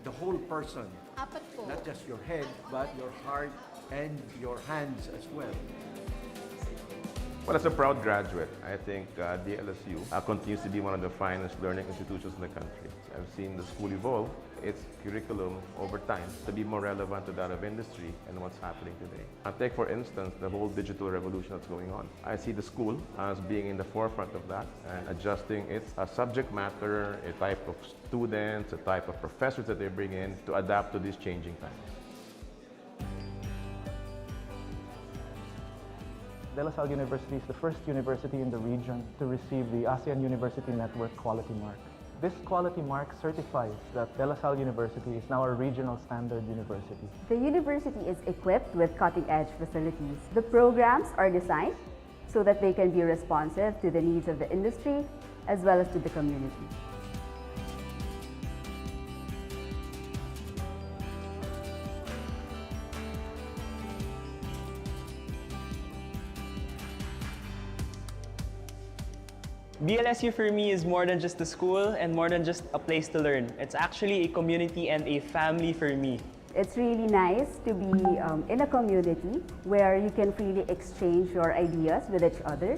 the whole person. Apat po. Not just your head, but your heart and your hands as well. Well, as a proud graduate, I think DLSU continues to be one of the finest learning institutions in the country. I've seen the school evolve its curriculum over time to be more relevant to that of industry and what's happening today. Take, for instance, the whole digital revolution that's going on. I see the school as being in the forefront of that and adjusting its subject matter, a type of students, a type of professors that they bring in to adapt to these changing times. De La Salle University is the first university in the region to receive the ASEAN University Network Quality Mark. This quality mark certifies that De La Salle University is now a regional standard university. The university is equipped with cutting-edge facilities. The programs are designed so that they can be responsive to the needs of the industry as well as to the community. DLSU for me is more than just a school and more than just a place to learn. It's actually a community and a family for me. It's really nice to be in a community where you can freely exchange your ideas with each other.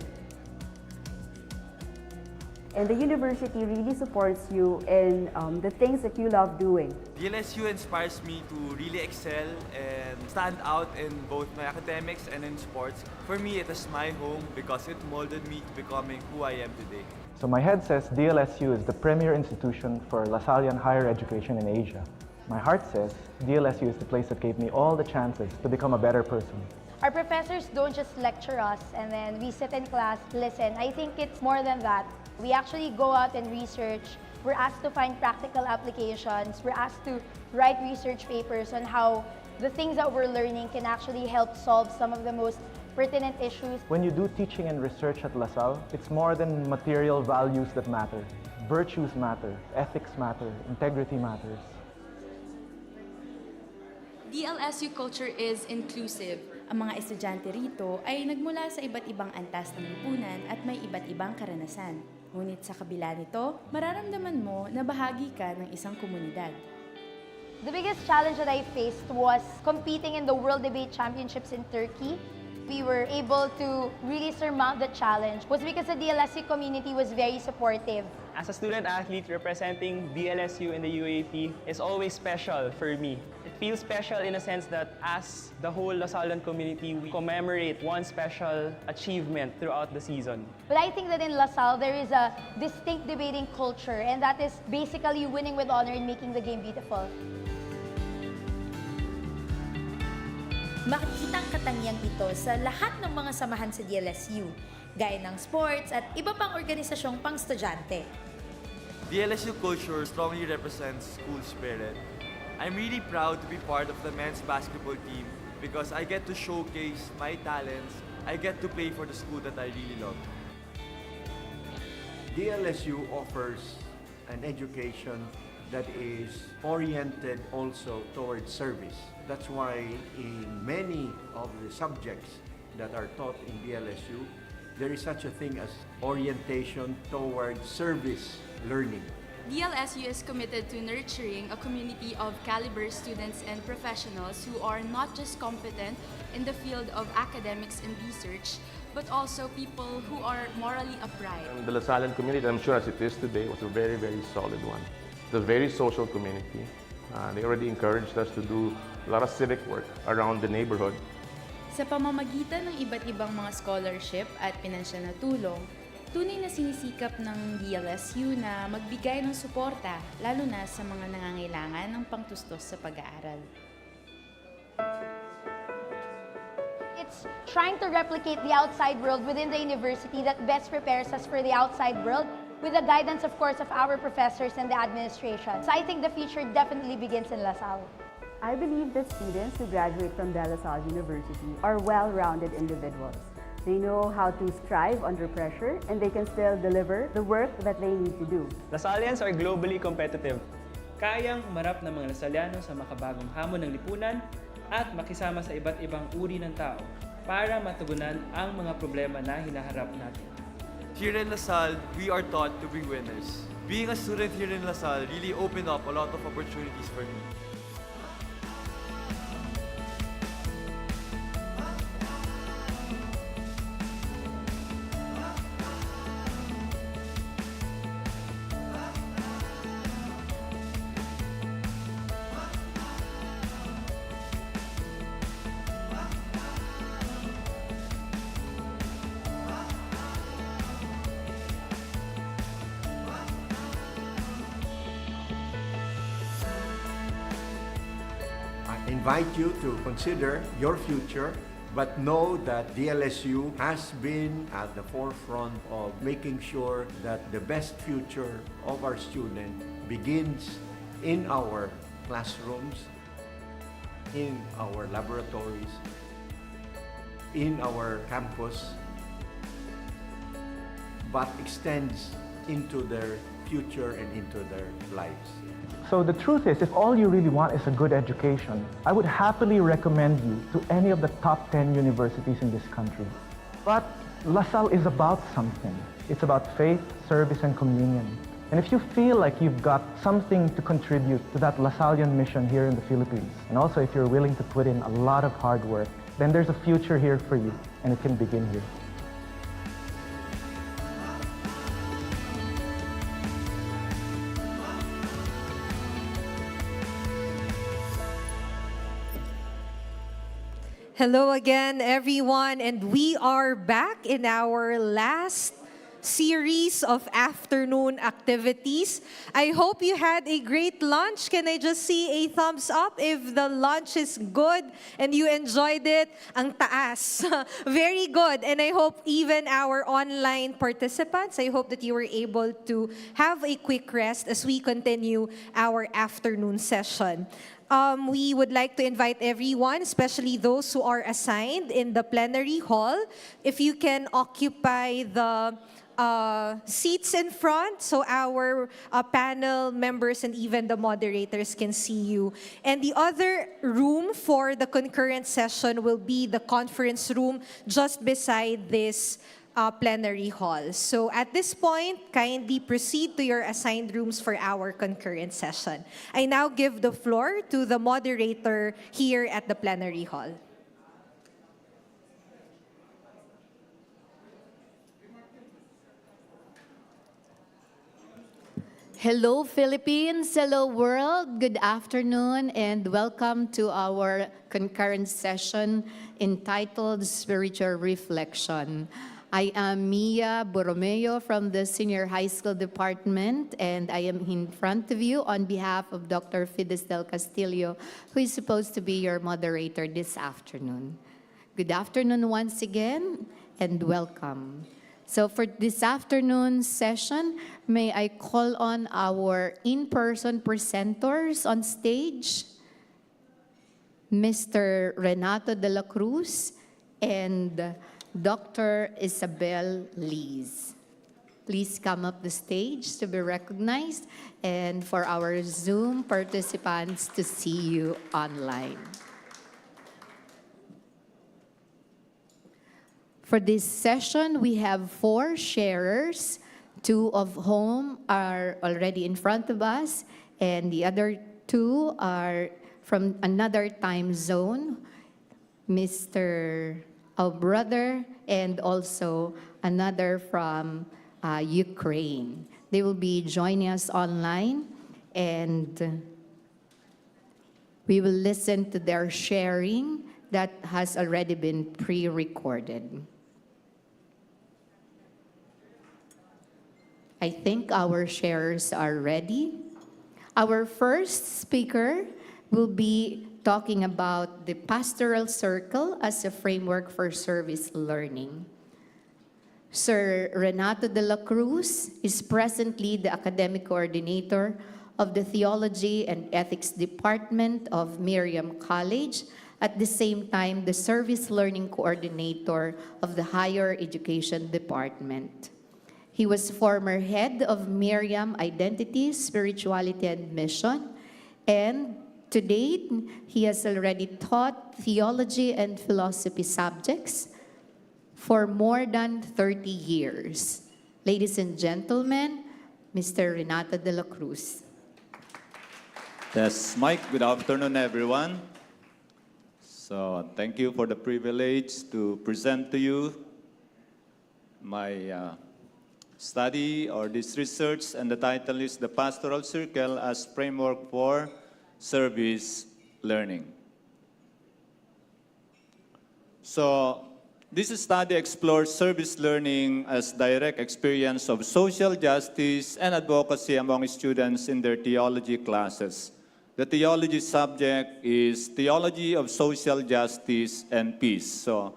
And the university really supports you in the things that you love doing. DLSU inspires me to really excel and stand out in both my academics and in sports. For me, it is my home because it molded me to becoming who I am today. So my head says DLSU is the premier institution for Lasallian higher education in Asia. My heart says DLSU is the place that gave me all the chances to become a better person. Our professors don't just lecture us and then we sit in class, listen. I think it's more than that. We actually go out and research. We're asked to find practical applications. We're asked to write research papers on how the things that we're learning can actually help solve some of the most pertinent issues. When you do teaching and research at LaSalle, it's more than material values that matter. Virtues matter, ethics matter, integrity matters. DLSU culture is inclusive. Ang mga estudyante rito ay nagmula sa iba't ibang antas ng lipunan at may iba't ibang karanasan. Ngunit sa kabila nito, mararamdaman mo na bahagi ka ng isang komunidad. The biggest challenge that I faced was competing in the World Debate Championships in Turkey. We were able to really surmount the challenge was because the DLSU community was very supportive. As a student athlete representing DLSU in the UAP is always special for me. It feels special in a sense that as the whole Lasallian community, we commemorate one special achievement throughout the season. But I think that in LaSalle, there is a distinct debating culture, and that is basically winning with honor and making the game beautiful. Makikita ang katangiang ito sa lahat ng mga samahan sa DLSU, gaya ng sports at iba pang organisasyong pang-estudyante. DLSU culture strongly represents school spirit. I'm really proud to be part of the men's basketball team because I get to showcase my talents. I get to play for the school that I really love. DLSU offers an education that is oriented also towards service. That's why in many of the subjects that are taught in DLSU, there is such a thing as orientation towards service learning. DLSU is committed to nurturing a community of caliber students and professionals who are not just competent in the field of academics and research, but also people who are morally upright. The Lasallian community, I'm sure as it is today, was a very, very solid one. It's a very social community. They already encouraged us to do a lot of civic work around the neighborhood. Sa pamamagitan ng iba't ibang mga scholarship at pinansyal na tulong, tunay na sinisikap ng DLSU na magbigay ng suporta, lalo na sa mga nangangailangan ng pangtustos sa pag-aaral. It's trying to replicate the outside world within the university that best prepares us for the outside world, with the guidance, of course, of our professors and the administration. So I think the future definitely begins in LaSalle. I believe that students who graduate from De La Salle University are well-rounded individuals. They know how to strive under pressure and they can still deliver the work that they need to do. Lasallians are globally competitive. Kayang umarap ng mga Lasalliano sa makabagong hamon ng lipunan at makisama sa iba't ibang uri ng tao para matugunan ang mga problema na hinaharap natin. Here in LaSalle, we are taught to be winners. being a student here in LaSalle really opened up a lot of opportunities for me. I invite you to consider your future, but know that DLSU has been at the forefront of making sure that the best future of our student begins in our classrooms, in our laboratories, in our campus, but extends into their future and into their lives. So the truth is, if all you really want is a good education, I would happily recommend you to any of the top 10 universities in this country. But LaSalle is about something. It's about faith, service, and communion. And if you feel like you've got something to contribute to that LaSallian mission here in the Philippines, and also if you're willing to put in a lot of hard work, then there's a future here for you, and it can begin here. Hello again, everyone, and we are back in our last series of afternoon activities. I hope you had a great lunch. Can I just see a thumbs up if the lunch is good and you enjoyed it? Ang taas. Very good. And I hope even our online participants, I hope that you were able to have a quick rest as we continue our afternoon session. We would like to invite everyone, especially those who are assigned in the plenary hall, if you can occupy the seats in front so our panel members and even the moderators can see you. And the other room for the concurrent session will be the conference room just beside this plenary hall. So at this point, kindly proceed to your assigned rooms for our concurrent session. I now give the floor to the moderator here at the plenary hall. Hello, Philippines. Hello, world. Good afternoon and welcome to our concurrent session entitled Spiritual Reflection. I am Mia Borromeo from the Senior High School Department, and I am in front of you on behalf of Dr. Fides del Castillo, who is supposed to be your moderator this afternoon. Good afternoon once again, and welcome. So for this afternoon session, may I call on our in-person presenters on stage, Mr. Renato de la Cruz and Dr. Isabel Lees. Please come up the stage to be recognized and for our Zoom participants to see you online. For this session, we have 4 sharers, 2 of whom are already in front of us, and the other 2 are from another time zone, our brother, and also another from Ukraine. They will be joining us online, and we will listen to their sharing that has already been pre-recorded. I think our sharers are ready. Our first speaker will be talking about the pastoral circle as a framework for service learning. Sir Renato de la Cruz is presently the academic coordinator of the Theology and Ethics Department of Miriam College, at the same time the Service Learning Coordinator of the Higher Education Department. He was former head of Miriam Identity, Spirituality, and Mission, and to date, he has already taught theology and philosophy subjects for more than 30 years. Ladies and gentlemen, Mr. Renato de la Cruz. Yes, Mike, good afternoon, everyone. So thank you for the privilege to present to you my study or this research, and the title is The Pastoral Circle as Framework for Service Learning. So this study explores service learning as direct experience of social justice and advocacy among students in their theology classes. The theology subject is Theology of Social Justice and Peace. So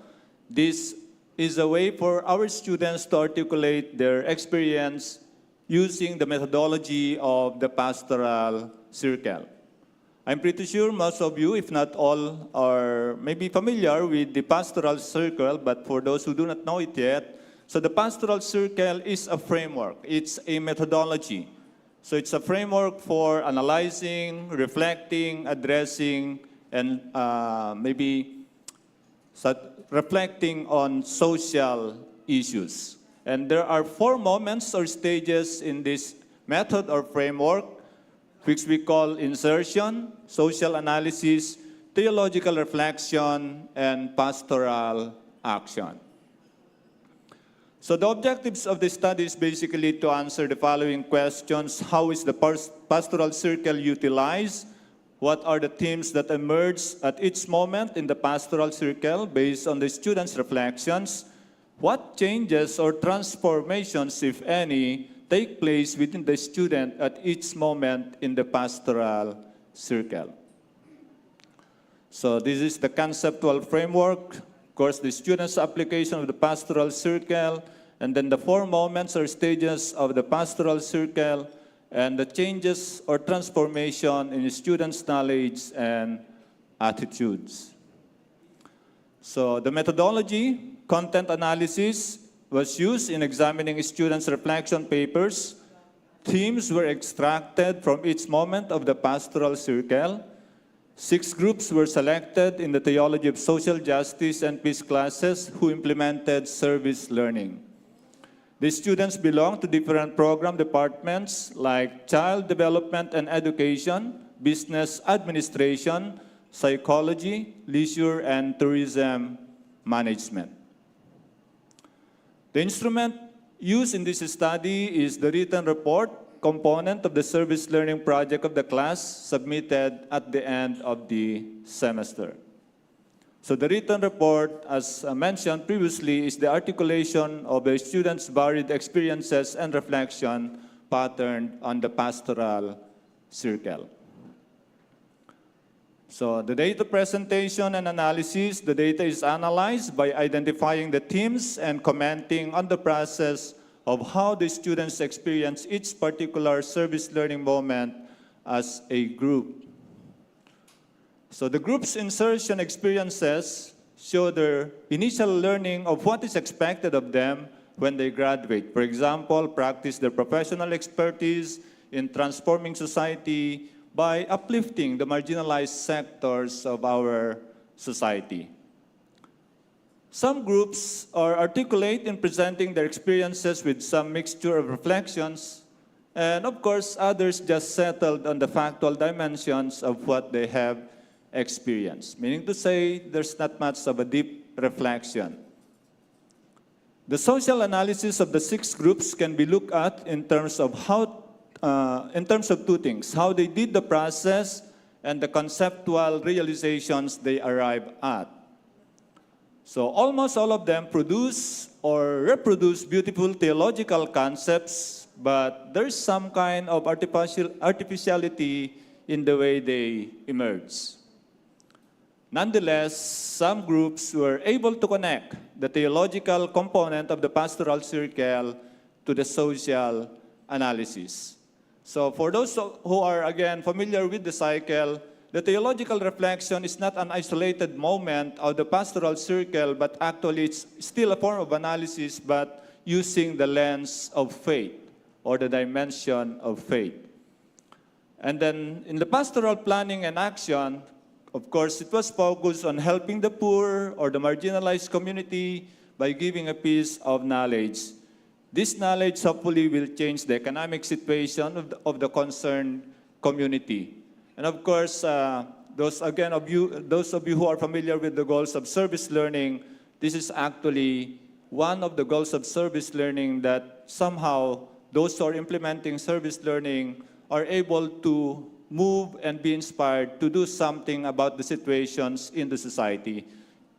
this is a way for our students to articulate their experience using the methodology of the pastoral circle. I'm pretty sure most of you, if not all, are maybe familiar with the pastoral circle, but for those who do not know it yet, so the pastoral circle is a framework. It's a methodology. So it's a framework for analyzing, reflecting, addressing, and reflecting on social issues. And there are 4 moments or stages in this method or framework, which we call insertion, social analysis, theological reflection, and pastoral action. So the objectives of the study is basically to answer the following questions. How is the pastoral circle utilized? What are the themes that emerge at each moment in the pastoral circle based on the students' reflections? What changes or transformations, if any, take place within the student at each moment in the pastoral circle? So this is the conceptual framework. Of course, the students' application of the pastoral circle, and then the 4 moments or stages of the pastoral circle, and the changes or transformation in the students' knowledge and attitudes. So the methodology, content analysis, was used in examining students' reflection papers. Themes were extracted from each moment of the pastoral circle. 6 groups were selected in the Theology of Social Justice and Peace classes who implemented service learning. The students belong to different program departments like Child Development and Education, Business Administration, Psychology, Leisure, and Tourism Management. The instrument used in this study is the written report component of the service learning project of the class submitted at the end of the semester. So the written report, as mentioned previously, is the articulation of the students' varied experiences and reflection patterned on the pastoral circle. So the data presentation and analysis, the data is analyzed by identifying the themes and commenting on the process of how the students experience each particular service learning moment as a group. So the group's insertion experiences show their initial learning of what is expected of them when they graduate. For example, practice their professional expertise in transforming society by uplifting the marginalized sectors of our society. Some groups are articulate in presenting their experiences with some mixture of reflections, and of course, others just settled on the factual dimensions of what they have experienced, meaning to say there's not much of a deep reflection. The social analysis of the 6 groups can be looked at in terms of in terms of 2 things: how they did the process and the conceptual realizations they arrive at. So almost all of them produce or reproduce beautiful theological concepts, but there's some kind of artificiality in the way they emerge. Nonetheless, some groups were able to connect the theological component of the pastoral circle to the social analysis. So for those who are, again, familiar with the cycle, the theological reflection is not an isolated moment of the pastoral circle, but actually it's still a form of analysis, but using the lens of faith or the dimension of faith. And then in the pastoral planning and action, of course, it was focused on helping the poor or the marginalized community by giving a piece of knowledge. This knowledge hopefully will change the economic situation of the concerned community. And of course, those of you who are familiar with the goals of service learning, this is actually one of the goals of service learning that somehow those who are implementing service learning are able to move and be inspired to do something about the situations in the society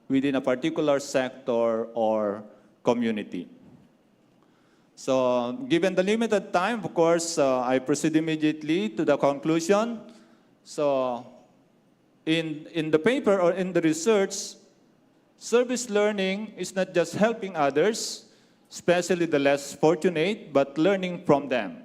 within a particular sector or community. So, given the limited time, of course, I proceed immediately to the conclusion. So, in the paper or in the research, service learning is not just helping others, especially the less fortunate, but learning from them.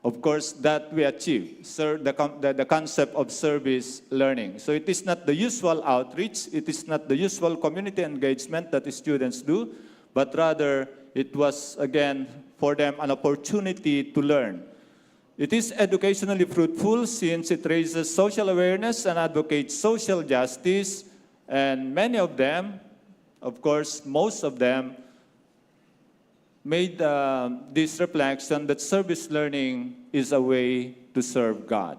Of course, that we achieve, the concept of service learning. So it is not the usual outreach, it is not the usual community engagement that the students do, but rather it was, again, for them an opportunity to learn. It is educationally fruitful since it raises social awareness and advocates social justice, and many of them, of course, most of them, made this reflection that service learning is a way to serve God.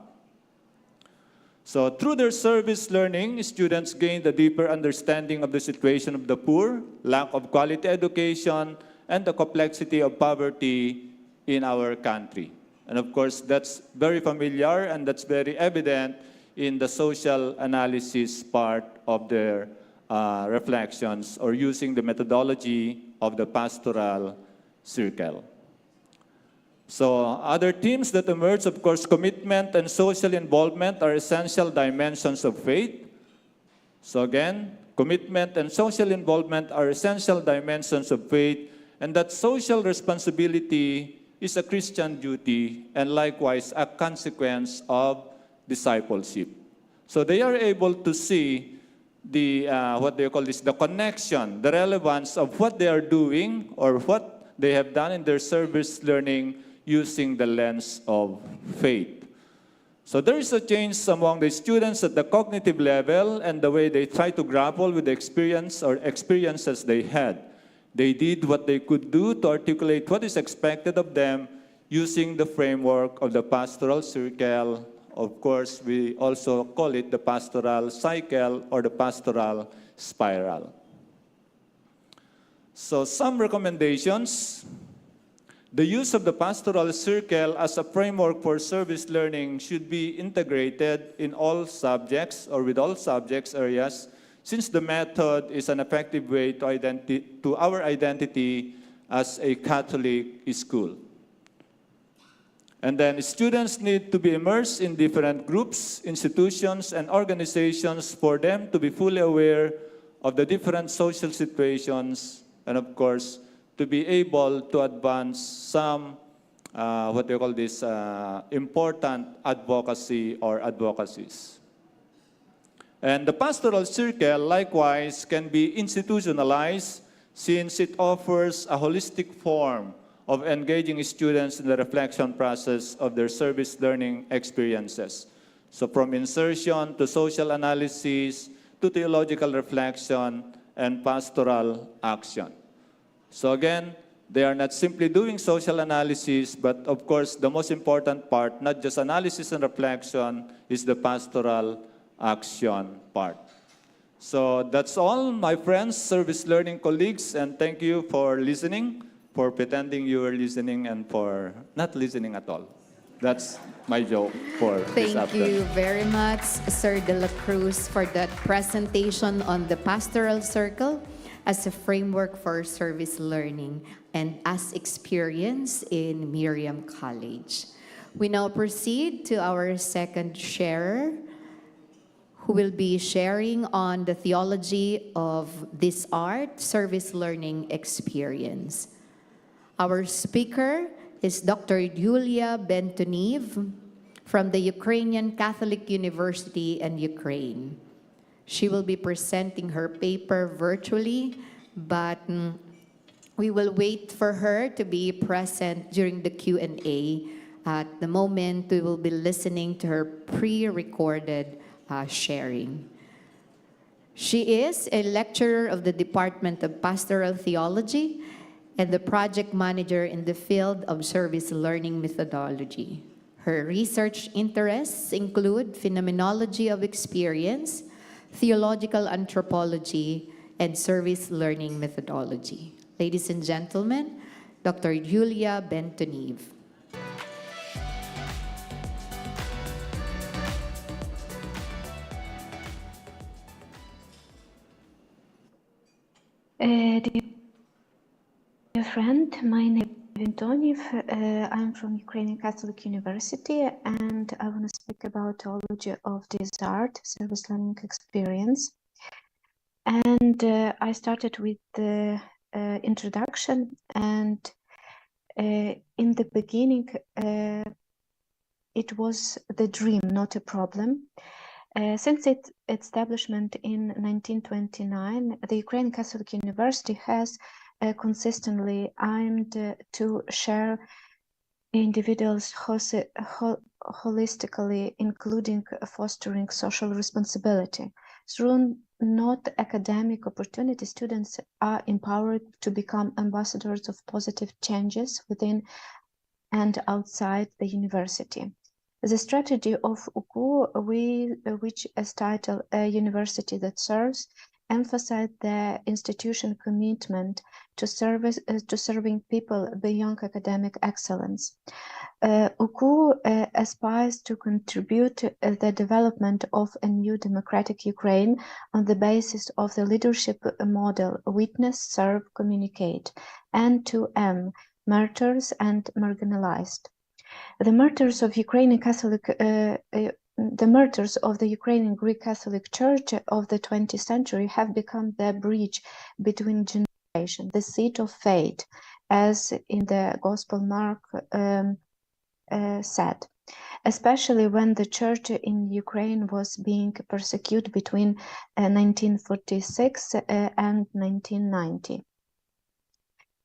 So through their service learning, students gained a deeper understanding of the situation of the poor, lack of quality education, and the complexity of poverty in our country. And of course, that's very familiar and that's very evident in the social analysis part of their reflections or using the methodology of the pastoral circle. So other themes that emerge, of course, commitment and social involvement are essential dimensions of faith. So again, commitment and social involvement are essential dimensions of faith, and that social responsibility is a Christian duty and likewise a consequence of discipleship. So they are able to see the, the connection, the relevance of what they are doing or what they have done in their service learning using the lens of faith. So there is a change among the students at the cognitive level and the way they try to grapple with the experience or experiences they had. They did what they could do to articulate what is expected of them using the framework of the pastoral circle. Of course, we also call it the pastoral cycle or the pastoral spiral. So some recommendations. The use of the pastoral circle as a framework for service learning should be integrated in all subjects or with all subjects areas, since the method is an effective way to our identity as a Catholic school. And then students need to be immersed in different groups, institutions, and organizations for them to be fully aware of the different social situations and, of course, to be able to advance some, important advocacy or advocacies. And the pastoral circle, likewise, can be institutionalized since it offers a holistic form of engaging students in the reflection process of their service learning experiences. So from insertion to social analysis to theological reflection and pastoral action. So again, they are not simply doing social analysis, but of course, the most important part, not just analysis and reflection, is the pastoral action part. So that's all, my friends, service learning colleagues, and thank you for listening, for pretending you were listening, and for not listening at all. That's my joke for this afternoon. Thank you very much, Sir De La Cruz, for that presentation on the pastoral circle as a framework for service learning and as experience in Miriam College. We now proceed to our second sharer, who will be sharing on the theology of this art, service learning experience. Our speaker is Dr. Yulia Bentoniv from the Ukrainian Catholic University in Ukraine. She will be presenting her paper virtually, but we will wait for her to be present during the Q&A. At the moment, we will be listening to her pre-recorded sharing. She is a lecturer of the Department of Pastoral Theology and the project manager in the field of service learning methodology. Her research interests include phenomenology of experience, theological anthropology, and service learning methodology. Ladies and gentlemen, Dr. Julia Bentonive. Dear friend, my name is Bentonive. I'm from Ukrainian Catholic University, and I want to speak about theology of this art, service learning experience. And I started with the introduction, and in the beginning, it was the dream, not a problem. Since its establishment in 1929, the Ukrainian Catholic University has consistently aimed to share individuals holistically, including fostering social responsibility. Through not academic opportunity, students are empowered to become ambassadors of positive changes within and outside the university. The strategy of UKU, which is titled A University That Serves, emphasized the institution commitment to serving people beyond academic excellence. UKU aspires to contribute to the development of a new democratic Ukraine on the basis of the leadership model Witness, Serve, Communicate, and 2M, Martyrs and Marginalized. The martyrs of Ukrainian Catholic, the martyrs of the Ukrainian Greek Catholic Church of the 20th century have become the bridge between generations, the seat of fate, as in the Gospel Mark said, especially when the church in Ukraine was being persecuted between 1946 and 1990.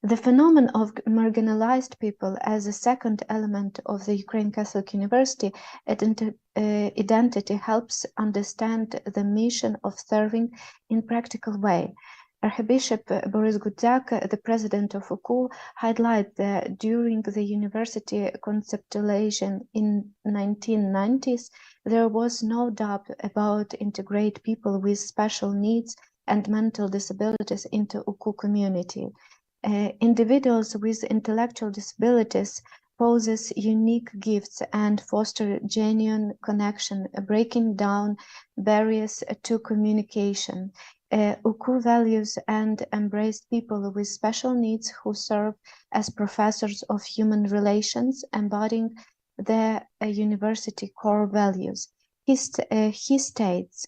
The phenomenon of marginalized people as a second element of the Ukrainian Catholic University identity helps understand the mission of serving in practical way. Archbishop Boris Gudyak, the president of UKU, highlighted that during the university conceptualization in 1990s, there was no doubt about integrate people with special needs and mental disabilities into UKU community. Individuals with intellectual disabilities possess unique gifts and foster genuine connection, breaking down barriers to communication. UKU values and embrace people with special needs who serve as professors of human relations, embodying the university core values. He states,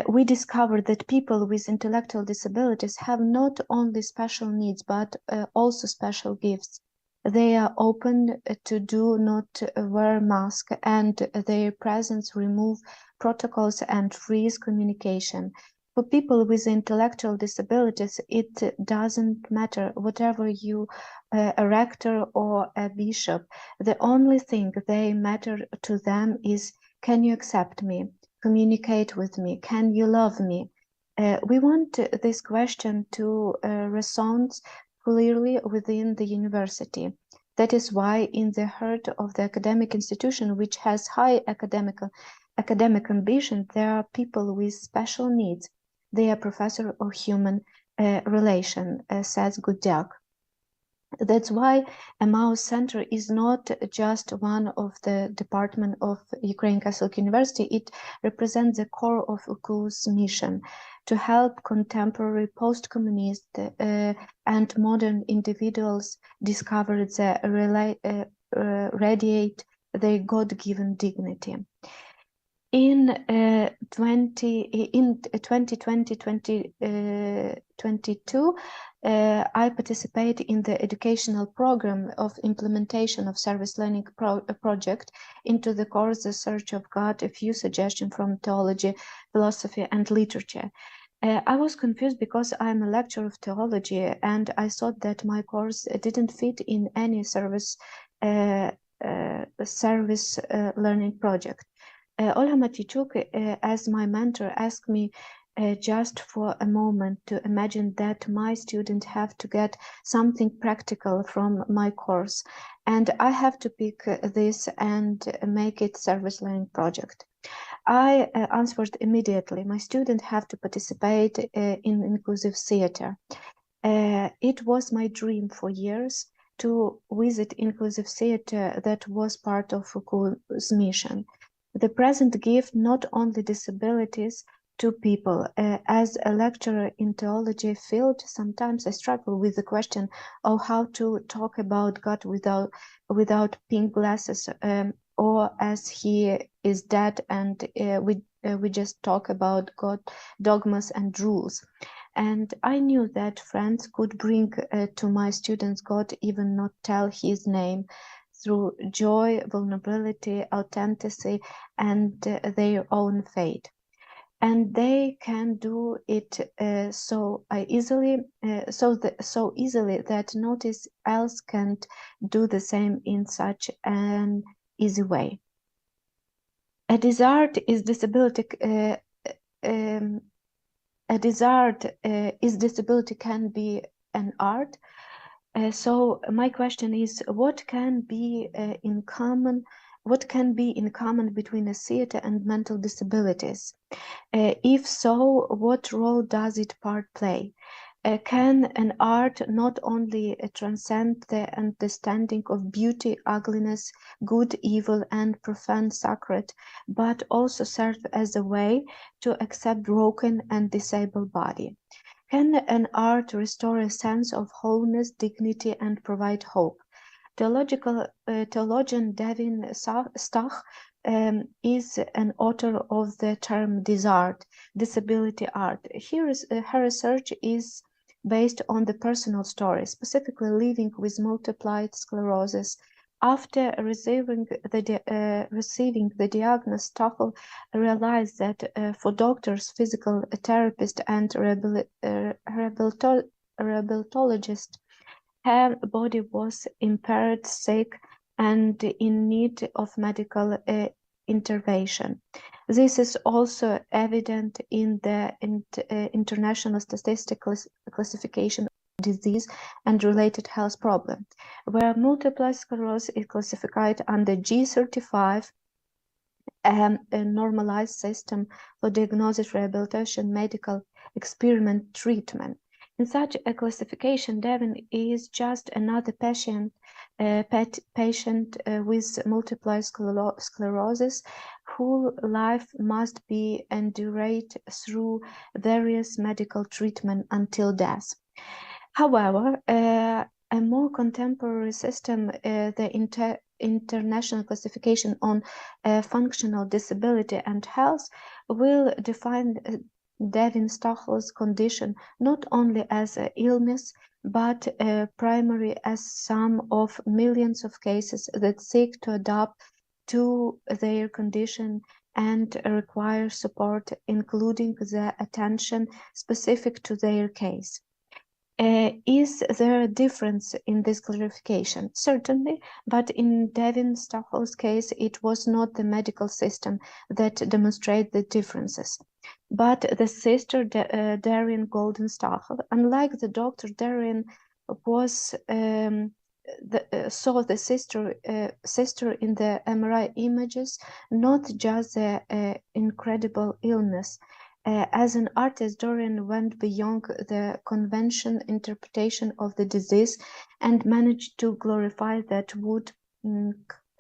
we discovered that people with intellectual disabilities have not only special needs, but also special gifts. They are open to do not wear masks, and their presence remove protocols and frees communication. For people with intellectual disabilities, it doesn't matter whatever you, a rector or a bishop. The only thing they matter to them is, can you accept me? Communicate with me? Can you love me? We want this question to resonate clearly within the university. That is why in the heart of the academic institution, which has high academic ambition, there are people with special needs. They are professor of human relation, says Gudyak. That's why Emmaus Center is not just one of the department of Ukrainian Catholic University. It represents the core of UKU's mission to help contemporary post-communist and modern individuals discover the radiate their God-given dignity. In 2020-2022, I participate in the educational program of implementation of service learning project into the course The Search of God, a few suggestions from theology, philosophy, and literature. I was confused because I'm a lecturer of theology, and I thought that my course didn't fit in any service learning project. Olha Matichuk, as my mentor, asked me just for a moment to imagine that my students have to get something practical from my course, and I have to pick this and make it service learning project. I answered immediately. My students have to participate in inclusive theater. It was my dream for years to visit inclusive theater that was part of Foucault's mission. The present gives not only disabilities to people. As a lecturer in theology field, sometimes I struggle with the question of how to talk about God without pink glasses, or as he is dead and we just talk about God, dogmas and rules. And I knew that friends could bring to my students God, even not tell his name, through joy, vulnerability, authenticity, and their own faith. And they can do it so easily that notice else can't do the same in such an easy way. A desert is disability. Is disability can be an art. So my question is, what can be in common? What can be in common between a theater and mental disabilities? If so, what role does it part play? Can an art not only transcend the understanding of beauty, ugliness, good, evil, and profound sacred, but also serve as a way to accept broken and disabled body? Can an art restore a sense of wholeness, dignity, and provide hope? Theologian Devin Stach is an author of the term desert, disability art. Her research is based on the personal story, specifically living with multiple sclerosis. After receiving the diagnosis, Stachel realized that for doctors, physical therapists, and rehabilitologists, her body was impaired, sick, and in need of medical intervention. This is also evident in the International Statistical Classification of Disease and Related Health Problems, where multiple sclerosis is classified under G35, a normalized system for diagnosis, rehabilitation, medical experiment, treatment. In such a classification, Devin is just another patient with multiple sclerosis whose life must be endured through various medical treatment until death. However, a more contemporary system, the International Classification on Functional Disability and Health, will define Devin Stachel's condition not only as an illness, but primarily as some of millions of cases that seek to adapt to their condition and require support, including the attention specific to their case. Is there a difference in this classification? Certainly, but in Devin Stachel's case, it was not the medical system that demonstrated the differences, but the sister Darian Golden Stachel. Unlike the doctor, Darian was saw the sister in the MRI images, not just the incredible illness. As an artist, Dorian went beyond the conventional interpretation of the disease and managed to glorify that would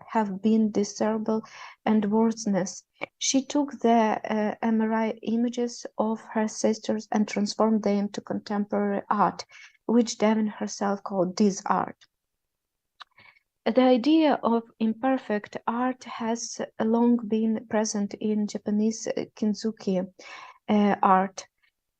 have been desirable and worthless. She took the MRI images of her sisters and transformed them into contemporary art, which Devin herself called this art. The idea of imperfect art has long been present in Japanese kintsugi art,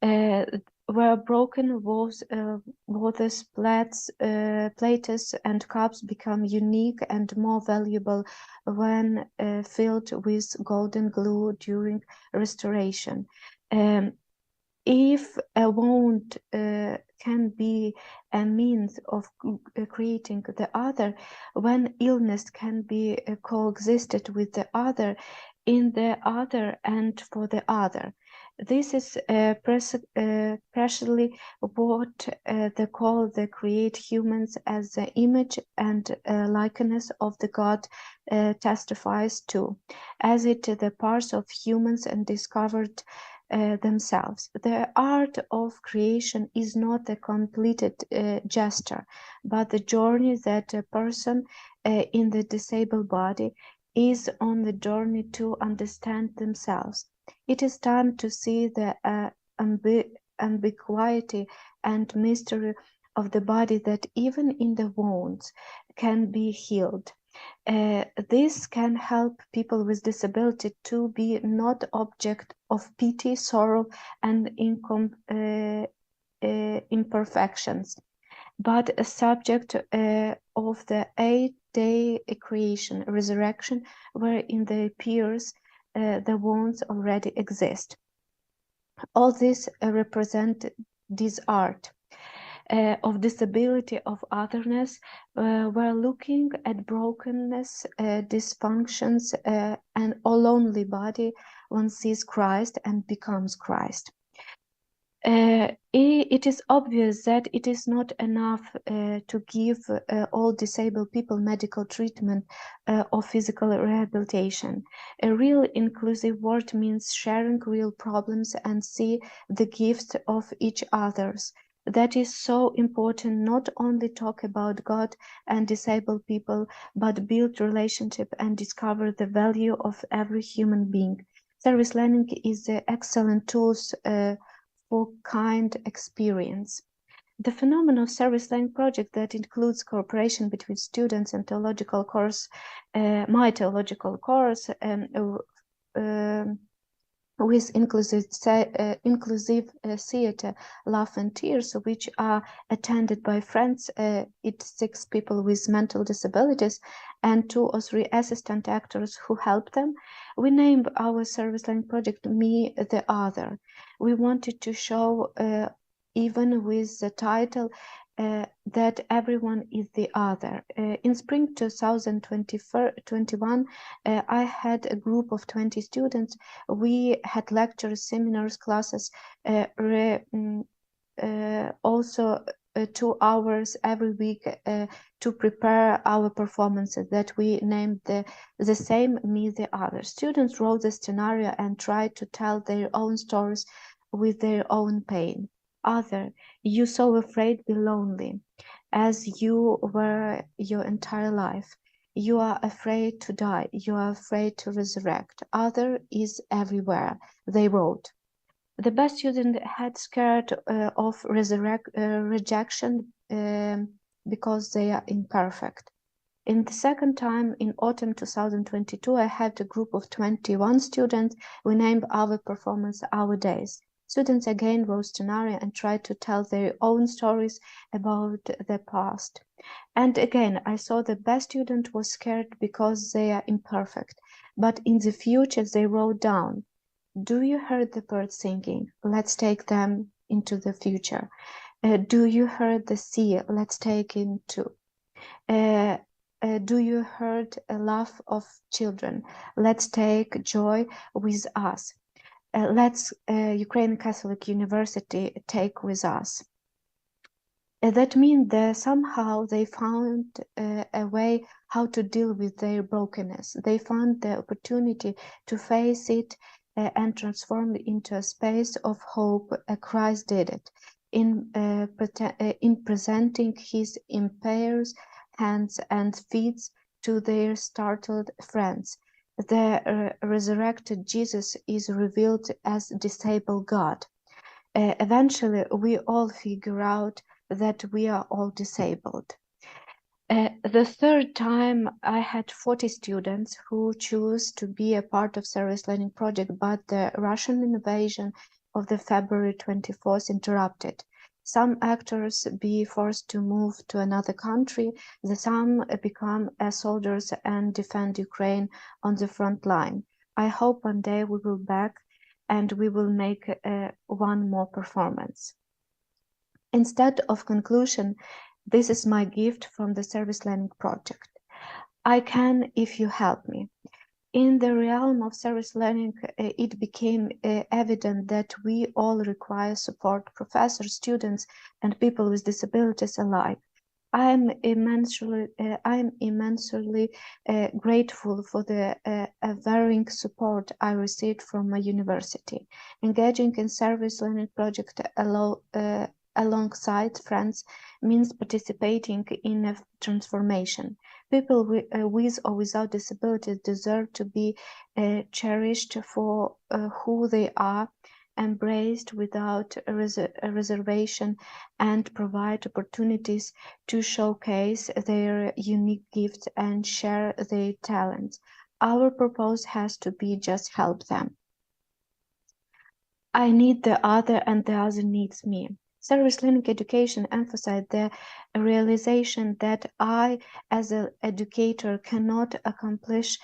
where broken waters, plates, and cups become unique and more valuable when filled with golden glue during restoration. If a wound can be a means of creating the other, when illness can be coexisted with the other, in the other and for the other. This is partially what they call the create humans as the image and likeness of the God testifies to, as it the parts of humans and discovered themselves. The art of creation is not a completed gesture, but the journey that a person in the disabled body is on the journey to understand themselves. It is time to see the ambiguity and mystery of the body that even in the wounds can be healed. This can help people with disability to be not object of pity, sorrow, and imperfections, but a subject of the 8-day creation, resurrection, wherein the appears the wounds already exist. All this represent this art of disability, of otherness. We're looking at brokenness, dysfunctions, and a lonely body. One sees Christ and becomes Christ. It is obvious that it is not enough to give all disabled people medical treatment or physical rehabilitation. A real inclusive world means sharing real problems and see the gifts of each other's. That is so important, not only talk about God and disabled people, but build relationship and discover the value of every human being. Service learning is an excellent tools for kind experience. The phenomenon of service learning project that includes cooperation between students and theological course, my theological course, with inclusive theater, Laugh and Tears, which are attended by friends, it's 6 people with mental disabilities and 2 or 3 assistant actors who help them. We named our service line project Me the Other. We wanted to show, even with the title, that everyone is the other. In spring 2021, I had a group of 20 students. We had lectures, seminars, classes, also 2 hours every week to prepare our performances that we named the same, Me the Other. Students wrote the scenario and tried to tell their own stories with their own pain. Other, you so afraid be lonely, as you were your entire life. You are afraid to die. You are afraid to resurrect. Other is everywhere, they wrote. The best student had scared of rejection because they are imperfect. In the second time, in autumn 2022, I had a group of 21 students. We named our performance Our Days. Students again wrote scenario and tried to tell their own stories about the past. And again, I saw the best student was scared because they are imperfect. But in the future, they wrote down, do you hear the birds singing? Let's take them into the future. Do you hear the sea? Let's take it too. Do you heard a laugh of children? Let's take joy with us. Let's Ukrainian Catholic University take with us. That means that somehow they found a way how to deal with their brokenness. They found the opportunity to face it and transform it into a space of hope. Christ did it in presenting his impaired hands and feet to their startled friends. The resurrected Jesus is revealed as disabled God. Eventually, we all figure out that we are all disabled. The third time, I had 40 students who chose to be a part of service learning project, but the Russian invasion of the February 24th interrupted. Some actors be forced to move to another country. Some become soldiers and defend Ukraine on the front line. I hope one day we will back and we will make one more performance. Instead of conclusion, this is my gift from the service learning project. I can if you help me. In the realm of service learning, it became evident that we all require support, professors, students, and people with disabilities alike. I'm immensely grateful for the varying support I received from my university. Engaging in service learning project alongside friends means participating in a transformation. People with or without disabilities deserve to be cherished for who they are, embraced without a reservation, and provide opportunities to showcase their unique gifts and share their talents. Our purpose has to be just help them. I need the other and the other needs me. Service learning education emphasizes the realization that I, as an educator, cannot accomplish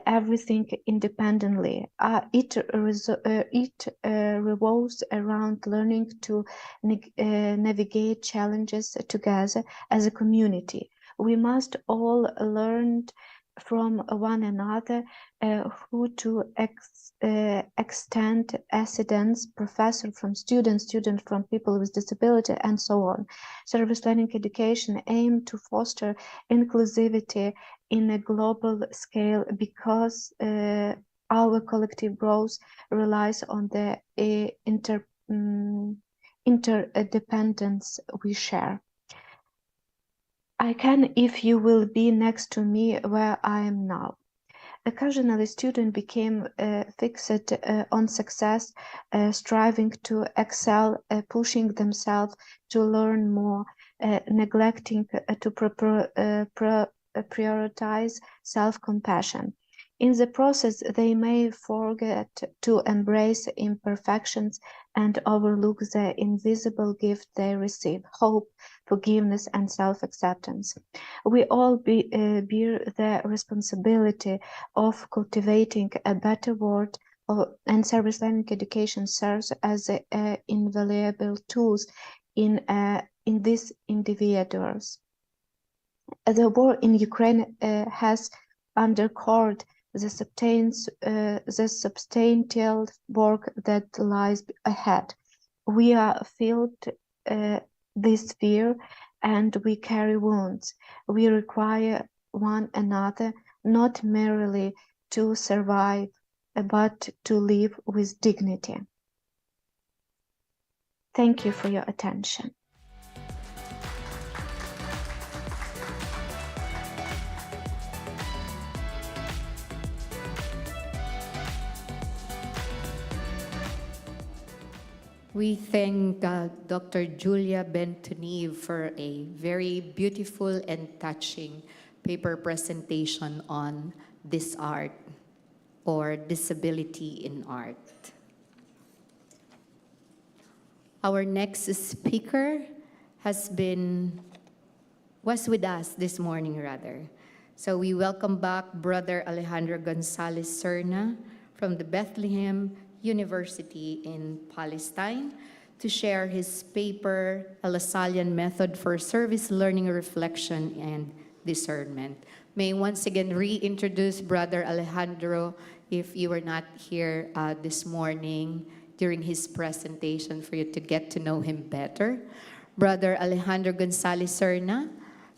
everything independently. It revolves around learning to navigate challenges together as a community. We must all learn from one another who to extend assistance, professor from students, student from people with disability, and so on. Service learning education aims to foster inclusivity in a global scale because our collective growth relies on the interdependence we share. I can if you will be next to me where I am now. Occasionally, students became fixed on success, striving to excel, pushing themselves to learn more, neglecting to prioritize self-compassion. In the process, they may forget to embrace imperfections and overlook the invisible gift they receive: hope, forgiveness, and self-acceptance. We all bear the responsibility of cultivating a better world, and service learning education serves as invaluable tools in these endeavors. The war in Ukraine has underscored the substantial work that lies ahead. We are filled this fear, and we carry wounds. We require one another not merely to survive, but to live with dignity. Thank you for your attention. We thank Dr. Julia Bentonive for a very beautiful and touching paper presentation on this art, or disability in art. Our next speaker was with us this morning, rather. So we welcome back Brother Alejandro Gonzalez Serna from the Bethlehem University in Palestine to share his paper, A Lasallian Method for Service Learning Reflection and Discernment. May I once again reintroduce Brother Alejandro, if you were not here this morning during his presentation, for you to get to know him better. Brother Alejandro Gonzalez Serna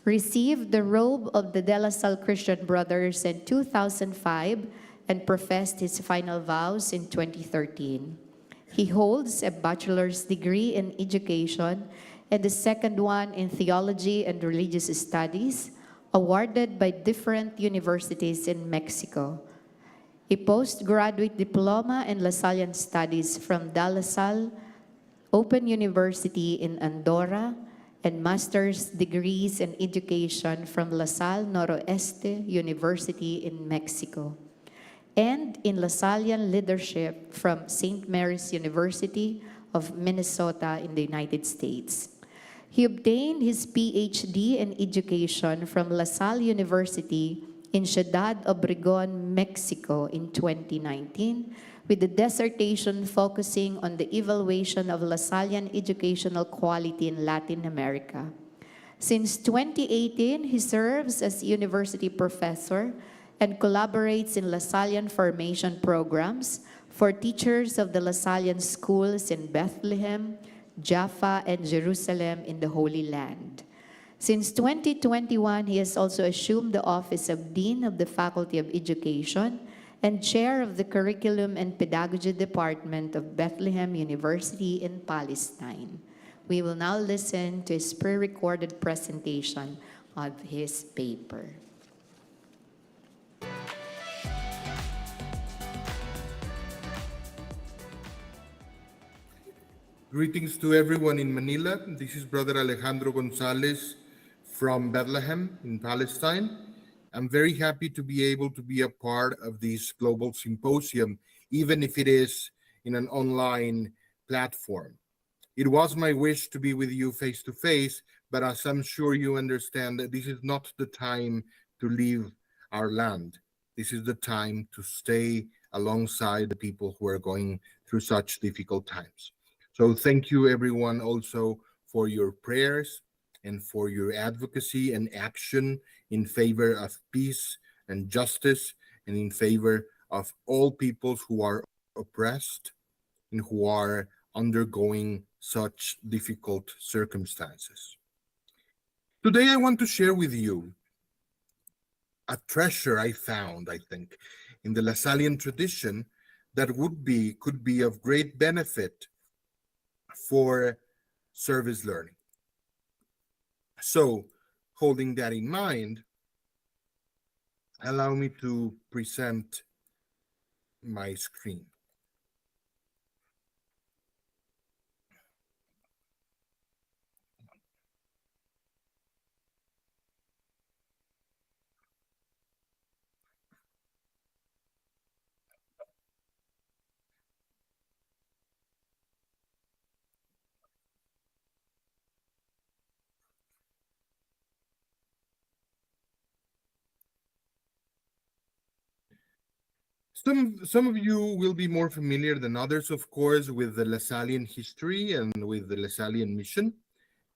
received the robe of the De La Salle Christian Brothers in 2005 and professed his final vows in 2013. He holds a bachelor's degree in education and the second one in theology and religious studies, awarded by different universities in Mexico. A postgraduate diploma in Lasallian Studies from De La Salle Open University in Andorra, and master's degrees in education from La Salle Noroeste University in Mexico, and in Lasallian leadership from St. Mary's University of Minnesota in the United States. He obtained his PhD in education from La Salle University in Ciudad Obregón, Mexico in 2019, with a dissertation focusing on the evaluation of Lasallian educational quality in Latin America. Since 2018, he serves as university professor and collaborates in Lasallian formation programs for teachers of the Lasallian schools in Bethlehem, Jaffa, and Jerusalem in the Holy Land. Since 2021, he has also assumed the office of Dean of the Faculty of Education and Chair of the Curriculum and Pedagogy Department of Bethlehem University in Palestine. We will now listen to his pre-recorded presentation of his paper. Greetings to everyone in Manila. This is Brother Alejandro Gonzalez from Bethlehem in Palestine. I'm very happy to be able to be a part of this global symposium, even if it is in an online platform. It was my wish to be with you face to face, but as I'm sure you understand, this is not the time to leave our land. This is the time to stay alongside the people who are going through such difficult times. So thank you everyone also for your prayers and for your advocacy and action in favor of peace and justice and in favor of all peoples who are oppressed and who are undergoing such difficult circumstances. Today I want to share with you a treasure I found, I think, in the Lasallian tradition that could be of great benefit for service learning. So, holding that in mind, allow me to present my screen. Some of you will be more familiar than others, of course, with the Lasallian history and with the Lasallian mission.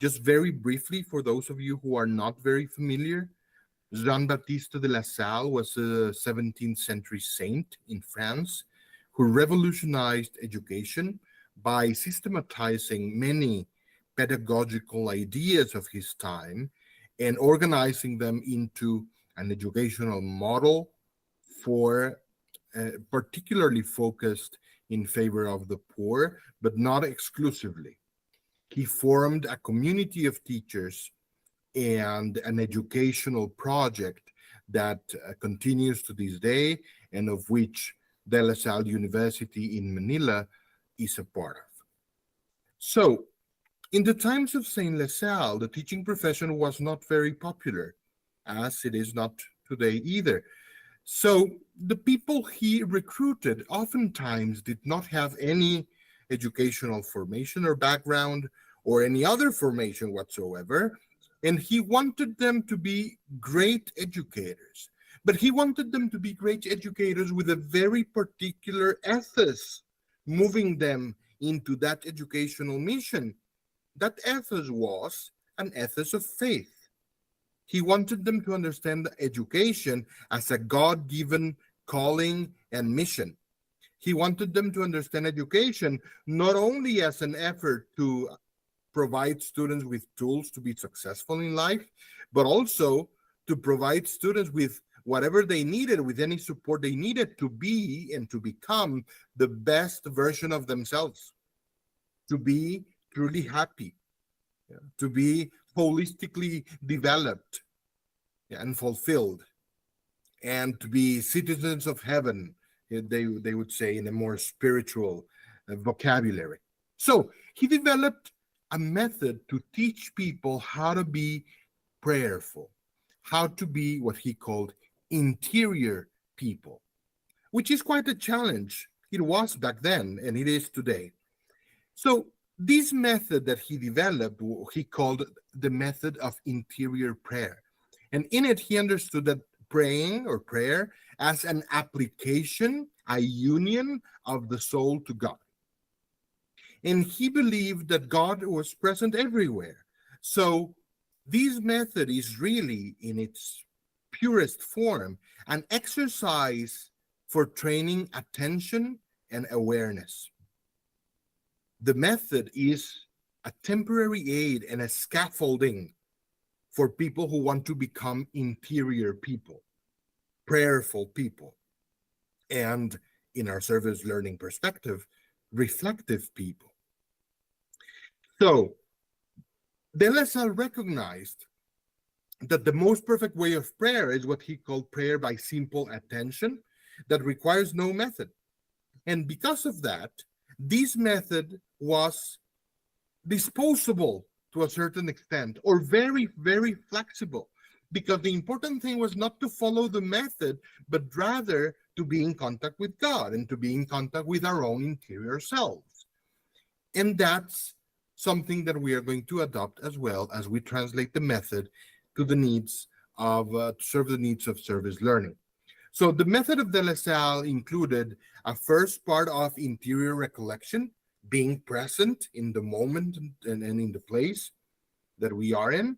Just very briefly, for those of you who are not very familiar, Jean-Baptiste de La Salle was a 17th century saint in France who revolutionized education by systematizing many pedagogical ideas of his time and organizing them into an educational model for particularly focused in favor of the poor, but not exclusively. He formed a community of teachers and an educational project that continues to this day and of which De La Salle University in Manila is a part of. So, in the times of Saint La Salle, the teaching profession was not very popular, as it is not today either. So the people he recruited oftentimes did not have any educational formation or background or any other formation whatsoever, and he wanted them to be great educators. But he wanted them to be great educators with a very particular ethos, moving them into that educational mission. That ethos was an ethos of faith. He wanted them to understand education as a God-given calling and mission. He wanted them to understand education not only as an effort to provide students with tools to be successful in life, but also to provide students with whatever they needed, with any support they needed to be and to become the best version of themselves, to be truly happy, to be holistically developed and fulfilled, and to be citizens of heaven, they would say in a more spiritual vocabulary. So he developed a method to teach people how to be prayerful, how to be what he called interior people, which is quite a challenge. It was back then and it is today. So this method that he developed, he called the method of interior prayer. And in it, he understood that praying or prayer as an application, a union of the soul to God. And he believed that God was present everywhere. So this method is really, in its purest form, an exercise for training attention and awareness. The method is a temporary aid and a scaffolding for people who want to become interior people, prayerful people, and in our service learning perspective, reflective people. So, DLSL recognized that the most perfect way of prayer is what he called prayer by simple attention that requires no method. And because of that, this method was disposable to a certain extent, or very, very flexible, because the important thing was not to follow the method, but rather to be in contact with God and to be in contact with our own interior selves. And that's something that we are going to adopt as well as we translate the method to the needs of, to serve the needs of service learning. So the method of DLSL included a first part of interior recollection, being present in the moment and in the place that we are in.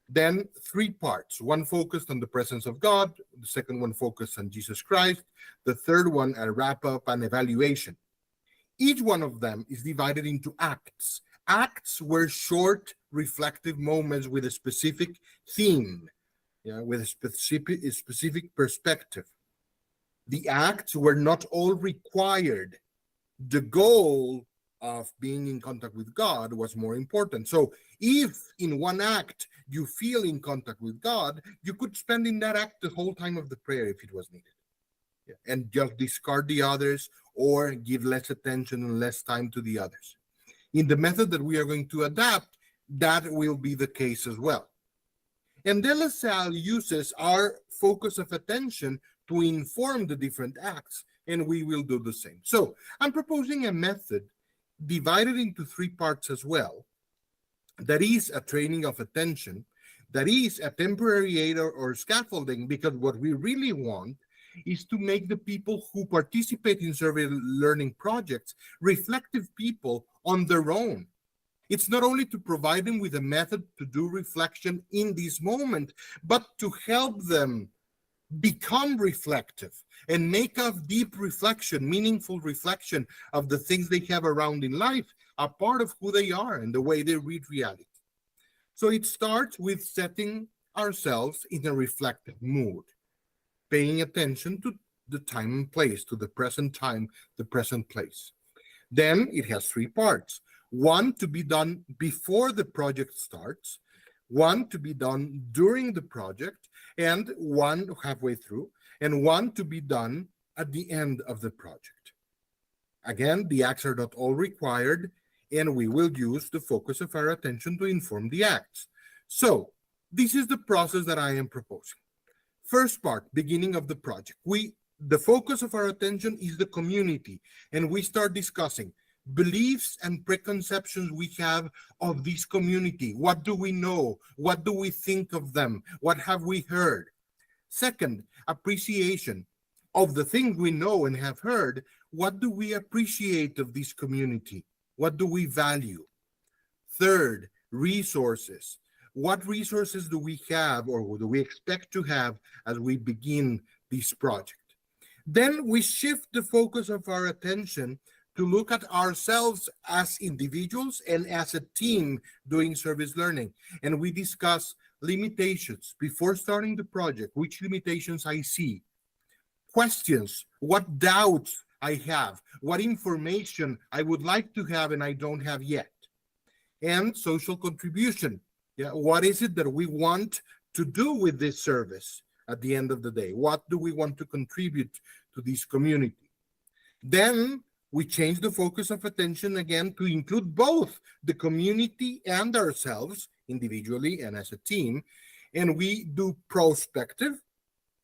Then 3 parts, one focused on the presence of God, the second one focused on Jesus Christ, the third one a wrap-up and evaluation. Each one of them is divided into acts. Acts were short, reflective moments with a specific theme, with a specific perspective. The acts were not all required. The goal of being in contact with God was more important. So if in one act you feel in contact with God, you could spend in that act the whole time of the prayer if it was needed. And just discard the others or give less attention and less time to the others. In the method that we are going to adapt, that will be the case as well. And DLSL uses our focus of attention to inform the different acts, and we will do the same. So I'm proposing a method divided into 3 parts as well. That is a training of attention, that is a temporary aid or scaffolding, because what we really want is to make the people who participate in service learning projects reflective people on their own. It's not only to provide them with a method to do reflection in this moment, but to help them become reflective and make a deep reflection, meaningful reflection of the things they have around in life, a part of who they are and the way they read reality. So it starts with setting ourselves in a reflective mood, paying attention to the time and place, to the present time, the present place. Then it has 3 parts. 1 to be done before the project starts, 1 to be done during the project, and 1 halfway through, and 1 to be done at the end of the project. Again, the acts are not all required, and we will use the focus of our attention to inform the acts. So this is the process that I am proposing. First part, beginning of the project. The focus of our attention is the community, and we start discussing beliefs and preconceptions we have of this community. What do we know? What do we think of them? What have we heard? Second, appreciation of the things we know and have heard. What do we appreciate of this community? What do we value? Third, resources. What resources do we have or do we expect to have as we begin this project? Then we shift the focus of our attention to look at ourselves as individuals and as a team doing service learning. And we discuss limitations before starting the project, which limitations I see, questions, what doubts I have, what information I would like to have and I don't have yet, and social contribution. What is it that we want to do with this service at the end of the day? What do we want to contribute to this community? Then we change the focus of attention again to include both the community and ourselves, individually and as a team, and we do prospective.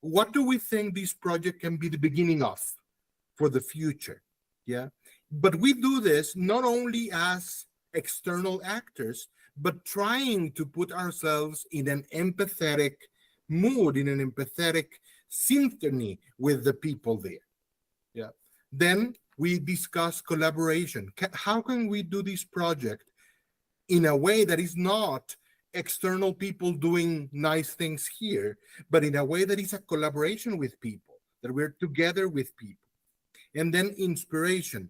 What do we think this project can be the beginning of for the future? But we do this not only as external actors, but trying to put ourselves in an empathetic mood, in an empathetic symphony with the people there. Then we discuss collaboration. How can we do this project in a way that is not external people doing nice things here, but in a way that is a collaboration with people, that we're together with people. And then inspiration.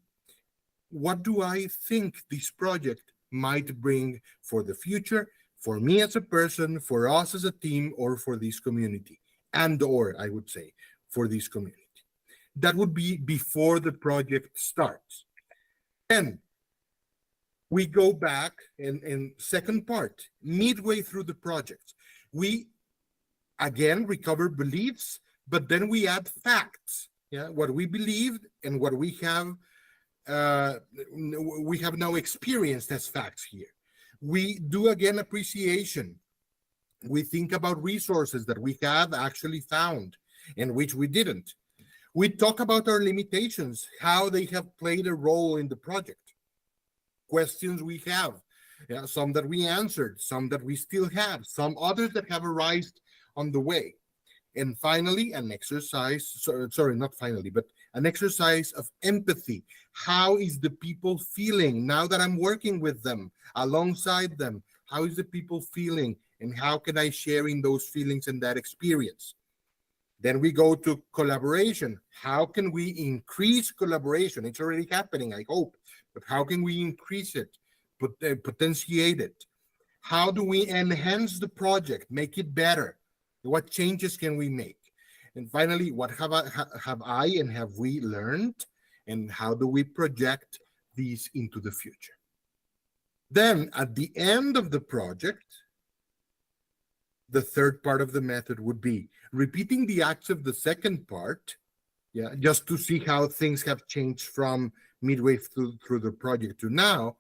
What do I think this project might bring for the future, for me as a person, for us as a team, or for this community? And or, I would say, for this community. That would be before the project starts. Then we go back and second part, midway through the project, we again recover beliefs, but then we add facts. Yeah, what we believed and what we have now experienced as facts here. We do again appreciation. We think about resources that we have actually found and which we didn't. We talk about our limitations, how they have played a role in the project. Questions we have, some that we answered, some that we still have, some others that have arisen on the way. And finally, an exercise, sorry, not finally, but an exercise of empathy. How is the people feeling now that I'm working with them, alongside them? How is the people feeling, and how can I share in those feelings and that experience? Then we go to collaboration. How can we increase collaboration? It's already happening, I hope, but how can we increase it, potentiate it? How do we enhance the project, make it better? What changes can we make? And finally, what have I and have we learned? And how do we project these into the future? Then at the end of the project, the third part of the method would be repeating the acts of the second part, just to see how things have changed from midway through the project to now,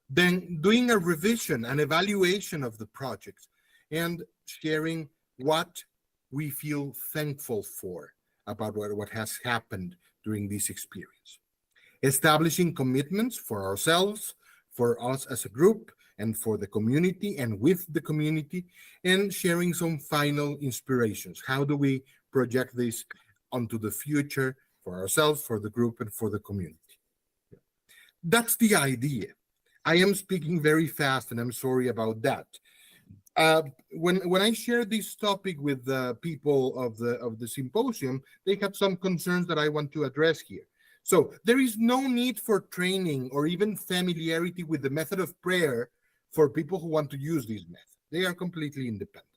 then doing a revision, an evaluation of the project, and sharing what we feel thankful for about what has happened during this experience. Establishing commitments for ourselves, for us as a group, and for the community and with the community, and sharing some final inspirations. How do we project this onto the future for ourselves, for the group, and for the community? That's the idea. I am speaking very fast, and I'm sorry about that. When I shared this topic with the people of the symposium, they had some concerns that I want to address here. So there is no need for training or even familiarity with the method of prayer for people who want to use this method. They are completely independent.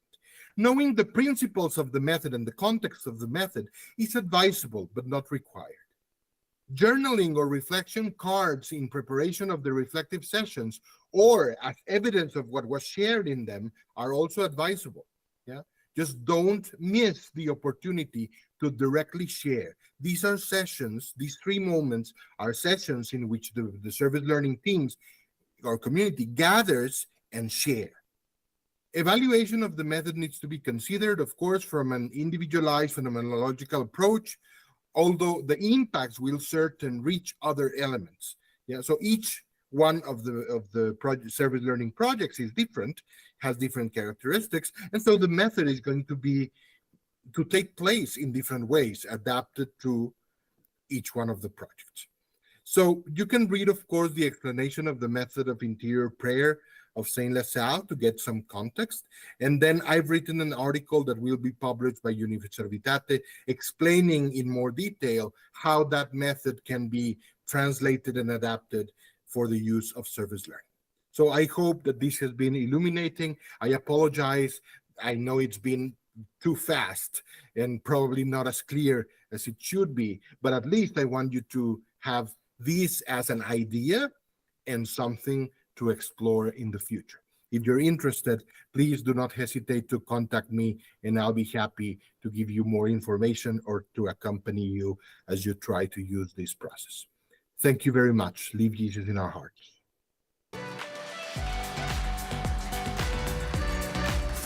Knowing the principles of the method and the context of the method is advisable, but not required. Journaling or reflection cards in preparation of the reflective sessions or as evidence of what was shared in them are also advisable. Just don't miss the opportunity to directly share. These are sessions, these 3 moments are sessions in which the service learning teams or community gathers and share. Evaluation of the method needs to be considered, of course, from an individualized phenomenological approach, although the impacts will certainly reach other elements. So each one of the service learning projects is different, has different characteristics, and so the method is going to take place in different ways, adapted to each one of the projects. So you can read, of course, the explanation of the method of interior prayer of Saint LaSalle to get some context. And then I've written an article that will be published by Uniservitate explaining in more detail how that method can be translated and adapted for the use of service learning. So I hope that this has been illuminating. I apologize. I know it's been too fast and probably not as clear as it should be, but at least I want you to have this as an idea and something to explore in the future. If you're interested, please do not hesitate to contact me, and I'll be happy to give you more information or to accompany you as you try to use this process. Thank you very much. Leave Jesus in our hearts.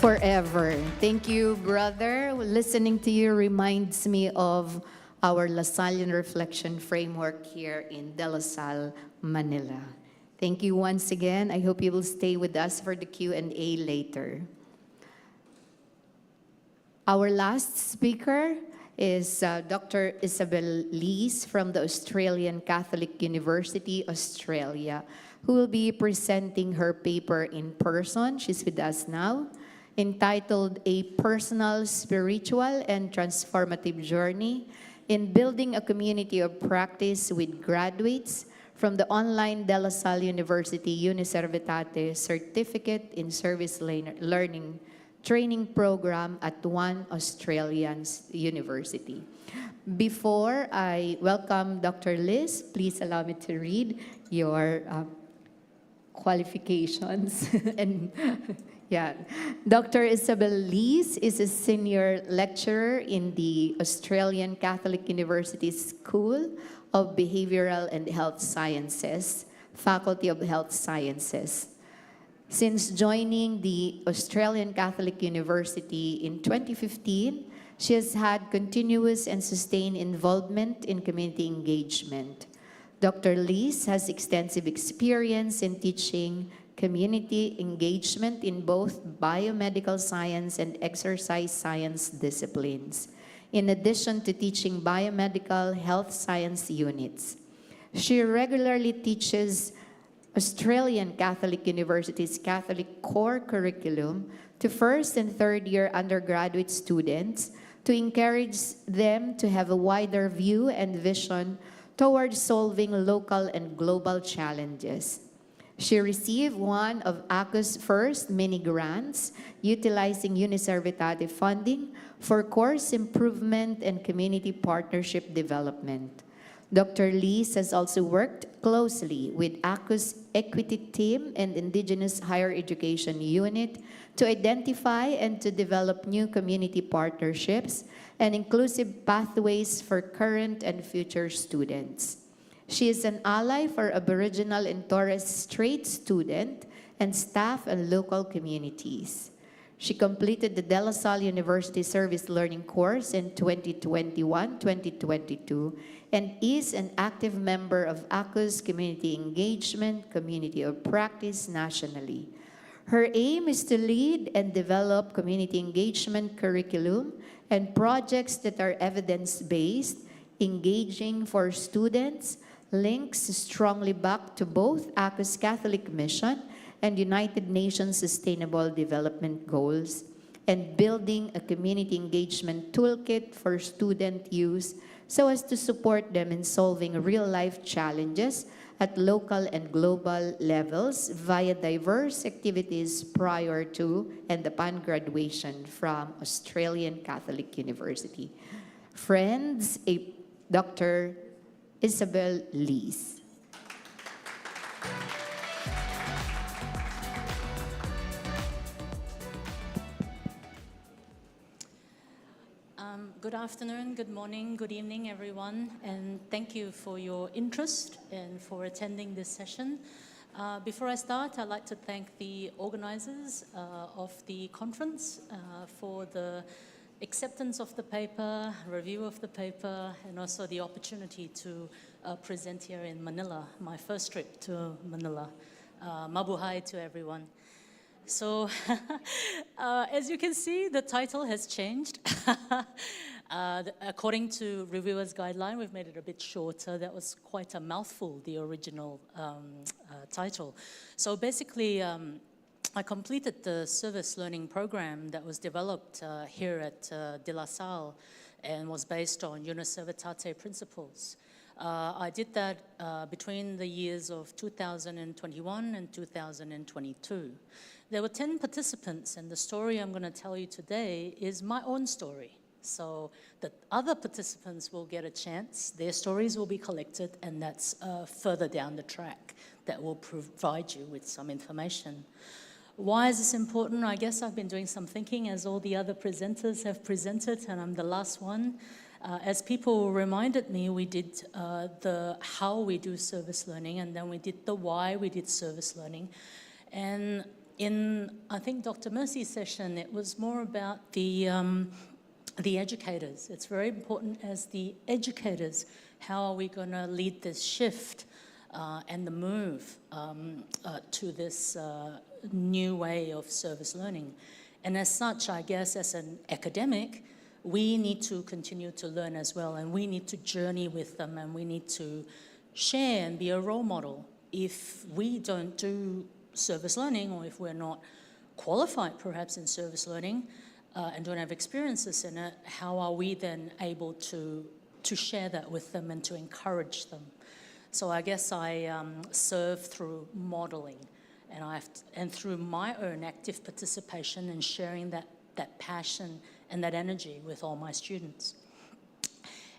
Forever. Thank you, brother. Listening to you reminds me of our LaSallian Reflection Framework here in De La Salle, Manila. Thank you once again. I hope you will stay with us for the Q&A later. Our last speaker is Dr. Isabel Lees from the Australian Catholic University, Australia, who will be presenting her paper in person. She's with us now, entitled A Personal, Spiritual, and Transformative Journey in Building a Community of Practice with Graduates from the online De La Salle University Uniservitate Certificate in Service-Learning training program at one Australian university. Before I welcome Dr. Liz, please allow me to read your qualifications. And yeah, Dr. Isabel Lees is a senior lecturer in the Australian Catholic University School of Behavioral and Health Sciences, Faculty of Health Sciences. Since joining the Australian Catholic University in 2015, she has had continuous and sustained involvement in community engagement. Dr. Lees has extensive experience in teaching community engagement in both biomedical science and exercise science disciplines, in addition to teaching biomedical health science units. She regularly teaches Australian Catholic University's Catholic Core Curriculum to first and third year undergraduate students to encourage them to have a wider view and vision towards solving local and global challenges. She received one of ACU's first mini grants utilizing Uniservitate funding for course improvement and community partnership development. Dr. Lees has also worked closely with ACU's Equity Team and Indigenous Higher Education Unit to identify and to develop new community partnerships and inclusive pathways for current and future students. She is an ally for Aboriginal and Torres Strait student and staff and local communities. She completed the De La Salle University Service-Learning course in 2021-2022 and is an active member of ACU's Community Engagement Community of Practice nationally. Her aim is to lead and develop community engagement curriculum and projects that are evidence-based, engaging for students, links strongly back to both ACU's Catholic mission and United Nations Sustainable Development Goals, and building a community engagement toolkit for student use so as to support them in solving real-life challenges at local and global levels via diverse activities prior to and upon graduation from Australian Catholic University. Friends, Dr. Isabel Lees. Good afternoon, good morning, good evening, everyone, and thank you for your interest and for attending this session. Before I start, I'd like to thank the organizers of the conference for the acceptance of the paper, review of the paper, and also the opportunity to present here in Manila, my first trip to Manila. Mabuhay to everyone. So, as you can see, the title has changed. According to reviewers' guideline, we've made it a bit shorter. That was quite a mouthful, the original title. So basically, I completed the service learning program that was developed here at De La Salle and was based on Uniservitate principles. I did that between the years of 2021 and 2022. There were 10 participants, and the story I'm going to tell you today is my own story. So the other participants will get a chance, their stories will be collected, and that's further down the track that will provide you with some information. Why is this important? I guess I've been doing some thinking as all the other presenters have presented, and I'm the last one. As people reminded me, we did the how we do service learning, and then we did the why we did service learning. And in, I think, Dr. Mercy's session, it was more about the educators. It's very important as the educators, how are we going to lead this shift and the move to this new way of service learning. And as such, I guess, as an academic, we need to continue to learn as well, and we need to journey with them, and we need to share and be a role model. If we don't do service learning, or if we're not qualified perhaps in service learning and don't have experiences in it, how are we then able to share that with them and to encourage them? So I guess I serve through modeling, and through my own active participation and sharing that passion and that energy with all my students.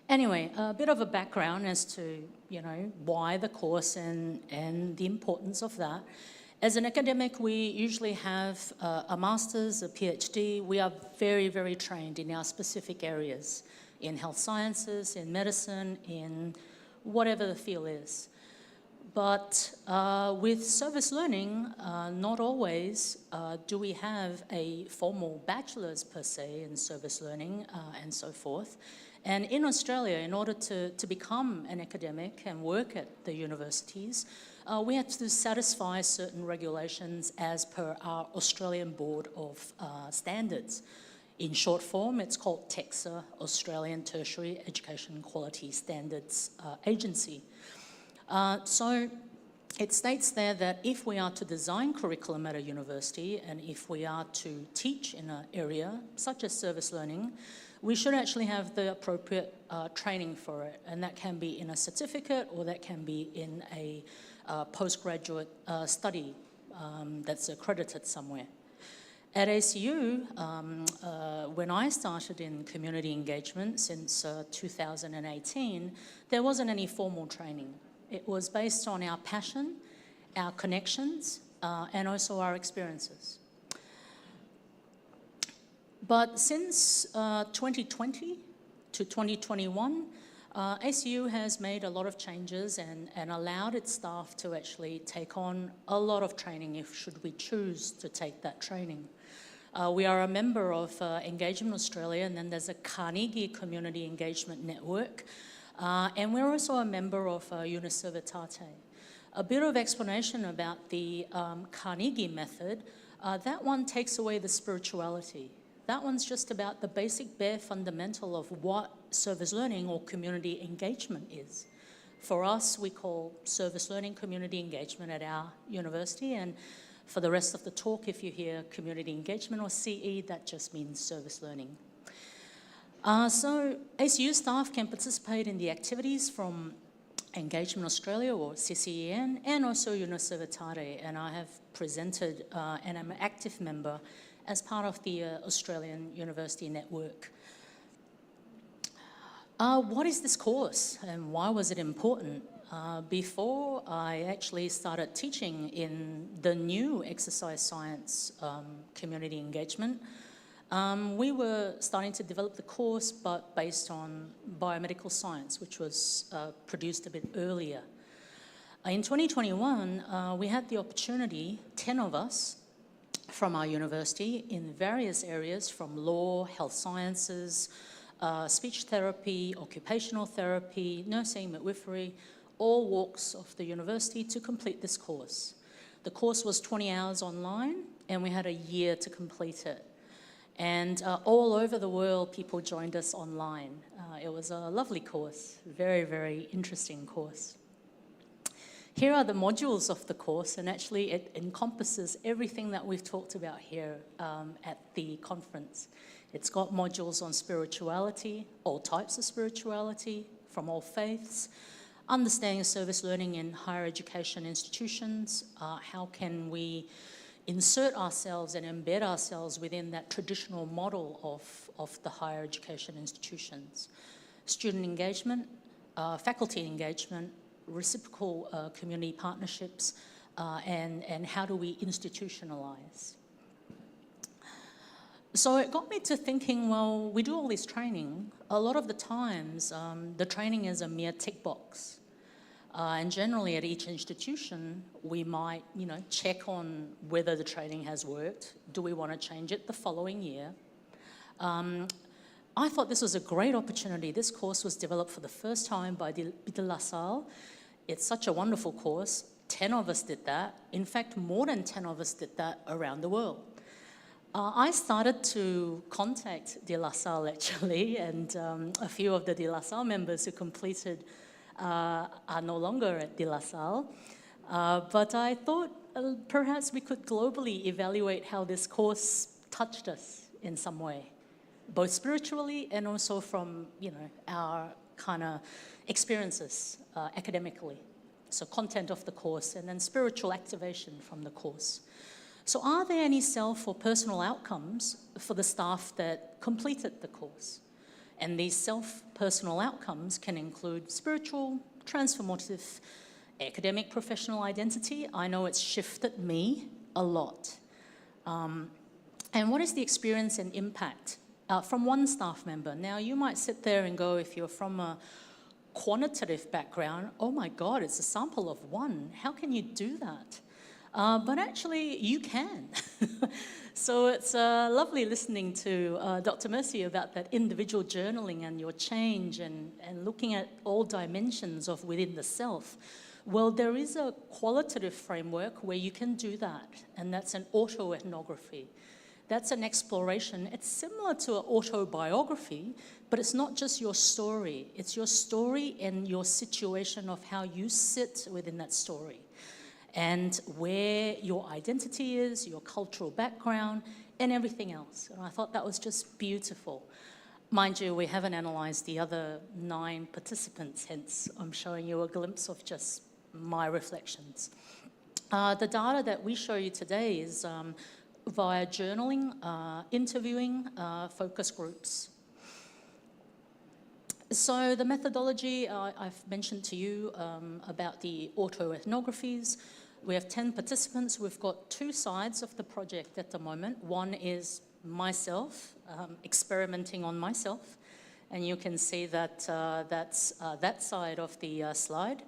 Anyway, a bit of a background as to, why the course and the importance of that. As an academic, we usually have a master's, a PhD. We are very, very trained in our specific areas, in health sciences, in medicine, in whatever the field is. But with service learning, not always do we have a formal bachelor's per se in service learning and so forth. And in Australia, in order to become an academic and work at the universities, we had to satisfy certain regulations as per our Australian Board of Standards. In short form, it's called TEQSA, Australian Tertiary Education Quality Standards Agency. So it states there that if we are to design curriculum at a university and if we are to teach in an area such as service learning, we should actually have the appropriate training for it. And that can be in a certificate or that can be in a postgraduate study that's accredited somewhere. At ACU, when I started in community engagement since 2018, there wasn't any formal training. It was based on our passion, our connections, and also our experiences. But since 2020 to 2021, ACU has made a lot of changes and allowed its staff to actually take on a lot of training should we choose to take that training. We are a member of Engagement Australia, and then there's a Carnegie Community Engagement Network, and we're also a member of Uniservitate. A bit of explanation about the Carnegie method, that one takes away the spirituality. That one's just about the basic bare fundamental of what service learning or community engagement is. For us, we call service learning community engagement at our university, and for the rest of the talk, if you hear community engagement or CE, that just means service learning. So ACU staff can participate in the activities from Engagement Australia or CCEN and also Uniservitate, and I have presented and I'm an active member as part of the Australian University Network. What is this course and why was it important? Before I actually started teaching in the new exercise science community engagement, we were starting to develop the course but based on biomedical science, which was produced a bit earlier. In 2021, we had the opportunity, 10 of us, from our university in various areas from law, health sciences, speech therapy, occupational therapy, nursing, midwifery, all walks of the university to complete this course. The course was 20 hours online and we had a year to complete it. And all over the world, people joined us online. It was a lovely course, very, very interesting course. Here are the modules of the course, and actually it encompasses everything that we've talked about here at the conference. It's got modules on spirituality, all types of spirituality, from all faiths, understanding service learning in higher education institutions, how can we insert ourselves and embed ourselves within that traditional model of the higher education institutions, student engagement, faculty engagement, reciprocal community partnerships, and how do we institutionalize. So it got me to thinking, well, we do all this training. A lot of the times, the training is a mere tick box. And generally at each institution, we might, check on whether the training has worked. Do we want to change it the following year? I thought this was a great opportunity. This course was developed for the first time by de La Salle. It's such a wonderful course. 10 of us did that. In fact, more than 10 of us did that around the world. I started to contact De La Salle actually, and a few of the De La Salle members who completed are no longer at De La Salle. But I thought perhaps we could globally evaluate how this course touched us in some way, both spiritually and also from, our kind of experiences academically. So content of the course and then spiritual activation from the course. So are there any self or personal outcomes for the staff that completed the course? And these self-personal outcomes can include spiritual, transformative, academic, professional identity. I know it's shifted me a lot. And what is the experience and impact from one staff member? Now, you might sit there and go, if you're from a quantitative background, oh my God, it's a sample of one. How can you do that? But actually, you can. So it's lovely listening to Dr. Mercy about that individual journaling and your change and looking at all dimensions of within the self. Well, there is a qualitative framework where you can do that, and that's an autoethnography. That's an exploration. It's similar to an autobiography, but it's not just your story. It's your story and your situation of how you sit within that story and where your identity is, your cultural background, and everything else. And I thought that was just beautiful. Mind you, we haven't analysed the other 9 participants, hence I'm showing you a glimpse of just my reflections. The data that we show you today is via journaling, interviewing, focus groups. So the methodology, I've mentioned to you about the autoethnographies. We have 10 participants. We've got 2 sides of the project at the moment. One is myself, experimenting on myself. And you can see that that's that side of the slide.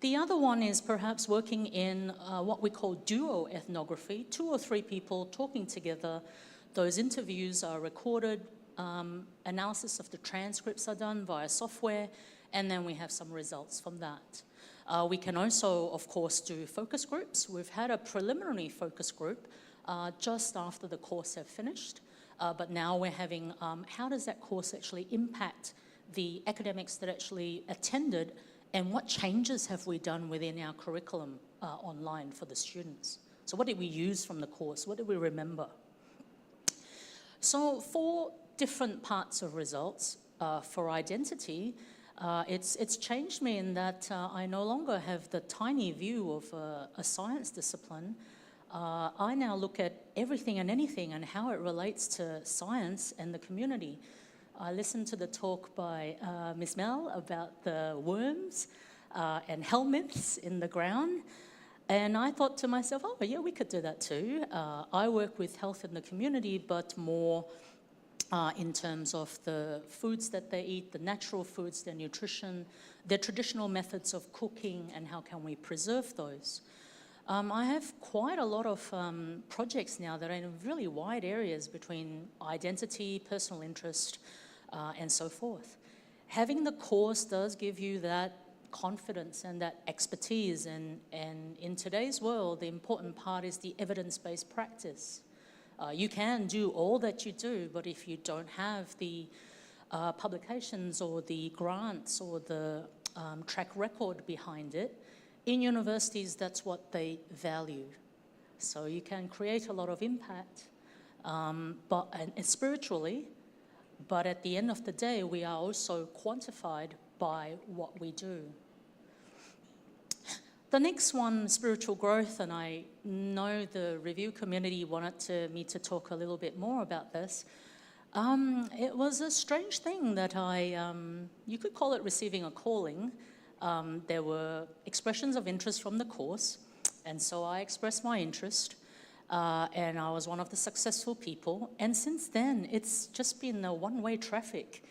The other one is perhaps working in what we call duo ethnography, 2 or 3 people talking together. Those interviews are recorded, analysis of the transcripts are done via software, and then we have some results from that. We can also, of course, do focus groups. We've had a preliminary focus group just after the course have finished, but now we're having how does that course actually impact the academics that actually attended, and what changes have we done within our curriculum online for the students? So what did we use from the course? What did we remember? So 4 different parts of results for identity. It's changed me in that I no longer have the tiny view of a science discipline. I now look at everything and anything and how it relates to science and the community. I listened to the talk by Ms. Mel about the worms and helminths in the ground. And I thought to myself, oh, yeah, we could do that too. I work with health in the community, but more in terms of the foods that they eat, the natural foods, their nutrition, their traditional methods of cooking, and how can we preserve those. I have quite a lot of projects now that are in really wide areas between identity, personal interest, and so forth. Having the course does give you that confidence and that expertise, and in today's world, the important part is the evidence-based practice. You can do all that you do, but if you don't have the publications or the grants or the track record behind it, in universities, that's what they value. So you can create a lot of impact, and spiritually, but at the end of the day, we are also quantified by what we do. The next one, spiritual growth, and I know the review community wanted me to talk a little bit more about this. It was a strange thing that you could call it receiving a calling. There were expressions of interest from the course, and so I expressed my interest, and I was one of the successful people. And since then, it's just been a one-way traffic.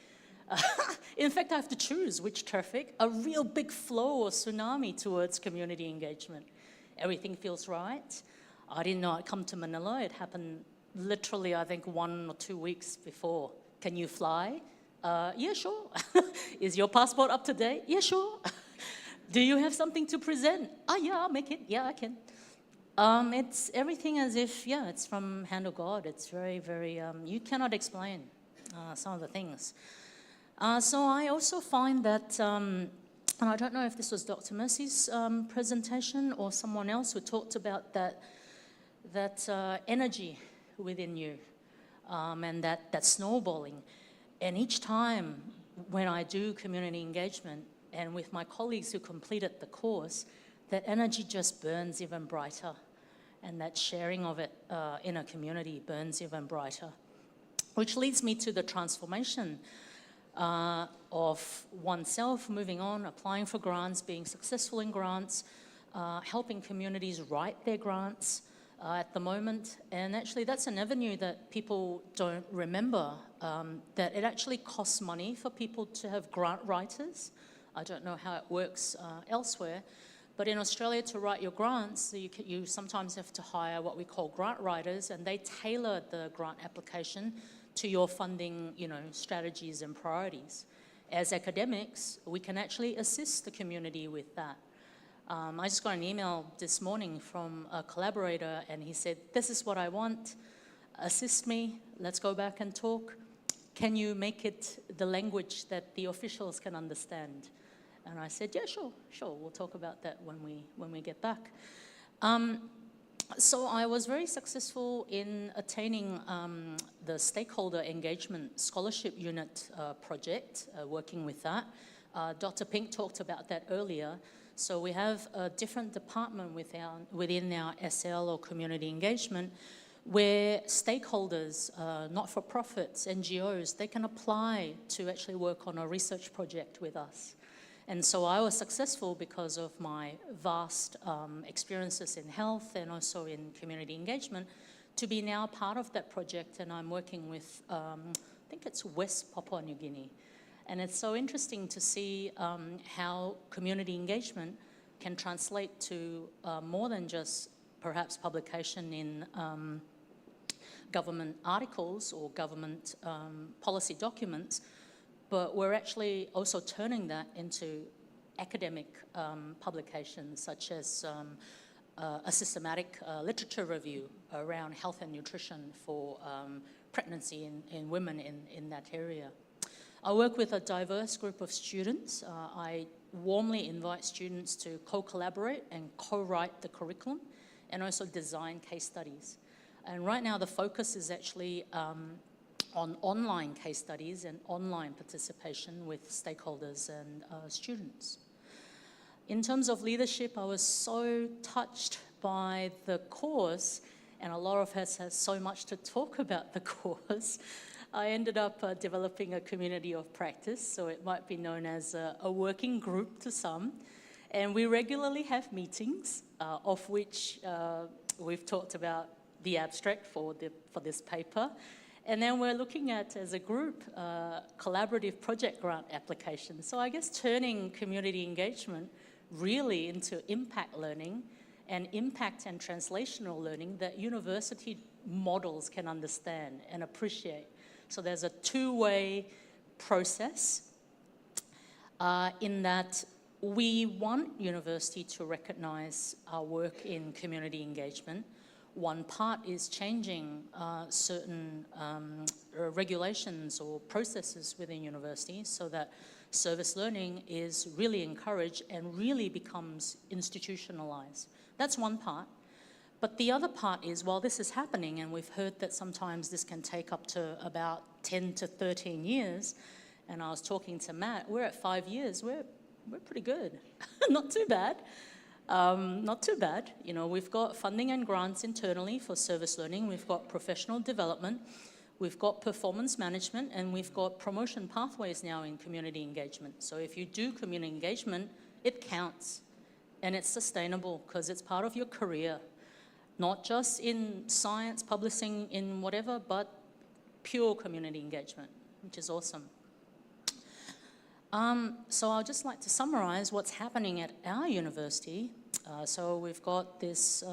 In fact, I have to choose which traffic, a real big flow or tsunami towards community engagement. Everything feels right. I didn't know I'd come to Manila. It happened literally, I think, 1 or 2 weeks before. Can you fly? Yeah, sure. Is your passport up to date? Yeah, sure. Do you have something to present? Yeah, I'll make it. Yeah, I can. It's everything as if, yeah, it's from hand of God. It's very, very, you cannot explain some of the things. So I also find that, and I don't know if this was Dr. Mercy's presentation or someone else who talked about that energy within you and that snowballing. And each time when I do community engagement and with my colleagues who completed the course, that energy just burns even brighter. And that sharing of it in a community burns even brighter. Which leads me to the transformation of oneself, moving on, applying for grants, being successful in grants, helping communities write their grants at the moment. And actually that's an avenue that people don't remember, that it actually costs money for people to have grant writers. I don't know how it works elsewhere. But in Australia, to write your grants, you sometimes have to hire what we call grant writers, and they tailor the grant application to your funding, strategies and priorities. As academics, we can actually assist the community with that. I just got an email this morning from a collaborator, and he said, "This is what I want. Assist me. Let's go back and talk. Can you make it the language that the officials can understand?" And I said, yeah, sure, we'll talk about that when we get back. So I was very successful in attaining the Stakeholder Engagement Scholarship Unit project, working with that. Dr. Pink talked about that earlier. So we have a different department within our SL or community engagement where stakeholders, not-for-profits, NGOs, they can apply to actually work on a research project with us. And so I was successful because of my vast experiences in health and also in community engagement to be now part of that project. And I'm working with, I think it's West Papua New Guinea. And it's so interesting to see how community engagement can translate to more than just perhaps publication in government articles or government policy documents, but we're actually also turning that into academic publications, such as a systematic literature review around health and nutrition for pregnancy in women in that area. I work with a diverse group of students. I warmly invite students to co-collaborate and co-write the curriculum and also design case studies. And right now the focus is actually on online case studies and online participation with stakeholders and students. In terms of leadership, I was so touched by the course, and a lot of us has so much to talk about the course. I ended up developing a community of practice, so it might be known as a working group to some. And we regularly have meetings, of which we've talked about the abstract for this paper. And then we're looking at, as a group, collaborative project grant applications. So I guess turning community engagement really into impact learning and impact and translational learning that university models can understand and appreciate. So there's a two-way process in that we want university to recognize our work in community engagement. One part is changing certain regulations or processes within universities so that service learning is really encouraged and really becomes institutionalized. That's one part. But the other part is, while this is happening, and we've heard that sometimes this can take up to about 10 to 13 years, and I was talking to Matt, we're at 5 years, we're pretty good. Not too bad. Not too bad. You know, we've got funding and grants internally for service learning, we've got professional development, we've got performance management, and we've got promotion pathways now in community engagement. So if you do community engagement, it counts, and it's sustainable because it's part of your career. Not just in science, publishing, in whatever, but pure community engagement, which is awesome. So I'd just like to summarize what's happening at our university. So we've got this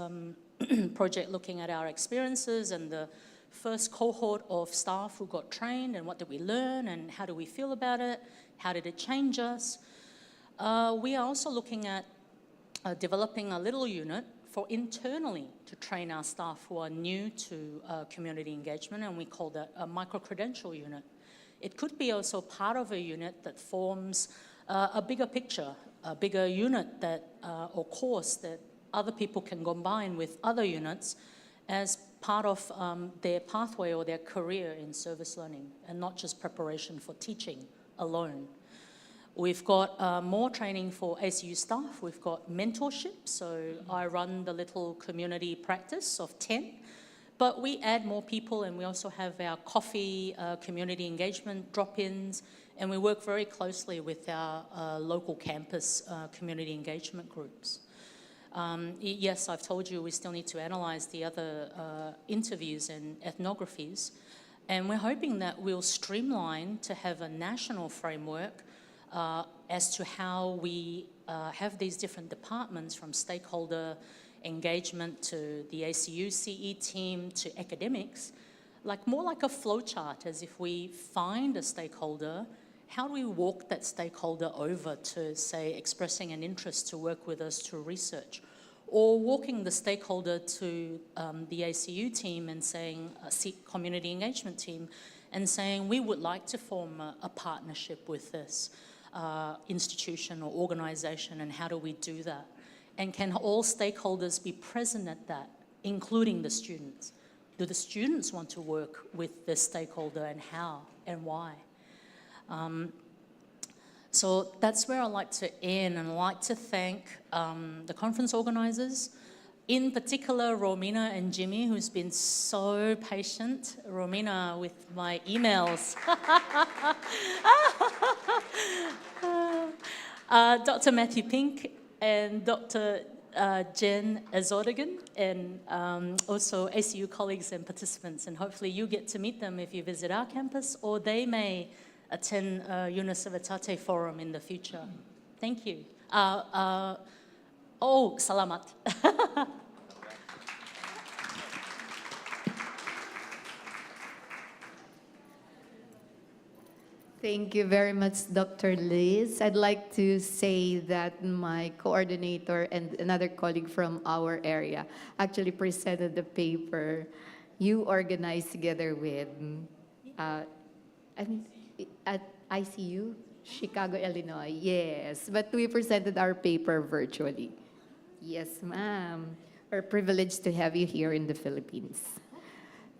project looking at our experiences and the first cohort of staff who got trained and what did we learn and how do we feel about it, how did it change us. We are also looking at developing a little unit for internally to train our staff who are new to community engagement, and we call that a micro-credential unit. It could be also part of a unit that forms a bigger picture, a bigger unit that, or course that other people can combine with other units as part of their pathway or their career in service learning, and not just preparation for teaching alone. We've got more training for ACU staff. We've got mentorship, so I run the little community practice of 10, but we add more people, and we also have our coffee community engagement drop-ins, and we work very closely with our local campus community engagement groups. Yes, I've told you we still need to analyse the other interviews and ethnographies, and we're hoping that we'll streamline to have a national framework as to how we have these different departments, from stakeholder engagement to the ACU CE team to academics, more like a flowchart, as if we find a stakeholder, how do we walk that stakeholder over to, say, expressing an interest to work with us to research, or walking the stakeholder to the ACU team and saying, community engagement team, and saying, we would like to form a partnership with this institution or organization, and how do we do that? And can all stakeholders be present at that, including the students? Do the students want to work with the stakeholder, and how and why? So that's where I'd like to end, and I'd like to thank the conference organizers, in particular Romina and Jimmy, who's been so patient. Romina with my emails. Dr. Matthew Pink and Dr. Jen Azordigan, and also ACU colleagues and participants, and hopefully you get to meet them if you visit our campus, or they may attend Uniservitate Forum in the future. Thank you. Salamat. Thank you very much, Dr. Liz. I'd like to say that my coordinator and another colleague from our area actually presented the paper you organized together with at ICU, Chicago, Illinois. Yes, but we presented our paper virtually. Yes, ma'am. We're privileged to have you here in the Philippines.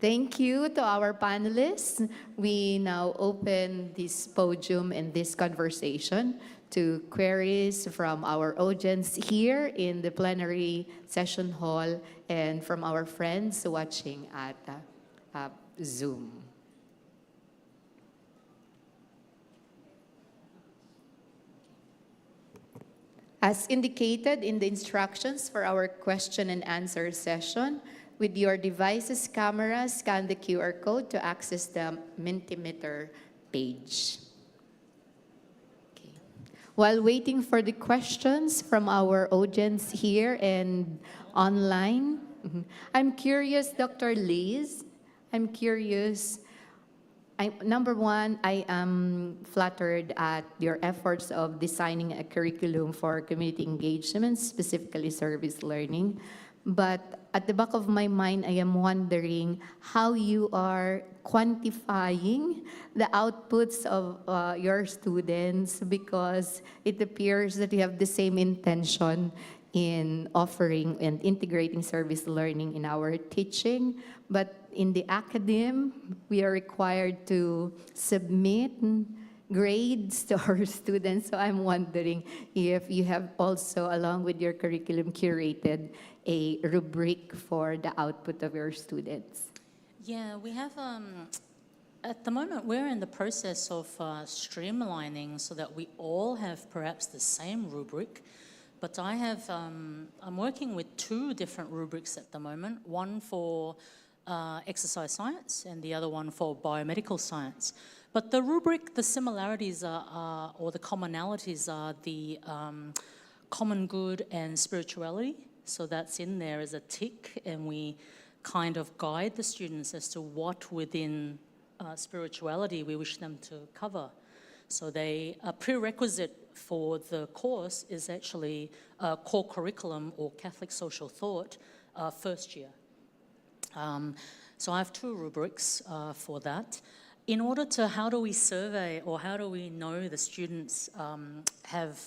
Thank you to our panelists. We now open this podium and this conversation to queries from our audience here in the plenary session hall and from our friends watching at Zoom. As indicated in the instructions for our question and answer session, with your device's camera, scan the QR code to access the Mentimeter page. Okay. While waiting for the questions from our audience here and online, I'm curious, Dr. Liz, I'm curious. Number one, I am flattered at your efforts of designing a curriculum for community engagement, specifically service learning. But at the back of my mind, I am wondering how you are quantifying the outputs of your students, because it appears that you have the same intention in offering and integrating service learning in our teaching. But in the academe, we are required to submit grades to our students. So I'm wondering if you have also, along with your curriculum, curated a rubric for the output of your students. Yeah, we have, at the moment, we're in the process of streamlining so that we all have perhaps the same rubric. But I have, I'm working with 2 different rubrics at the moment, one for exercise science and the other one for biomedical science. But the rubric, the similarities are or the commonalities are the common good and spirituality. So that's in there as a tick, and we kind of guide the students as to what within spirituality we wish them to cover. So a prerequisite for the course is actually core curriculum or Catholic social thought first year. So I have 2 rubrics for that. In order to, how do we survey or how do we know the students have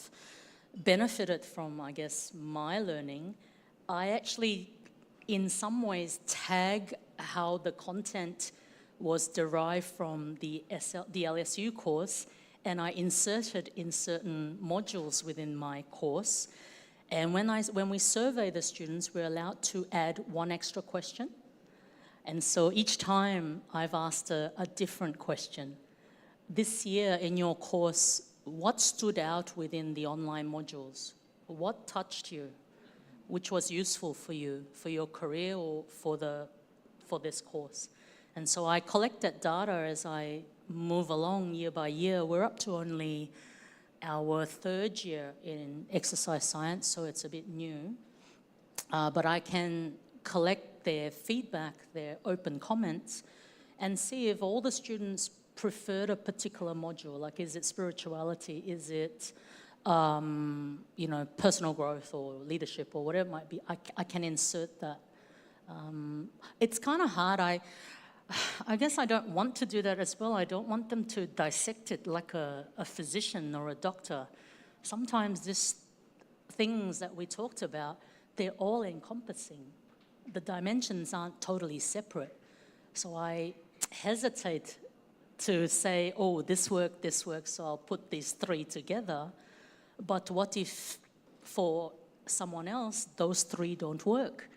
benefited from, I guess, my learning, I actually, in some ways, tag how the content was derived from the DLSU course, and I insert it in certain modules within my course. And when we survey the students, we're allowed to add 1 extra question. And so each time I've asked a different question. This year in your course, what stood out within the online modules? What touched you? Which was useful for you, for your career or for this course? And so I collect that data as I move along year by year. We're up to only our 3rd year in exercise science, so it's a bit new. But I can collect their feedback, their open comments, and see if all the students preferred a particular module. Like, is it spirituality? Is it, personal growth or leadership or whatever it might be? I can insert that. It's kind of hard. I guess I don't want to do that as well. I don't want them to dissect it like a physician or a doctor. Sometimes these things that we talked about, they're all encompassing. The dimensions aren't totally separate. So I hesitate to say, oh, this works, so I'll put these 3 together. But what if for someone else, those 3 don't work?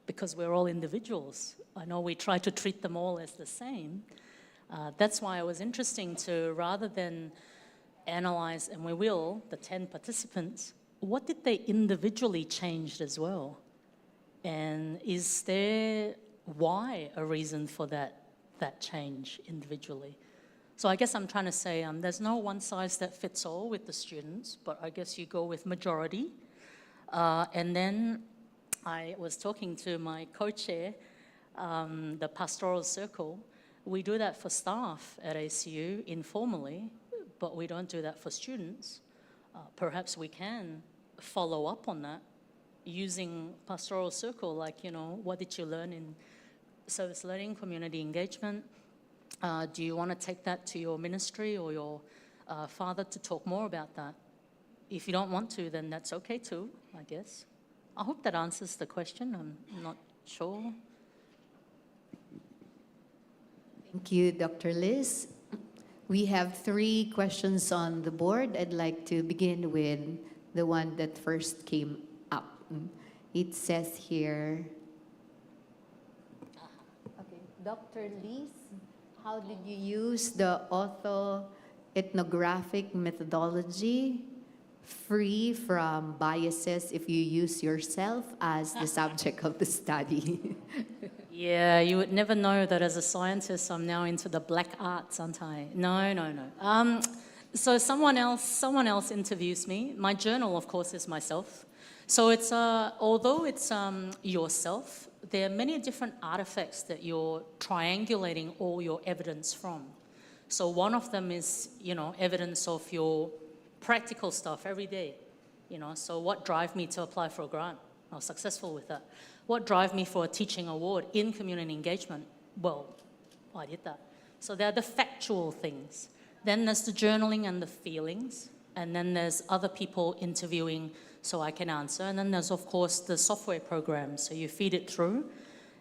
Because we're all individuals. I know we try to treat them all as the same. That's why it was interesting to, rather than analyze, and we will, the 10 participants, what did they individually change as well? And is there, why a reason for that change individually? So I guess I'm trying to say there's no one size that fits all with the students, but I guess you go with majority. And then I was talking to my co-chair, the pastoral circle. We do that for staff at ACU informally, but we don't do that for students. Perhaps we can follow up on that using pastoral circle, like, what did you learn in service learning, community engagement? Do you want to take that to your ministry or your father to talk more about that? If you don't want to, then that's okay too, I guess. I hope that answers the question. I'm not sure. Thank you, Dr. Liz. We have 3 questions on the board. I'd like to begin with the one that first came up. It says here, okay, Dr. Liz, how did you use the ethnographic methodology free from biases if you use yourself as the subject of the study? Yeah, you would never know that as a scientist I'm now into the black arts, aren't I? No. So someone else interviews me. My journal, of course, is myself. So it's although it's yourself, there are many different artifacts that you're triangulating all your evidence from. So one of them is, evidence of your practical stuff every day. So what drive me to apply for a grant? I was successful with that. What drive me for a teaching award in community engagement? Well, I did that. So they're the factual things. Then there's the journaling and the feelings. And then there's other people interviewing so I can answer. And then there's, of course, the software program. So you feed it through,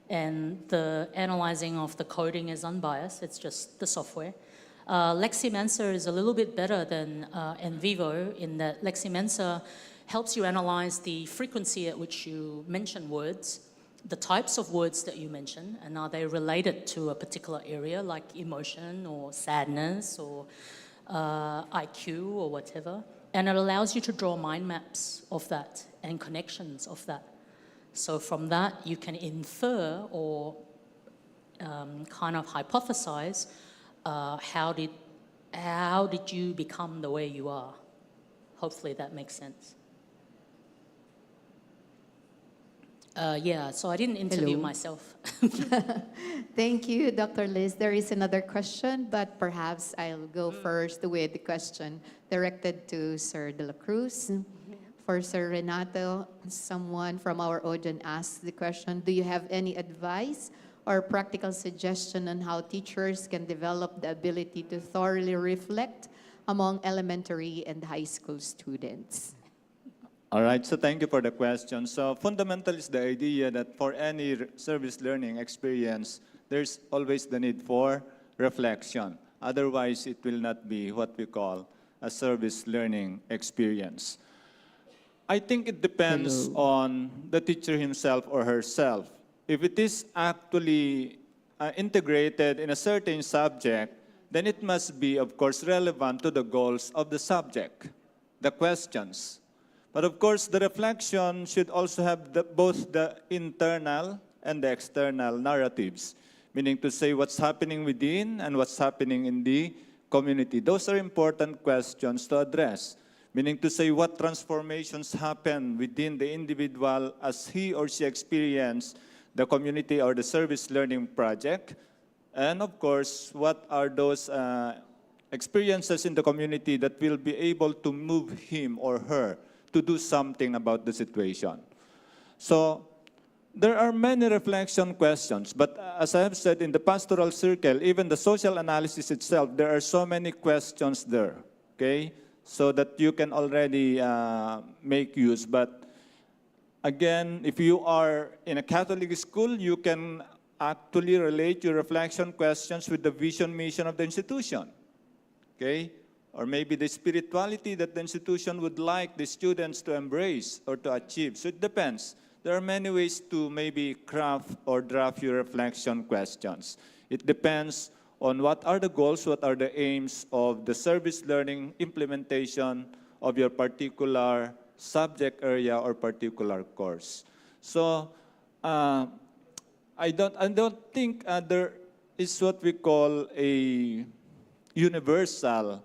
and the analyzing of the coding is unbiased. It's just the software. LexiMensa is a little bit better than NVivo in that LexiMensa helps you analyze the frequency at which you mention words, the types of words that you mention, and are they related to a particular area like emotion or sadness or IQ or whatever. And it allows you to draw mind maps of that and connections of that. So from that, you can infer or kind of hypothesize how did you become the way you are. Hopefully that makes sense. Yeah, so I didn't interview Hello. myself. Thank you, Dr. Liz. There is another question, but perhaps I'll go first with the question directed to Sir De La Cruz. For Sir Renato, someone from our audience asked the question, do you have any advice or practical suggestion on how teachers can develop the ability to thoroughly reflect among elementary and high school students? All right, so thank you for the question. So fundamental is the idea that for any service learning experience, there's always the need for reflection. Otherwise, it will not be what we call a service learning experience. I think it depends on the teacher himself or herself. If it is actually integrated in a certain subject, then it must be, of course, relevant to the goals of the subject, the questions. But of course, the reflection should also have both the internal and the external narratives, meaning to say what's happening within and what's happening in the community. Those are important questions to address, meaning to say what transformations happen within the individual as he or she experiences the community or the service learning project, and of course, what are those experiences in the community that will be able to move him or her to do something about the situation. So there are many reflection questions, but as I have said, in the pastoral circle, even the social analysis itself, there are so many questions there, okay? So that you can already make use. But again, if you are in a Catholic school, you can actually relate your reflection questions with the vision, mission of the institution, okay? Or maybe the spirituality that the institution would like the students to embrace or to achieve. So it depends. There are many ways to maybe craft or draft your reflection questions. It depends on what are the goals, what are the aims of the service learning implementation of your particular subject area or particular course. So I don't think there is what we call a universal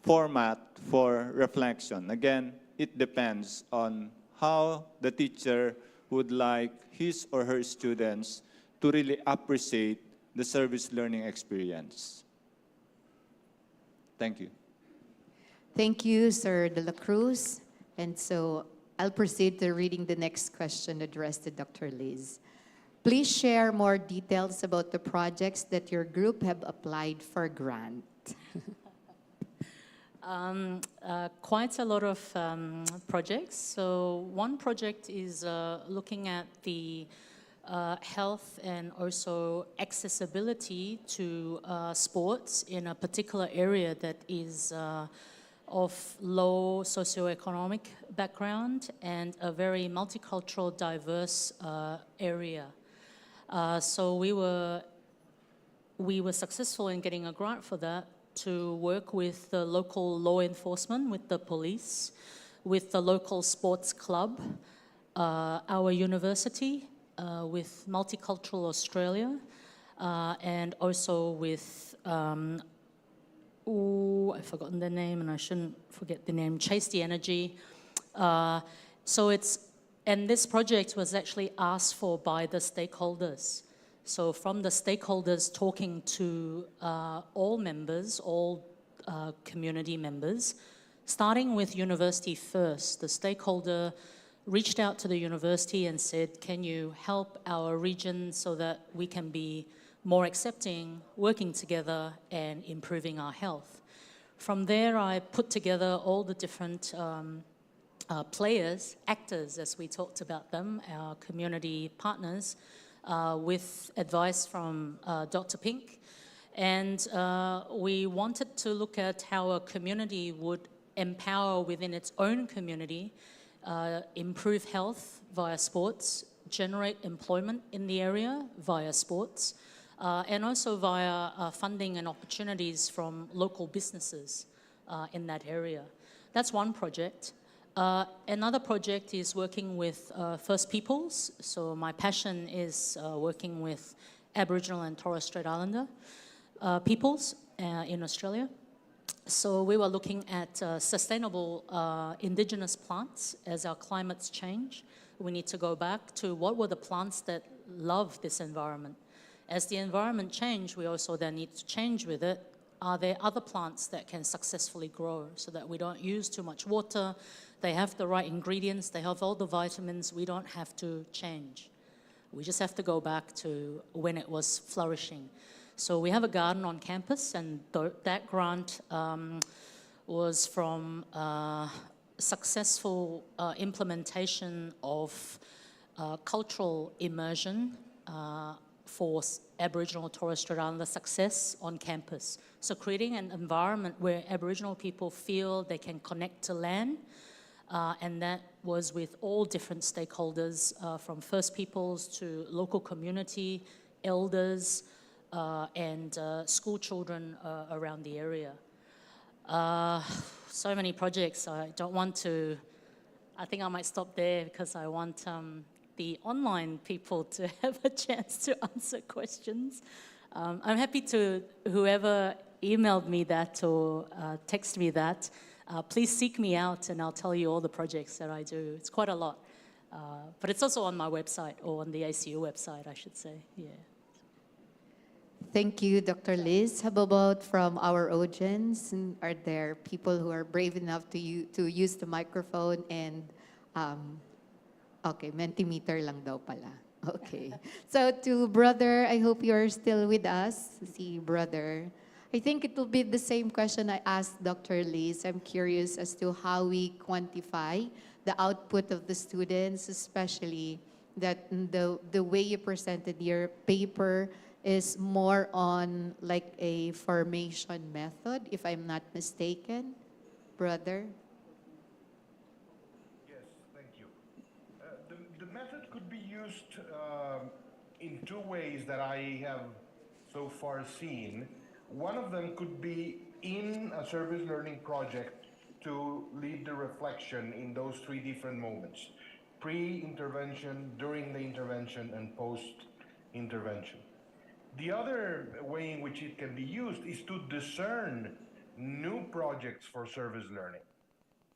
format for reflection. Again, it depends on how the teacher would like his or her students to really appreciate the service learning experience. Thank you. Thank you, Sir De La Cruz. And so I'll proceed to reading the next question addressed to Dr. Liz. Please share more details about the projects that your group have applied for grant. Quite a lot of projects. So one project is looking at the health and also accessibility to sports in a particular area that is of low socioeconomic background and a very multicultural, diverse area. So we were successful in getting a grant for that, to work with the local law enforcement, with the police, with the local sports club, our university, with Multicultural Australia, and also with, I've forgotten the name and I shouldn't forget the name, Chase the Energy. And this project was actually asked for by the stakeholders. So from the stakeholders talking to all members, all community members, starting with university first, the stakeholder reached out to the university and said, can you help our region so that we can be more accepting, working together and improving our health. From there, I put together all the different players, actors as we talked about them, our community partners, with advice from Dr. Pink. And we wanted to look at how a community would empower within its own community, improve health via sports, generate employment in the area via sports, and also via funding and opportunities from local businesses in that area. That's one project. Another project is working with First Peoples. So my passion is working with Aboriginal and Torres Strait Islander peoples in Australia. So we were looking at sustainable indigenous plants as our climates change. we need to go back to what were the plants that love this environment. As the environment change, we also then need to change with it. Are there other plants that can successfully grow so that we don't use too much water, they have the right ingredients, they have all the vitamins, we don't have to change. We just have to go back to when it was flourishing. So we have a garden on campus, and that grant was from successful implementation of cultural immersion for Aboriginal and Torres Strait Islander success on campus. So creating an environment where Aboriginal people feel they can connect to land, and that was with all different stakeholders, from First Peoples to local community, elders, and school children around the area. So many projects. I don't want to, I think I might stop there because I want the online people to have a chance to answer questions. I'm happy to, whoever emailed me that or text me that, please seek me out and I'll tell you all the projects that I do. It's quite a lot. But it's also on my website, or on the ACU website, I should say, yeah. Thank you, Dr. Liz. How about from our audience? Are there people who are brave enough to use the microphone and, okay, Mentimeter lang daw pala. Okay. So to brother, I hope you're still with us. See, brother. I think it will be the same question I asked Dr. Liz. I'm curious as to how we quantify the output of the students, especially that the way you presented your paper is more on like a formation method, if I'm not mistaken, brother? Yes, thank you. The method could be used in two ways that I have so far seen. One of them could be in a service learning project to lead the reflection in those three different moments: pre-intervention, during the intervention, and post-intervention. The other way in which it can be used is to discern new projects for service learning.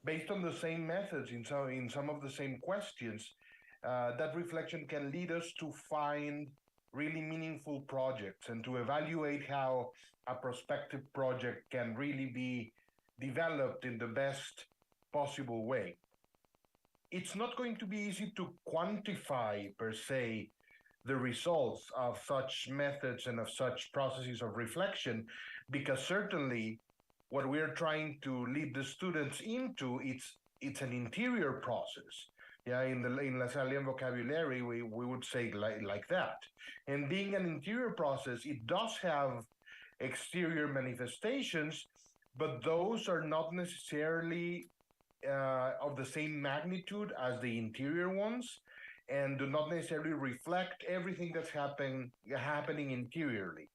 Based on the same methods, in some of the same questions, that reflection can lead us to find really meaningful projects and to evaluate how a prospective project can really be developed in the best possible way. It's not going to be easy to quantify, per se, the results of such methods and of such processes of reflection, because certainly what we're trying to lead the students into, it's an interior process. Yeah, in Lasallian vocabulary, we would say like that. And being an interior process, it does have exterior manifestations, but those are not necessarily of the same magnitude as the interior ones, and do not necessarily reflect everything that's happening interiorly.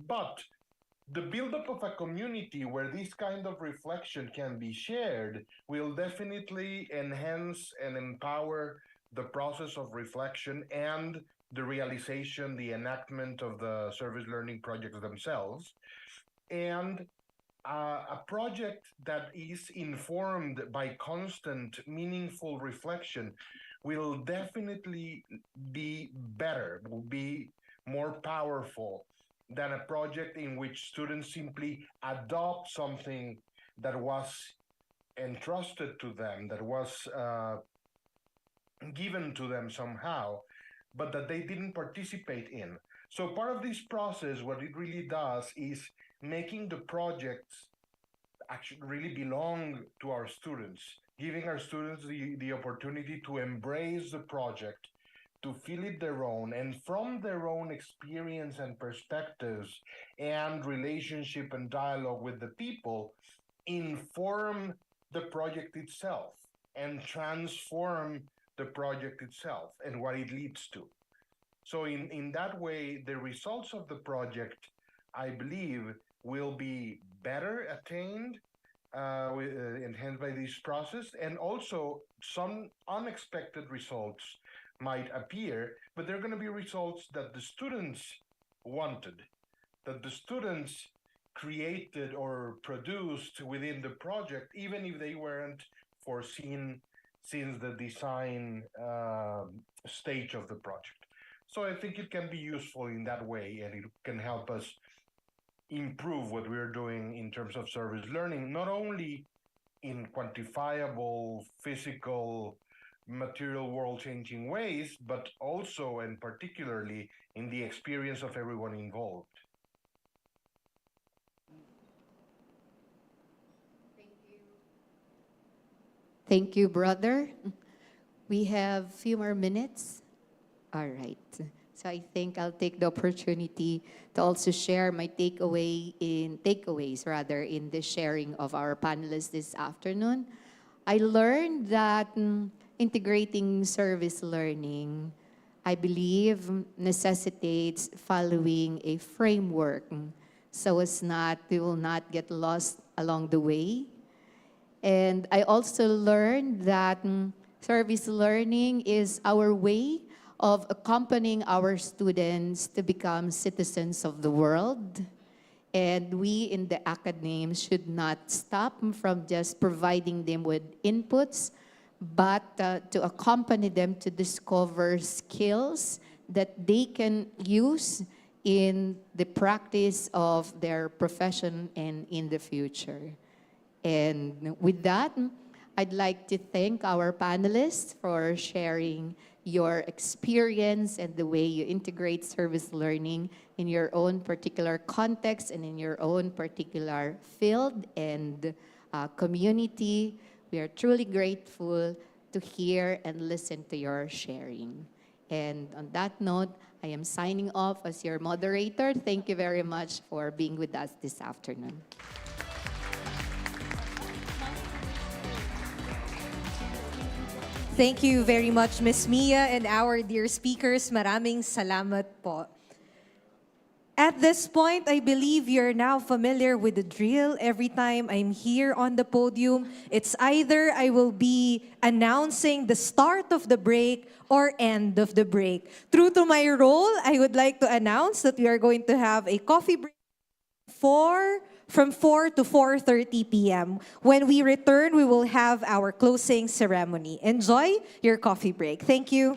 But the buildup of a community where this kind of reflection can be shared will definitely enhance and empower the process of reflection and the realization, the enactment of the service learning projects themselves. And a project that is informed by constant, meaningful reflection will definitely be better, will be more powerful than a project in which students simply adopt something that was entrusted to them, that was given to them somehow, but that they didn't participate in. So part of this process, what it really does is making the projects actually really belong to our students, giving our students the opportunity to embrace the project, to feel it their own, and from their own experience and perspectives and relationship and dialogue with the people, inform the project itself and transform the project itself and what it leads to. So in that way, the results of the project, I believe, will be better attained, enhanced by this process, and also some unexpected results might appear, but they're going to be results that the students wanted, that the students created or produced within the project, even if they weren't foreseen since the design stage of the project. So I think it can be useful in that way, and it can help us improve what we're doing in terms of service learning, not only in quantifiable, physical, material world changing ways, but also and particularly in the experience of everyone involved. Thank you, brother. We have a few more minutes. All right. So I think I'll take the opportunity to also share my takeaways rather in the sharing of our panelists this afternoon. I learned that integrating service learning, I believe, necessitates following a framework so as we will not get lost along the way. And I also learned that service learning is our way of accompanying our students to become citizens of the world. And we in the academe should not stop from just providing them with inputs, but to accompany them to discover skills that they can use in the practice of their profession and in the future. And with that, I'd like to thank our panelists for sharing your experience and the way you integrate service learning in your own particular context and in your own particular field and community. We are truly grateful to hear and listen to your sharing. And on that note, I am signing off as your moderator. Thank you very much for being with us this afternoon. Thank you very much, Ms. Mia, and our dear speakers. Maraming salamat po. At this point, I believe you're now familiar with the drill. Every time I'm here on the podium, it's either I will be announcing the start of the break or end of the break. True to my role, I would like to announce that we are going to have a coffee break from 4 to 4:30 p.m. When we return, we will have our closing ceremony. Enjoy your coffee break. Thank you.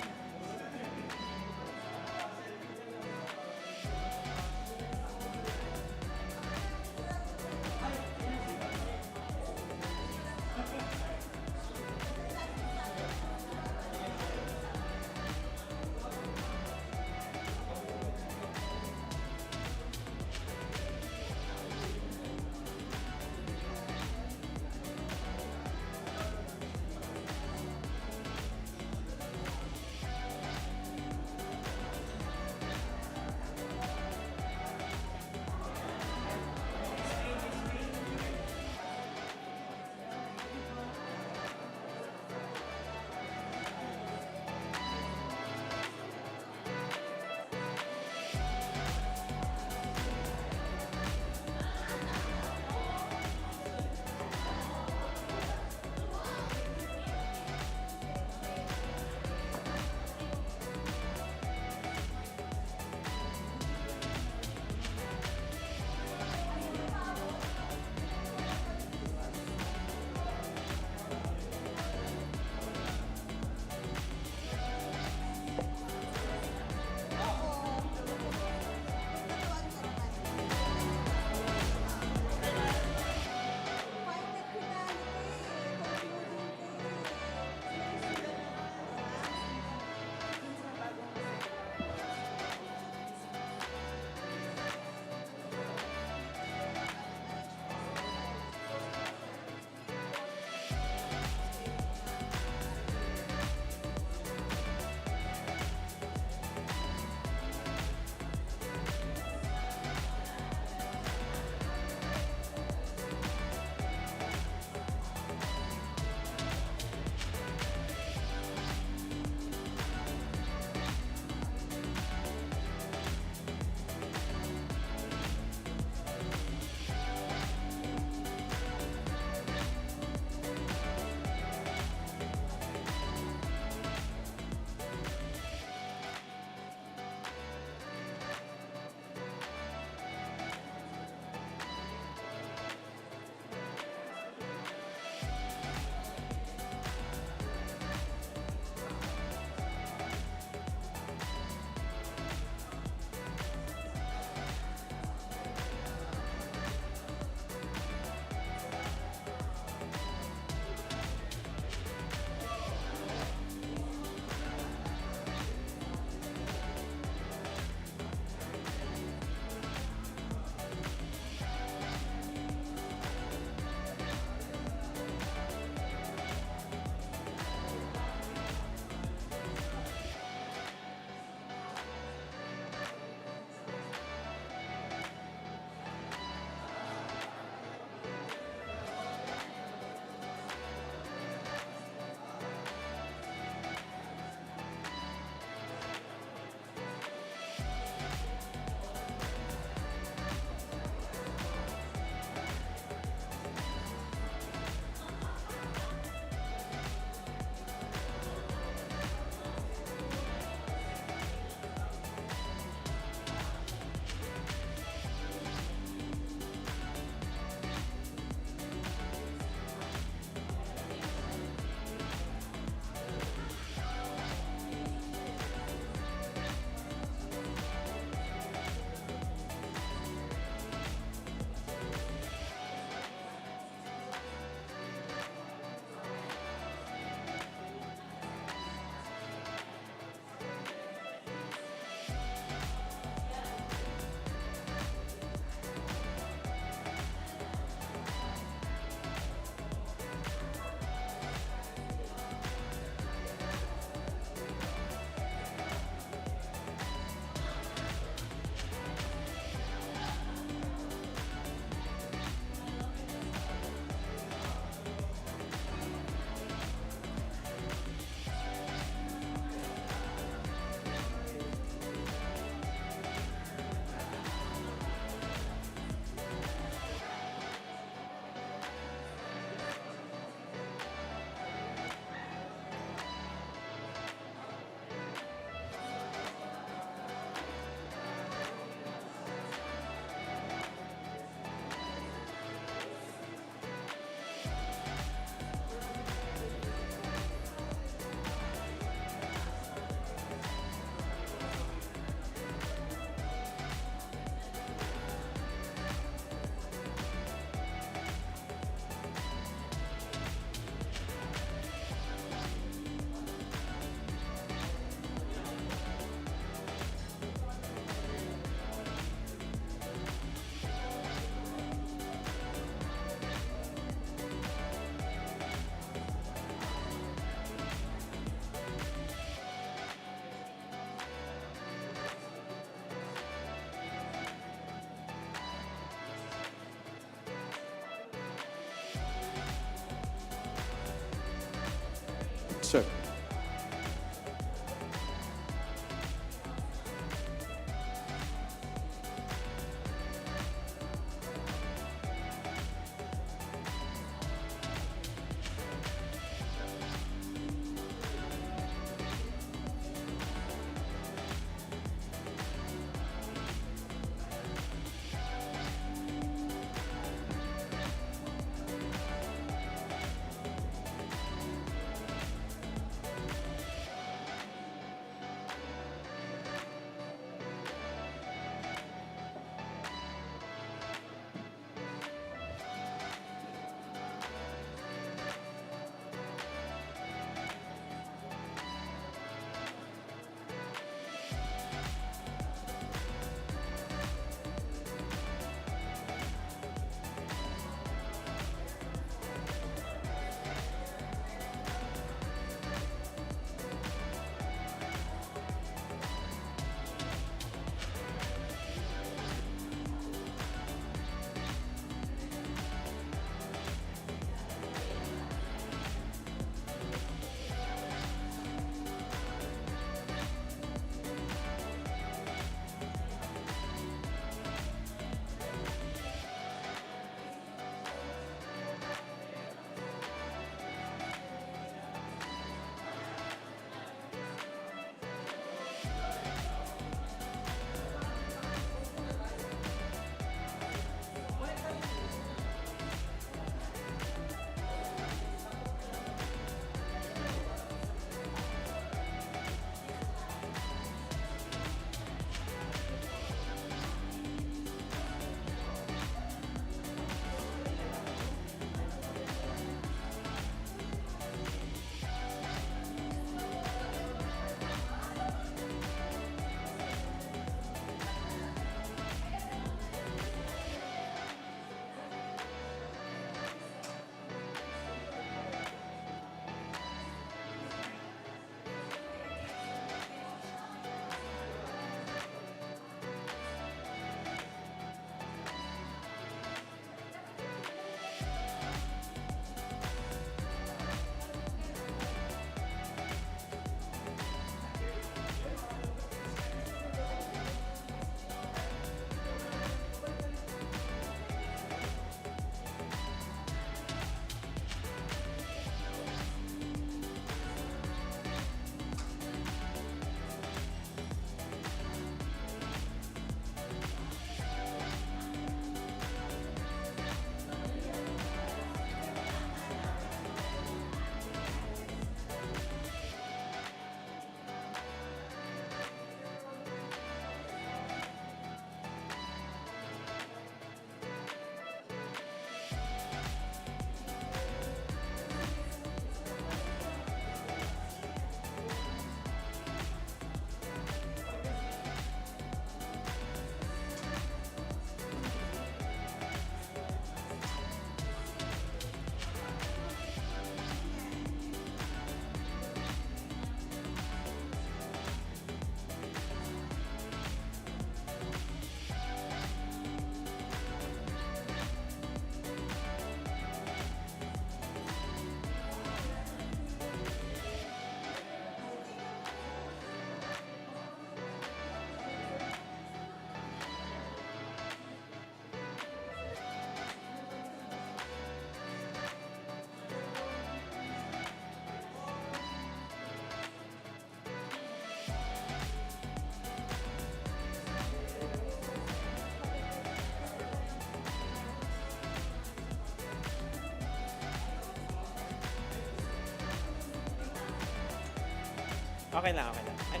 Okay lang, okay lang. Ay.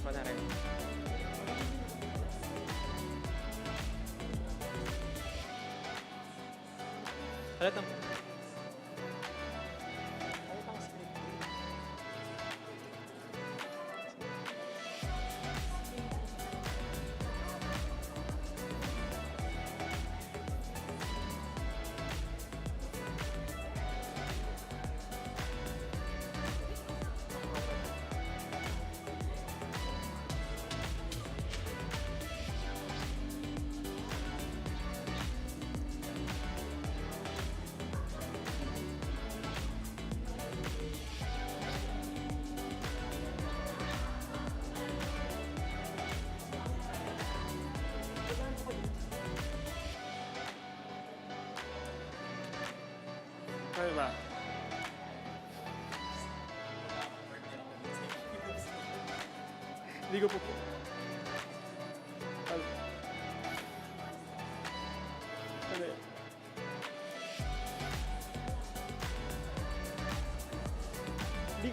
Wala rin. Halatang. Halatang script. Okay ba? Hindi ko po. Ano? Di.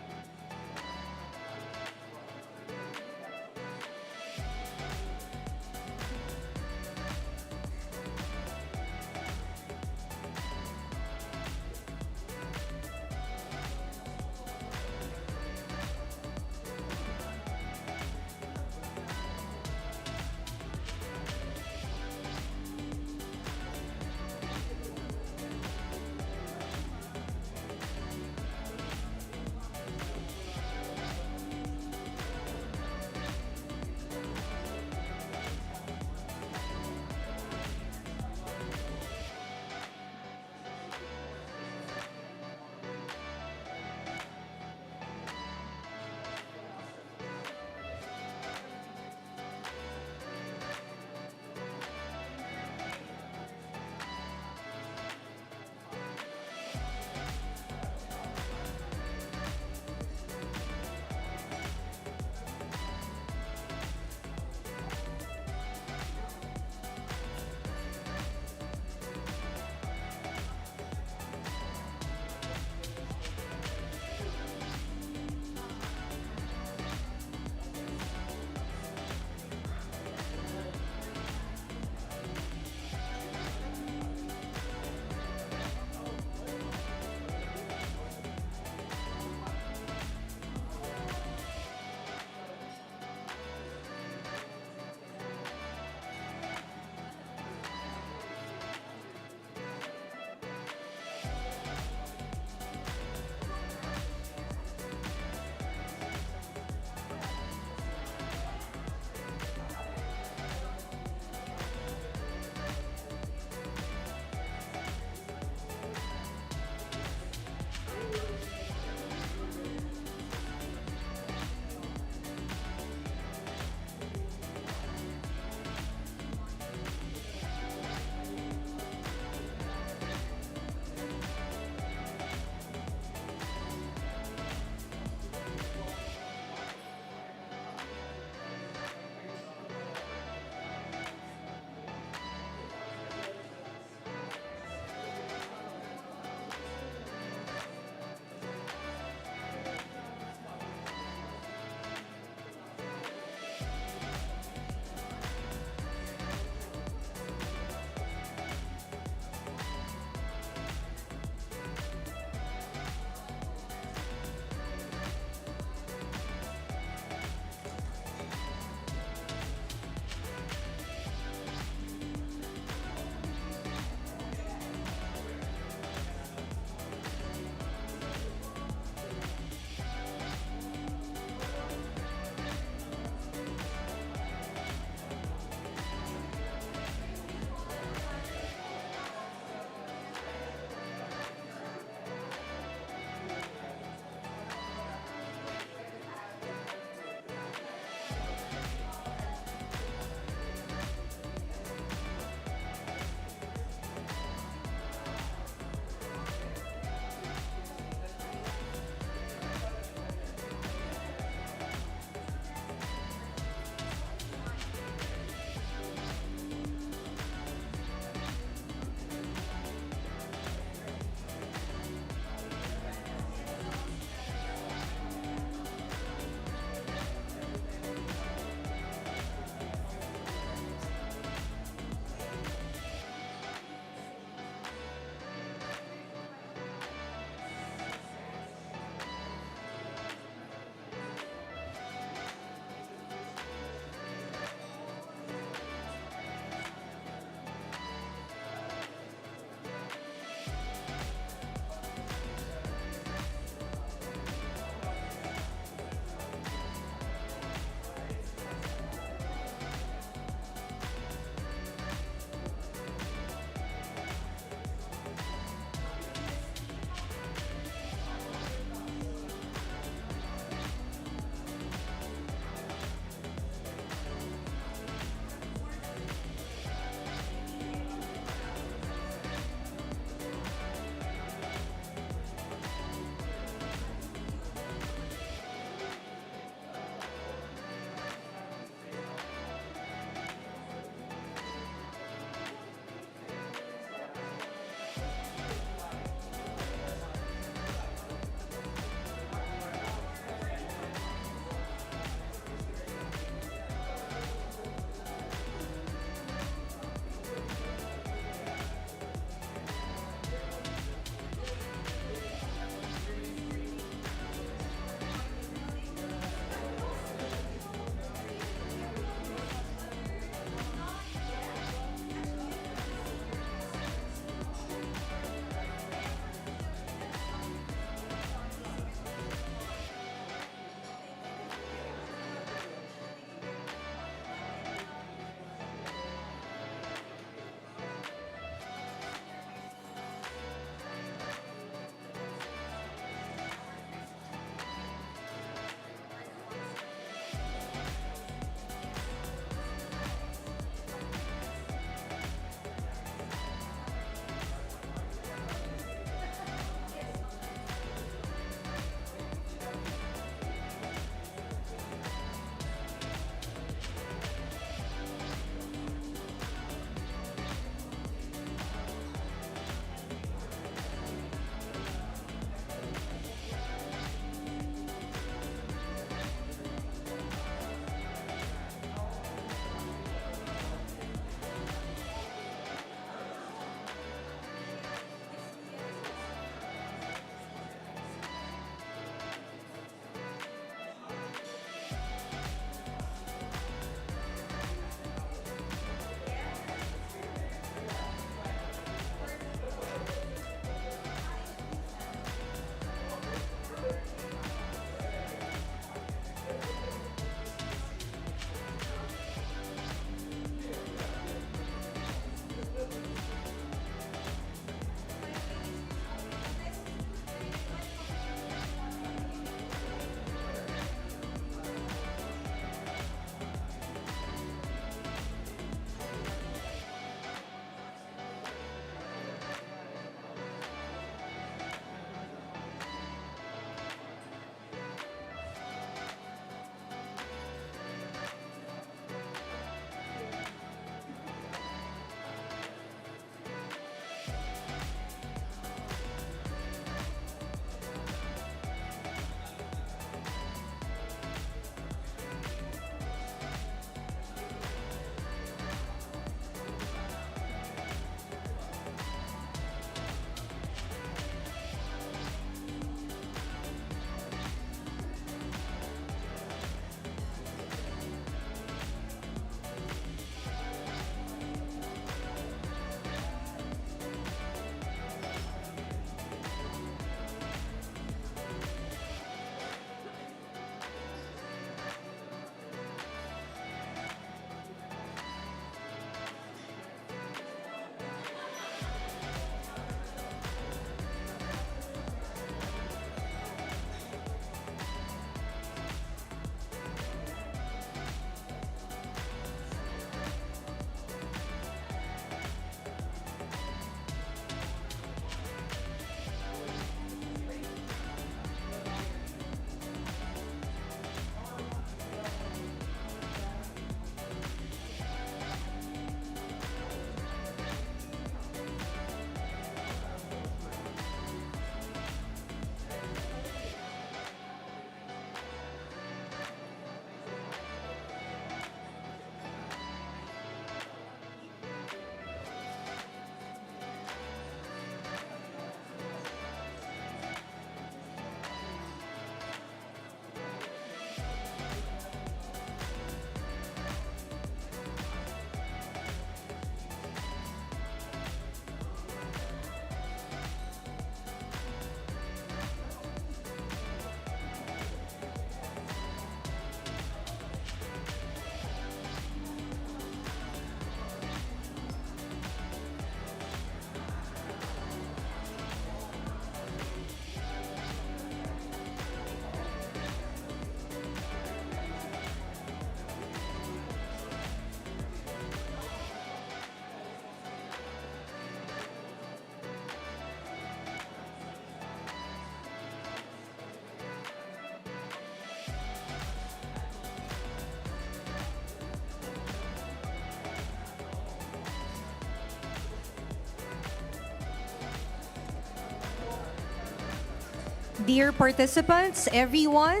Dear participants, everyone,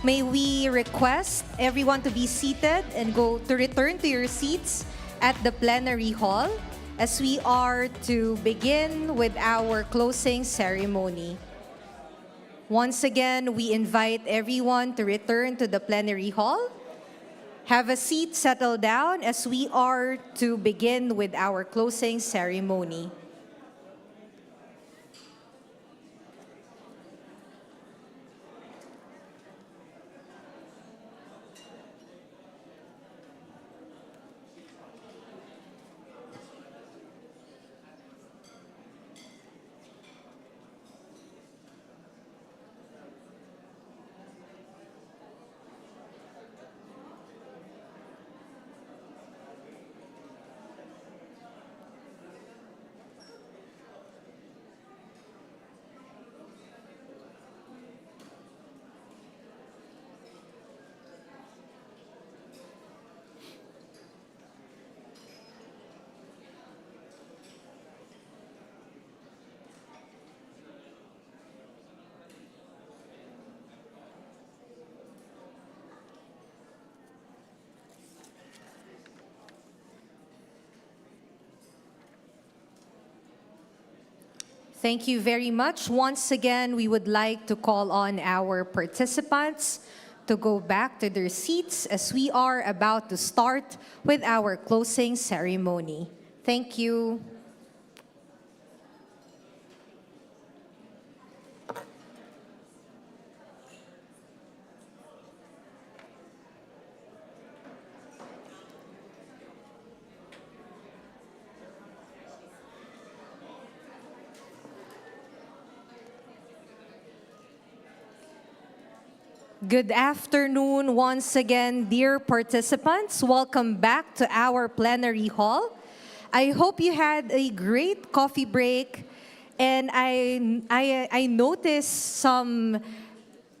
may we request everyone to be seated and return to your seats at the plenary hall as we are to begin with our closing ceremony. Once again, we invite everyone to return to the plenary hall. Have a seat, settle down as we are to begin with our closing ceremony. Thank you very much. Once again, we would like to call on our participants to go back to their seats as we are about to start with our closing ceremony. Thank you. Good afternoon once again, dear participants. Welcome back to our plenary hall. I hope you had a great coffee break, and I noticed some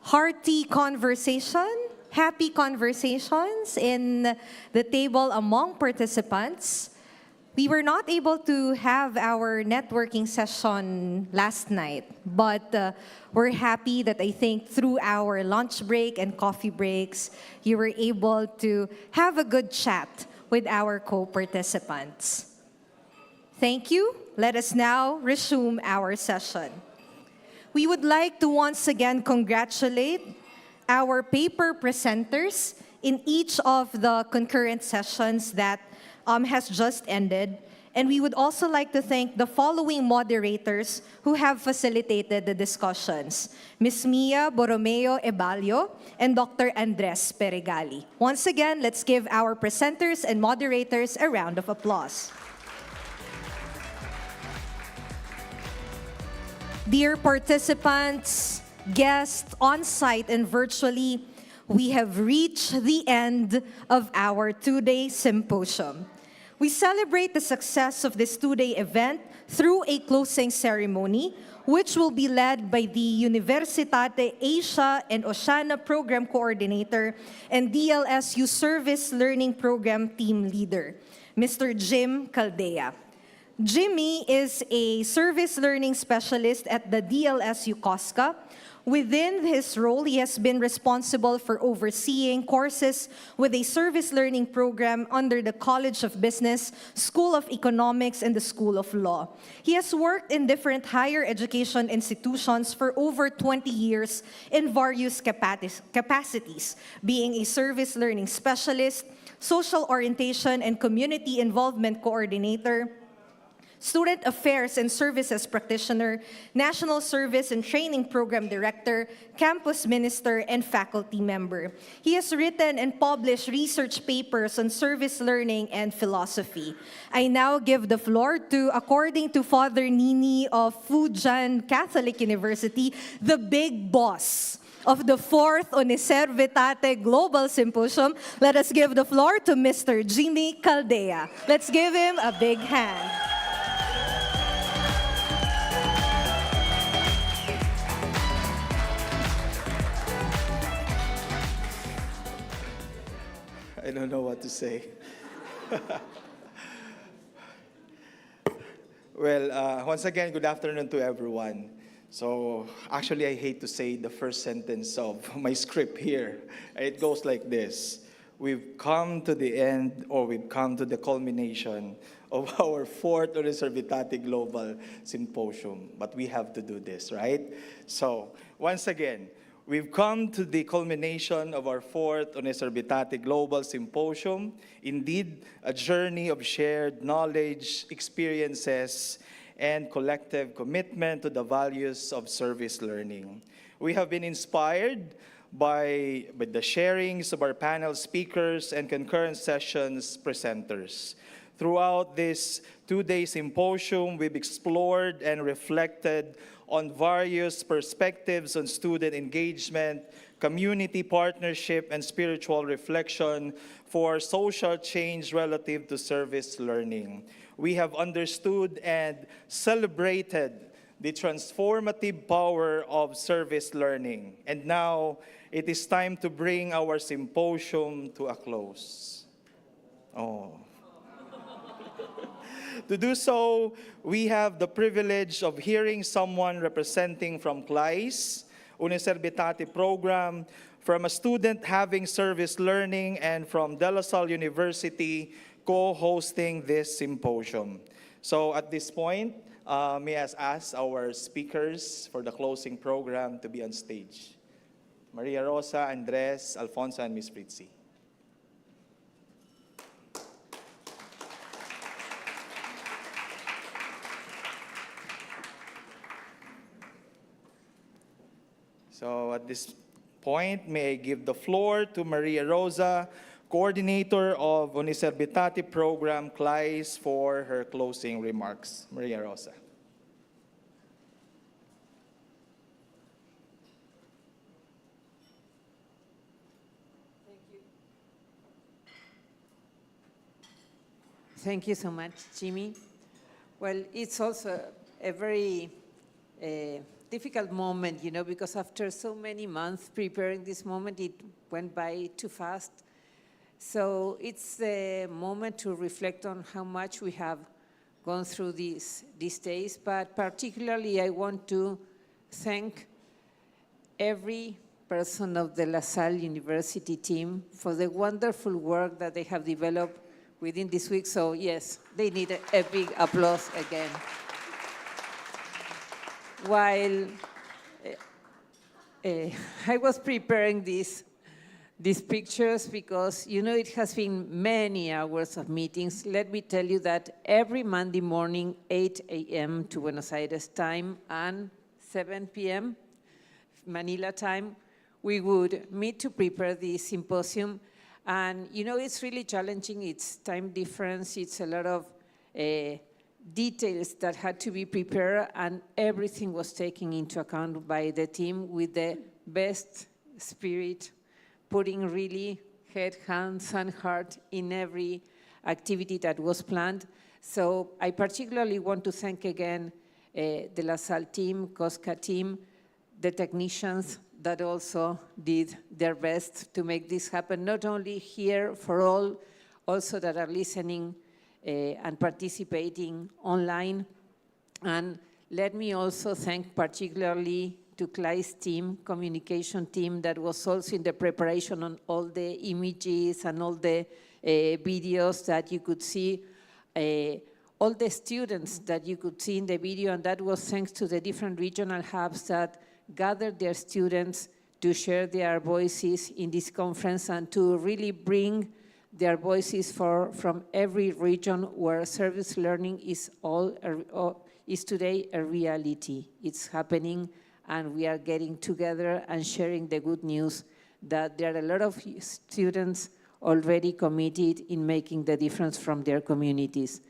hearty conversation, happy conversations in the table among participants. We were not able to have our networking session last night, but we're happy that I think through our lunch break and coffee breaks, you were able to have a good chat with our co-participants. Thank you. Let us now resume our session. We would like to once again congratulate our paper presenters in each of the concurrent sessions that has just ended. And we would also like to thank the following moderators who have facilitated the discussions: Ms. Mia Borromeo Ebalio and Dr. Andres Peregali. Once again, let's give our presenters and moderators a round of applause. Dear participants, guests on-site and virtually, we have reached the end of our two-day symposium. We celebrate the success of this two-day event through a closing ceremony, which will be led by the Universitate Asia and Oceania Program Coordinator and DLSU Service-Learning Program Team Leader, Mr. Jim Caldea. Jimmy is a service learning specialist at the DLSU COSCA. Within his role, he has been responsible for overseeing courses with a service learning program under the College of Business, School of Economics, and the School of Law. He has worked in different higher education institutions for over 20 years in various capacities, being a service learning specialist, social orientation and community involvement coordinator, Student Affairs and Services Practitioner, National Service and Training Program Director, Campus Minister, and faculty member. He has written and published research papers on service learning and philosophy. I now give the floor to, according to Father Nini of Fujian Catholic University, the big boss of the 4th Uniservitate Global Symposium. Let us give the floor to Mr. Jimmy Caldea. Let's give him a big hand. I don't know what to say. Well, once again, good afternoon to everyone. So actually, I hate to say the first sentence of my script here. It goes like this. We've come to the end, or we've come to the culmination of our fourth Uniservitate Global Symposium. But we have to do this, right? So once again, we've come to the culmination of our fourth Uniservitate Global Symposium. Indeed, a journey of shared knowledge, experiences, and collective commitment to the values of service learning. We have been inspired by the sharings of our panel speakers and concurrent sessions presenters. Throughout this two-day symposium, we've explored and reflected on various perspectives on student engagement, community partnership, and spiritual reflection for social change relative to service learning. We have understood and celebrated the transformative power of service learning. And now, it is time to bring our symposium to a close. Oh. To do so, we have the privilege of hearing someone representing from CLAYSS, Uniservitate program, from a student having service learning, and from Salle University co-hosting this symposium. So at this point, may I ask our speakers for the closing program to be on stage. Maria Rosa, Andres, Alfonso, and Ms. Fritzi. So at this point, may I give the floor to Maria Rosa, Coordinator of Uniservitate Program CLAYSS, for her closing remarks. Maria Rosa. Thank you so much, Jimmy. Well, it's also a very difficult moment, you know, because after so many months preparing this moment, it went by too fast. So it's the moment to reflect on how much we have gone through these days, but particularly I want to thank every person of the Salle University team for the wonderful work that they have developed within this week. So yes, they need a big applause again. While I was preparing these pictures, because, you know, it has been many hours of meetings. Let me tell you that every Monday morning, 8 a.m. to Buenos Aires time and 7 p.m. Manila time, we would meet to prepare the symposium. And, you know, it's really challenging. It's time difference. It's a lot of details that had to be prepared, and everything was taken into account by the team with the best spirit, putting really head, hands, and heart in every activity that was planned. So I particularly want to thank again the La Salle team, COSCA team, the technicians that also did their best to make this happen, not only here for all, also that are listening and participating online. And let me also thank particularly to CLAYSS team, communication team, that was also in the preparation on all the images and all the videos that you could see, all the students that you could see in the video, and that was thanks to the different regional hubs that gathered their students to share their voices in this conference and to really bring their voices from every region where service learning is today a reality. It's happening, and we are getting together and sharing the good news that there are a lot of students already committed in making the difference from their communities.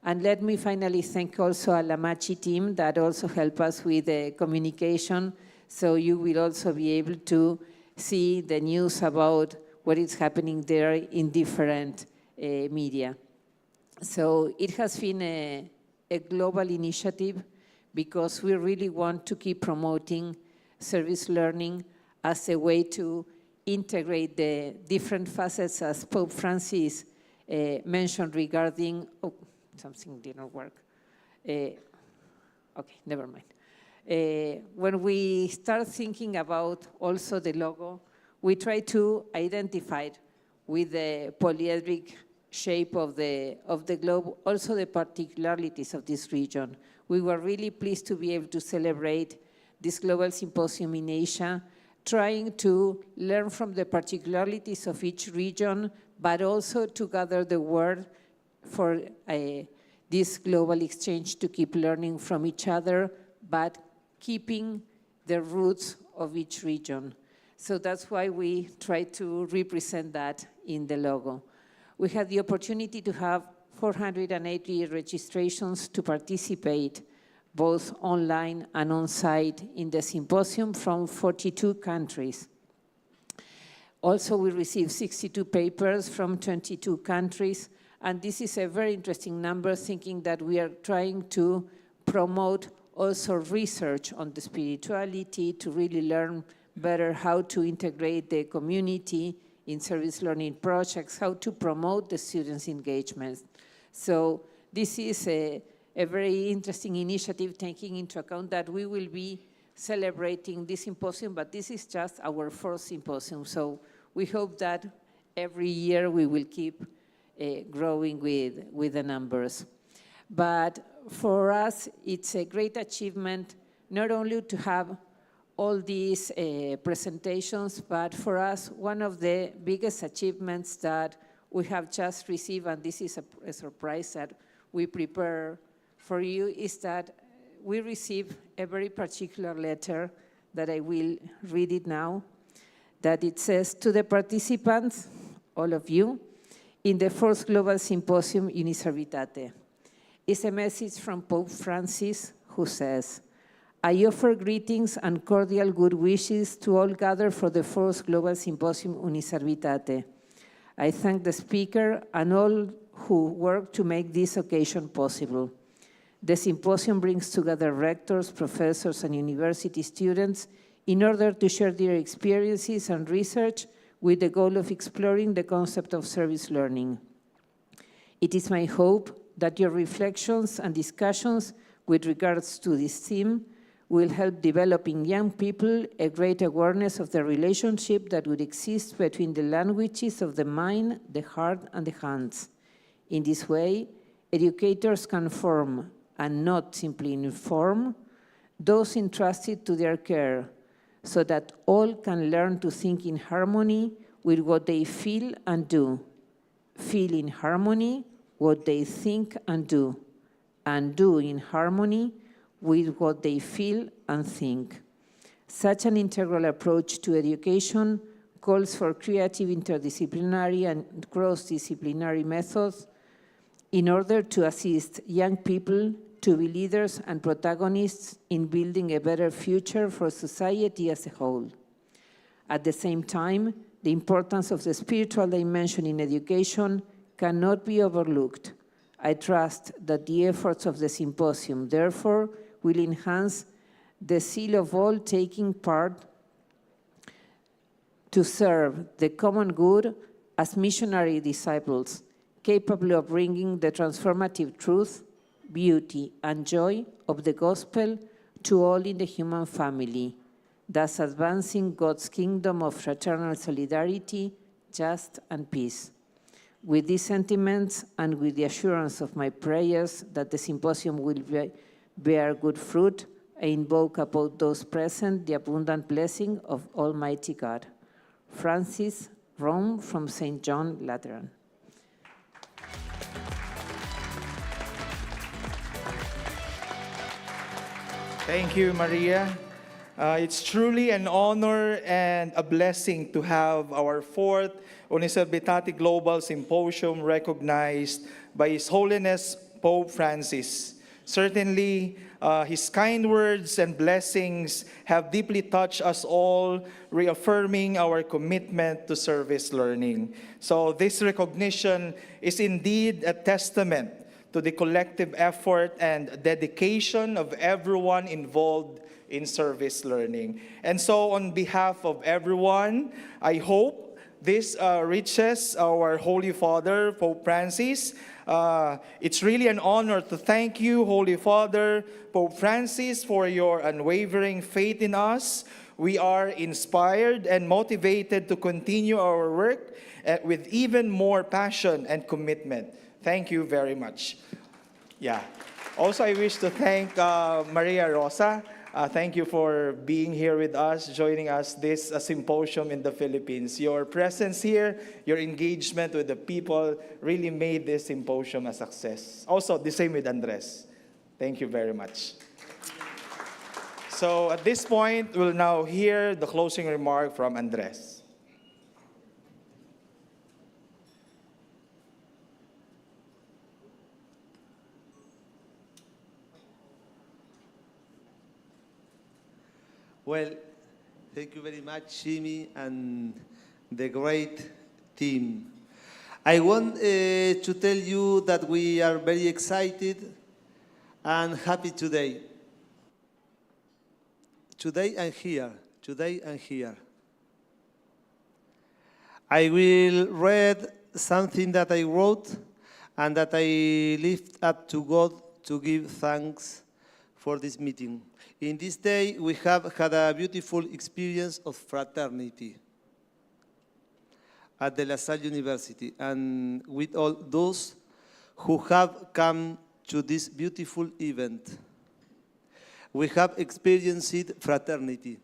And let me finally thank also a Lamachi team that also helped us with the communication, so you will also be able to see the news about what is happening there in different media. So it has been a global initiative, because we really want to keep promoting service learning as a way to integrate the different facets, as Pope Francis mentioned regarding, oh, something didn't work. Okay, never mind. When we start thinking about also the logo, we try to identify it with the polyedric shape of the globe, also the particularities of this region. We were really pleased to be able to celebrate this global symposium in Asia, trying to learn from the particularities of each region, but also to gather the word for this global exchange to keep learning from each other, but keeping the roots of each region. So that's why we try to represent that in the logo. We had the opportunity to have 480 registrations to participate, both online and on-site in the symposium from 42 countries. Also, we received 62 papers from 22 countries, and this is a very interesting number, thinking that we are trying to promote also research on the spirituality to really learn better how to integrate the community in service learning projects, how to promote the students' engagement. So this is a very interesting initiative, taking into account that we will be celebrating this symposium, but this is just our fourth symposium. So we hope that every year we will keep growing with the numbers. But for us, it's a great achievement not only to have all these presentations, but for us, one of the biggest achievements that we have just received, and this is a surprise that we prepare for you, is that we received a very particular letter that I will read it now, that it says, to the participants, all of you, in the fourth Global Symposium Uniservitate. It's a message from Pope Francis, who says, I offer greetings and cordial good wishes to all gathered for the fourth Global Symposium Uniservitate. I thank the speaker and all who worked to make this occasion possible. The symposium brings together rectors, professors, and university students in order to share their experiences and research with the goal of exploring the concept of service learning. It is my hope that your reflections and discussions with regards to this theme will help develop in young people a great awareness of the relationship that would exist between the languages of the mind, the heart, and the hands. In this way, educators can form, and not simply inform, those entrusted to their care, so that all can learn to think in harmony with what they feel and do, feel in harmony what they think and do in harmony with what they feel and think. Such an integral approach to education calls for creative, interdisciplinary, and cross-disciplinary methods in order to assist young people to be leaders and protagonists in building a better future for society as a whole. At the same time, the importance of the spiritual dimension in education cannot be overlooked. I trust that the efforts of the symposium, therefore, will enhance the zeal of all taking part to serve the common good as missionary disciples, capable of bringing the transformative truth, beauty, and joy of the gospel to all in the human family, thus advancing God's kingdom of fraternal solidarity, justice, and peace. With these sentiments and with the assurance of my prayers that the symposium will bear good fruit, I invoke upon those present the abundant blessing of Almighty God. Francis, Rome, from St. John Lateran. Thank you, Maria. It's truly an honor and a blessing to have our fourth Uniservitate Global Symposium recognized by His Holiness Pope Francis. Certainly, his kind words and blessings have deeply touched us all, reaffirming our commitment to service learning. So this recognition is indeed a testament to the collective effort and dedication of everyone involved in service learning. And so on behalf of everyone, I hope This reaches our Holy Father, Pope Francis. It's really an honor to thank you, Holy Father, Pope Francis, for your unwavering faith in us. We are inspired and motivated to continue our work with even more passion and commitment. Thank you very much. Yeah. Also, I wish to thank Maria Rosa. Thank you for being here with us, joining us this symposium in the Philippines. Your presence here, your engagement with the people really made this symposium a success. Also, the same with Andres. Thank you very much. So at this point, we'll now hear the closing remark from Andres. Well, thank you very much, Jimmy, and the great team. I want to tell you that we are very excited and happy today. Today and here. Today and here. I will read something that I wrote and that I lift up to God to give thanks for this meeting. In this day, we have had a beautiful experience of fraternity at the Salle University and with all those who have come to this beautiful event. We have experienced fraternity.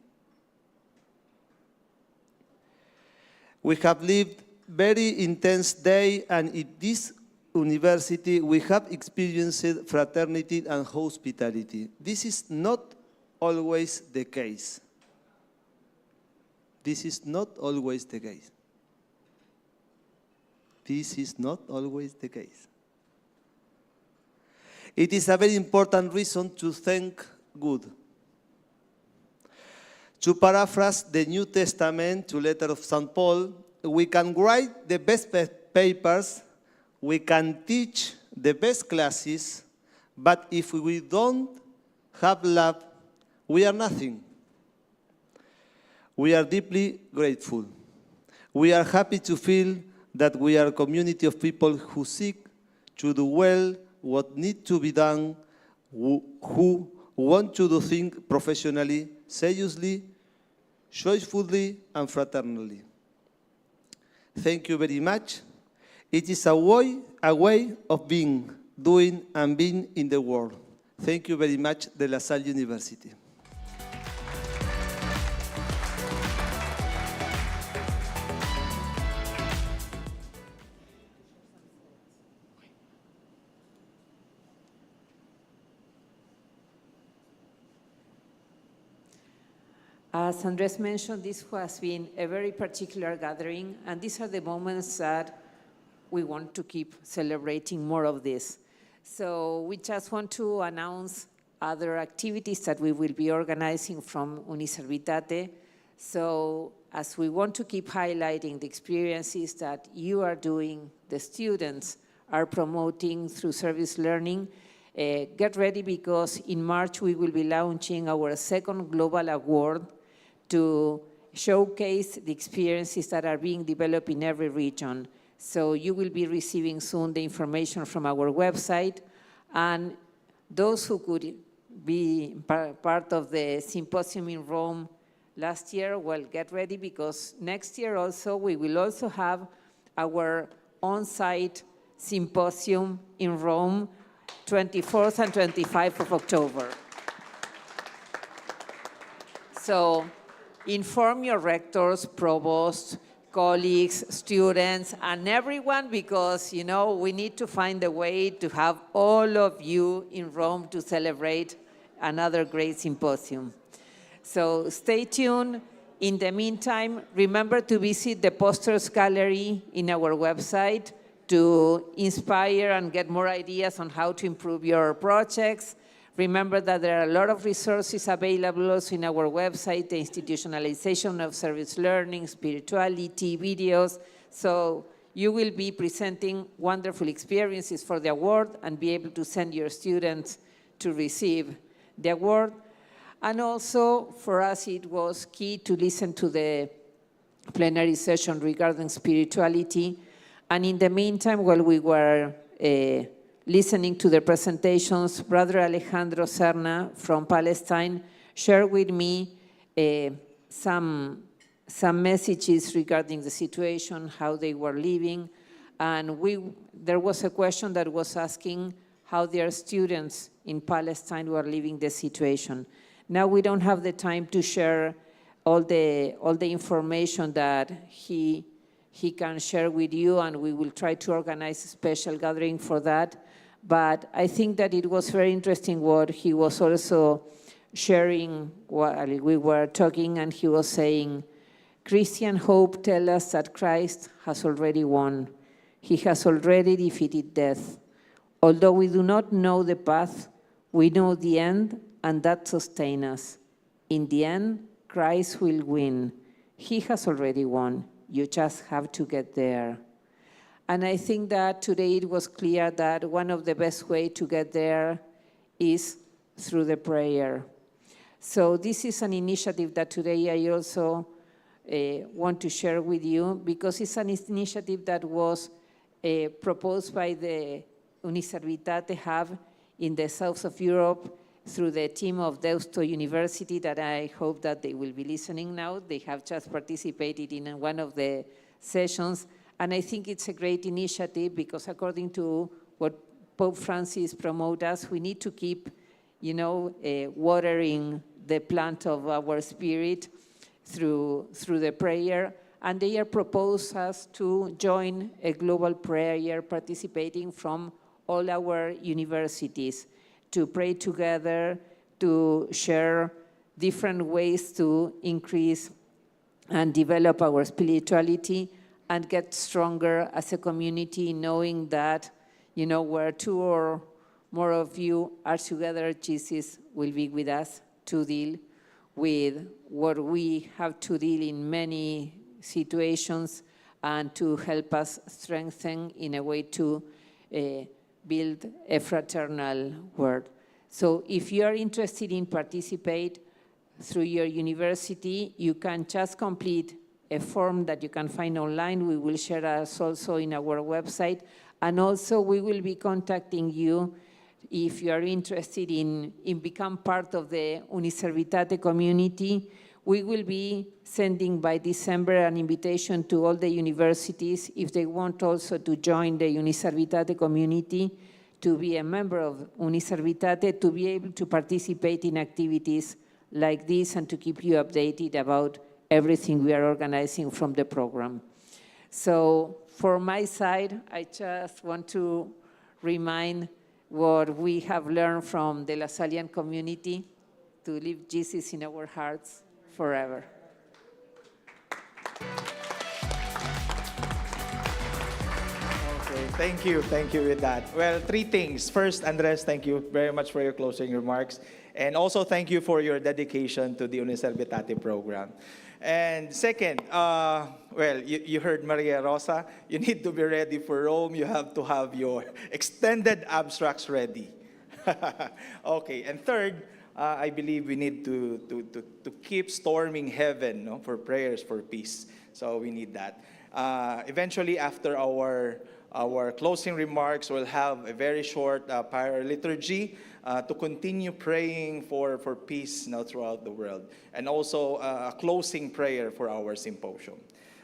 We have lived very intense day, and in this university we have experienced fraternity and hospitality. This is not always the case. This is not always the case. This is not always the case. It is a very important reason to thank God. To paraphrase the New Testament to letter of St. Paul, we can write the best papers, we can teach the best classes, but if we don't have love, we are nothing. We are deeply grateful. We are happy to feel that we are a community of people who seek to do well what needs to be done, who want to do things professionally, seriously, joyfully, and fraternally. Thank you very much. It is a way of being, doing, and being in the world. Thank you very much, de Salle University. As Andres mentioned, this has been a very particular gathering, and these are the moments that we want to keep celebrating more of this. So we just want to announce other activities that we will be organizing from Uniservitate. So as we want to keep highlighting the experiences that you are doing, the students are promoting through service learning, get ready because in March we will be launching our second global award to showcase the experiences that are being developed in every region. So you will be receiving soon the information from our website, and those who could be part of the symposium in Rome last year, well, get ready because next year also we will also have our on-site symposium in Rome, 24th and 25th of October. So inform your rectors, provosts, colleagues, students, and everyone because, you know, we need to find a way to have all of you in Rome to celebrate another great symposium. So stay tuned. In the meantime, remember to visit the posters gallery in our website to inspire and get more ideas on how to improve your projects. Remember that there are a lot of resources available also in our website, the institutionalization of service learning, spirituality, videos. So you will be presenting wonderful experiences for the award and be able to send your students to receive the award. And also for us, it was key to listen to the plenary session regarding spirituality. And in the meantime, while we were listening to the presentations, Brother Alejandro Serna from Palestine shared with me some messages regarding the situation, how they were living. And there was a question that was asking how their students in Palestine were living the situation. Now we don't have the time to share all the information that he can share with you, and we will try to organize a special gathering for that. But I think that it was very interesting what he was also sharing while we were talking, and he was saying, Christian hope tells us that Christ has already won. He has already defeated death. Although we do not know the path, we know the end, and that sustains us. In the end, Christ will win. He has already won. You just have to get there. And I think that today it was clear that one of the best ways to get there is through the prayer. So this is an initiative that today I also want to share with you, because it's an initiative that was proposed by the Uniservitate hub in the south of Europe through the team of Deusto University, that I hope that they will be listening now. They have just participated in one of the sessions, and I think it's a great initiative because according to what Pope Francis promotes us, we need to keep, watering the plant of our spirit through the prayer. And they are proposed us to join a global prayer participating from all our universities, to pray together, to share different ways to increase and develop our spirituality and get stronger as a community, knowing that, where two or more of you are together, Jesus will be with us to deal with what we have to deal in many situations and to help us strengthen in a way to build a fraternal world. So if you are interested in participate through your university, you can just complete a form that you can find online. We will share us also in our website. And also we will be contacting you if you are interested in become part of the Uniservitate community. We will be sending by December an invitation to all the universities if they want also to join the Uniservitate community, to be a member of Uniservitate, to be able to participate in activities like this and to keep you updated about everything we are organizing from the program. So for my side, I just want to remind what we have learned from the Lasallian community, to live Jesus in our hearts forever. Okay, thank you with that. Well, three things. First, Andres, thank you very much for your closing remarks. And also thank you for your dedication to the Uniservitate program. And second, you heard Maria Rosa, you need to be ready for Rome. You have to have your extended abstracts ready. Okay, and third, I believe we need to keep storming heaven, for prayers for peace. So we need that. Eventually, after our closing remarks, we'll have a very short prayer liturgy to continue praying for peace throughout the world, and also a closing prayer for our symposium.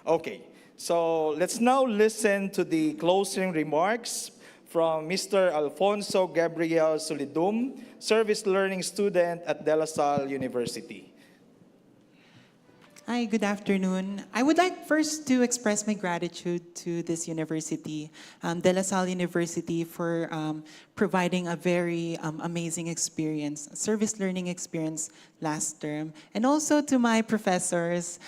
Okay, so let's now listen to the closing remarks from Mr. Alfonso Gabriel Solidum, Service Learning student at De La Salle University. Hi, good afternoon. I would like first to express my gratitude to this university, De La Salle University, for providing a very amazing experience, service learning experience last term. And also to my professors,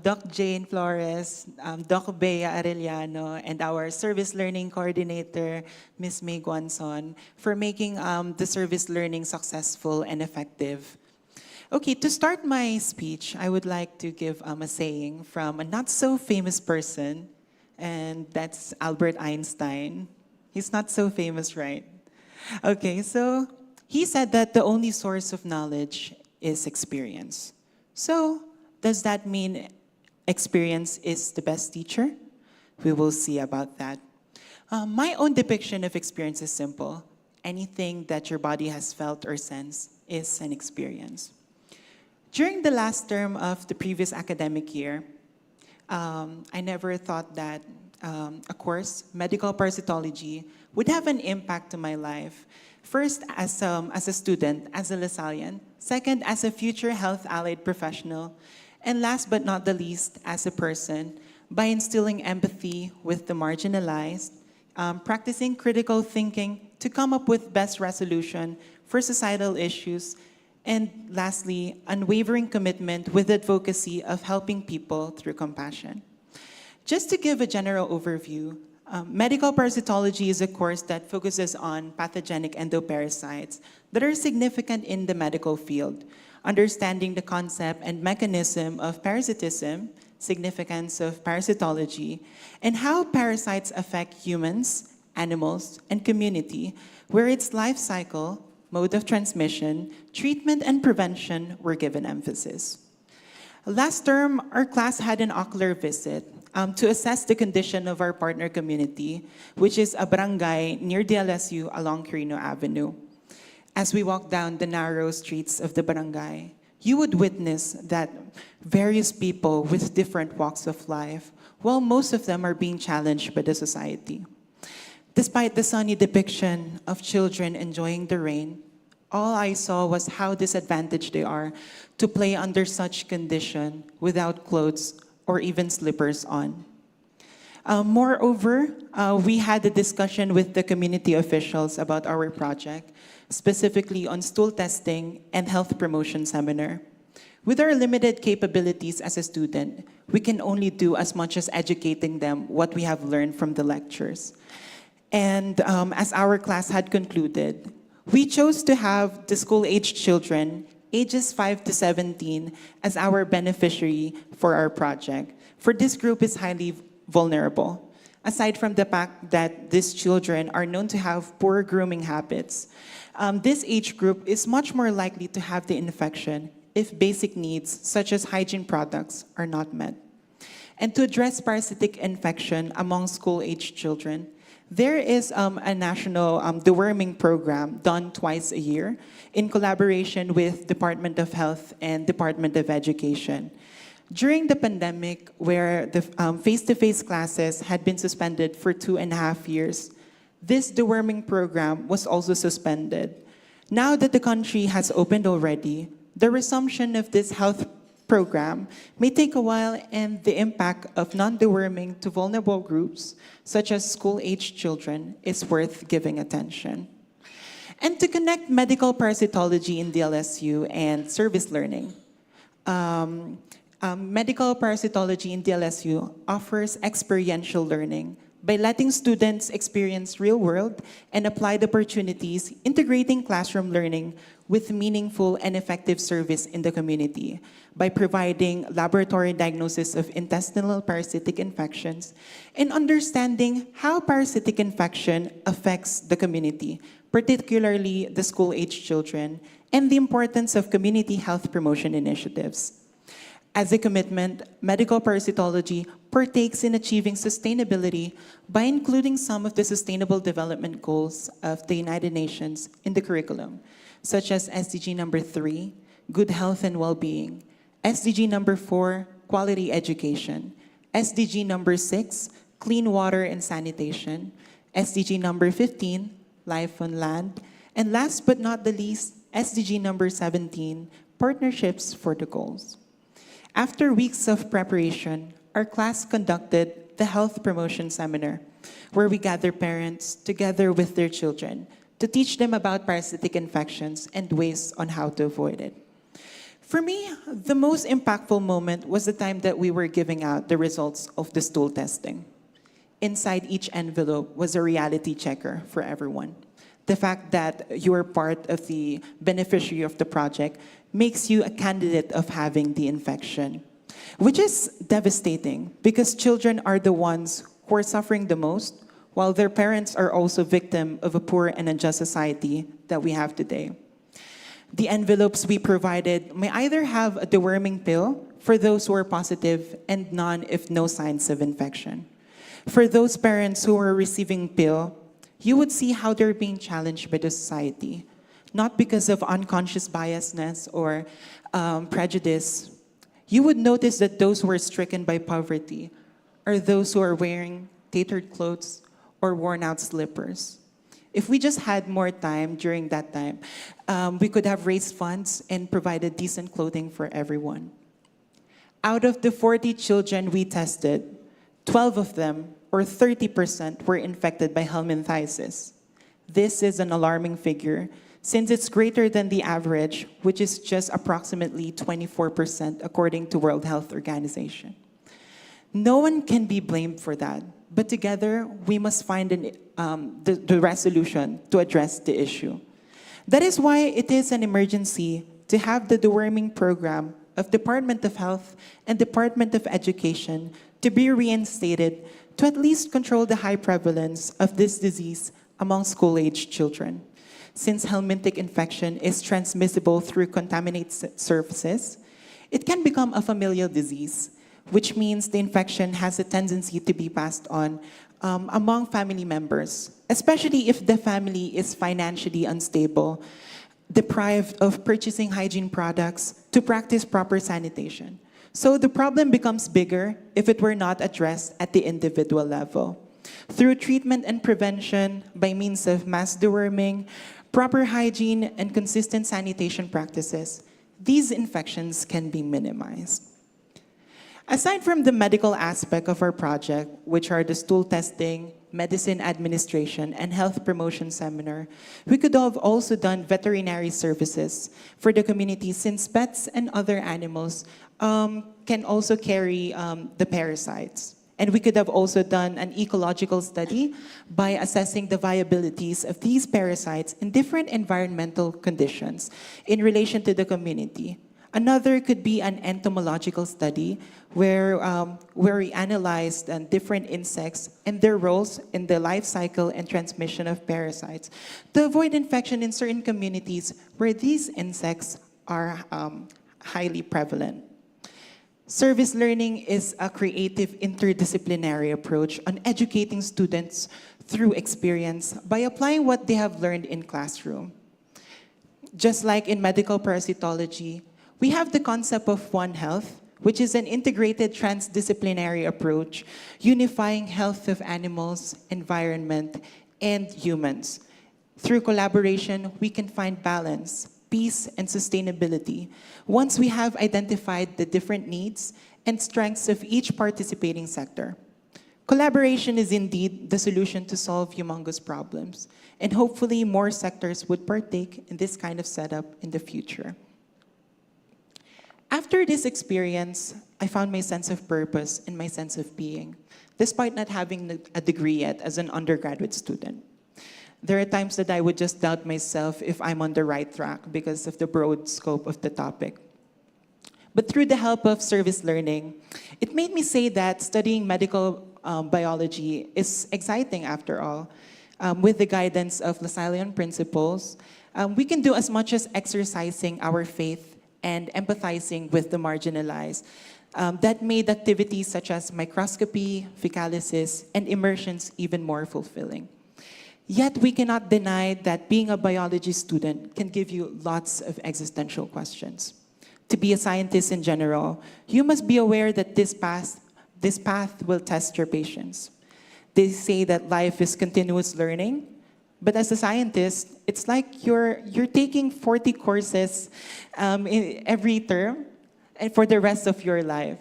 Doc Jane Flores, Doc Bea Arellano, and our service learning coordinator, Ms. May Guanzon, for making the service learning successful and effective. Okay, to start my speech, I would like to give a saying from a not-so-famous person, and that's Albert Einstein. He's not so famous, right? Okay, so he said that the only source of knowledge is experience. So does that mean experience is the best teacher? We will see about that. My own depiction of experience is simple. Anything that your body has felt or sensed is an experience. During the last term of the previous academic year, I never thought that a course, medical parasitology, would have an impact to my life. First, as a student, as a Lasallian. Second, as a future health allied professional. And last but not the least, as a person, by instilling empathy with the marginalized, practicing critical thinking to come up with best resolution for societal issues, and lastly, unwavering commitment with advocacy of helping people through compassion. Just to give a general overview, medical parasitology is a course that focuses on pathogenic endoparasites that are significant in the medical field, understanding the concept and mechanism of parasitism, significance of parasitology, and how parasites affect humans, animals, and community, where its life cycle, mode of transmission, treatment, and prevention were given emphasis. Last term, our class had an ocular visit to assess the condition of our partner community, which is a barangay near DLSU along Quirino Avenue. As we walked down the narrow streets of the barangay, you would witness that various people with different walks of life, while most of them are being challenged by the society. Despite the sunny depiction of children enjoying the rain, all I saw was how disadvantaged they are to play under such condition without clothes or even slippers on. Moreover, we had a discussion with the community officials about our project, specifically on stool testing and health promotion seminar. With our limited capabilities as a student, we can only do as much as educating them what we have learned from the lectures. And as our class had concluded, we chose to have the school-aged children, ages 5 to 17, as our beneficiary for our project. For this group is highly vulnerable. Aside from the fact that these children are known to have poor grooming habits, this age group is much more likely to have the infection if basic needs, such as hygiene products, are not met. And to address parasitic infection among school-aged children, there is a national deworming program done twice a year in collaboration with Department of Health and Department of Education. During the pandemic, where the face-to-face classes had been suspended for 2.5 years, this deworming program was also suspended. Now that the country has opened already, the resumption of this health program may take a while, and the impact of non-deworming to vulnerable groups, such as school-aged children, is worth giving attention. And to connect medical parasitology in DLSU and service learning, medical parasitology in DLSU offers experiential learning by letting students experience real-world and applied opportunities, integrating classroom learning with meaningful and effective service in the community by providing laboratory diagnosis of intestinal parasitic infections and understanding how parasitic infection affects the community, particularly the school-aged children, and the importance of community health promotion initiatives. As a commitment, medical parasitology partakes in achieving sustainability by including some of the Sustainable Development Goals of the United Nations in the curriculum, such as SDG number 3, good health and well-being, SDG number 4, quality education, SDG number 6, clean water and sanitation, SDG number 15, life on land, and last but not the least, SDG number 17, partnerships for the goals. After weeks of preparation, our class conducted the health promotion seminar, where we gather parents together with their children to teach them about parasitic infections and ways on how to avoid it. For me, the most impactful moment was the time that we were giving out the results of the stool testing. Inside each envelope was a reality checker for everyone. The fact that you are part of the beneficiary of the project makes you a candidate of having the infection, which is devastating because children are the ones who are suffering the most, while their parents are also victim of a poor and unjust society that we have today. The envelopes we provided may either have a deworming pill for those who are positive and none if no signs of infection. For those parents who are receiving pill, you would see how they're being challenged by the society, not because of unconscious biasness or prejudice. You would notice that those who are stricken by poverty are those who are wearing tattered clothes or worn out slippers. If we just had more time during that time, we could have raised funds and provided decent clothing for everyone. Out of the 40 children we tested, 12 of them, or 30%, were infected by helminthiasis. This is an alarming figure, since it's greater than the average, which is just approximately 24% according to World Health Organization. No one can be blamed for that, but together we must find the resolution to address the issue. That is why it is an emergency to have the deworming program of Department of Health and Department of Education to be reinstated to at least control the high prevalence of this disease among school-aged children. Since helminthic infection is transmissible through contaminated surfaces, it can become a familial disease, which means the infection has a tendency to be passed on among family members, especially if the family is financially unstable, deprived of purchasing hygiene products to practice proper sanitation. So the problem becomes bigger if it were not addressed at the individual level. Through treatment and prevention by means of mass deworming, proper hygiene, and consistent sanitation practices, these infections can be minimized. Aside from the medical aspect of our project, which are the stool testing, medicine administration, and health promotion seminar, we could have also done veterinary services for the community, since pets and other animals can also carry the parasites. And we could have also done an ecological study by assessing the viabilities of these parasites in different environmental conditions in relation to the community. Another could be an entomological study where we analyzed different insects and their roles in the life cycle and transmission of parasites to avoid infection in certain communities where these insects are highly prevalent. Service learning is a creative interdisciplinary approach on educating students through experience by applying what they have learned in classroom. Just like in medical parasitology, we have the concept of One Health, which is an integrated transdisciplinary approach unifying health of animals, environment, and humans. Through collaboration, we can find balance, peace, and sustainability once we have identified the different needs and strengths of each participating sector. Collaboration is indeed the solution to solve humongous problems, and hopefully more sectors would partake in this kind of setup in the future. After this experience, I found my sense of purpose and my sense of being, despite not having a degree yet as an undergraduate student. There are times that I would just doubt myself if I'm on the right track because of the broad scope of the topic. But through the help of service learning, it made me say that studying medical biology is exciting after all. With the guidance of Lasallian principles, we can do as much as exercising our faith and empathizing with the marginalized. That made activities such as microscopy, fecalysis, and immersions even more fulfilling. Yet we cannot deny that being a biology student can give you lots of existential questions. To be a scientist in general, you must be aware that this path will test your patience. They say that life is continuous learning, but as a scientist, it's like you're taking 40 courses in every term and for the rest of your life.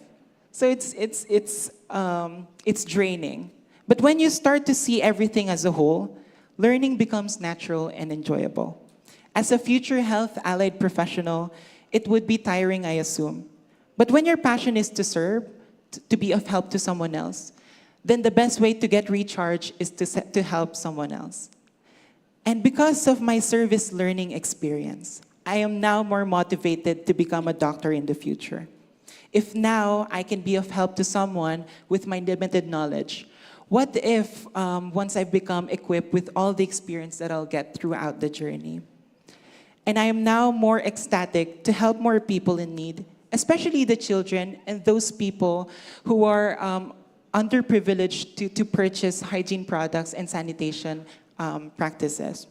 So it's draining. But when you start to see everything as a whole, learning becomes natural and enjoyable. As a future health allied professional, it would be tiring, I assume. But when your passion is to serve, to be of help to someone else, then the best way to get recharged is to help someone else. And because of my service learning experience, I am now more motivated to become a doctor in the future. If now I can be of help to someone with my limited knowledge, what if once I've become equipped with all the experience that I'll get throughout the journey? And I am now more ecstatic to help more people in need, especially the children and those people who are underprivileged to purchase hygiene products and sanitation practices.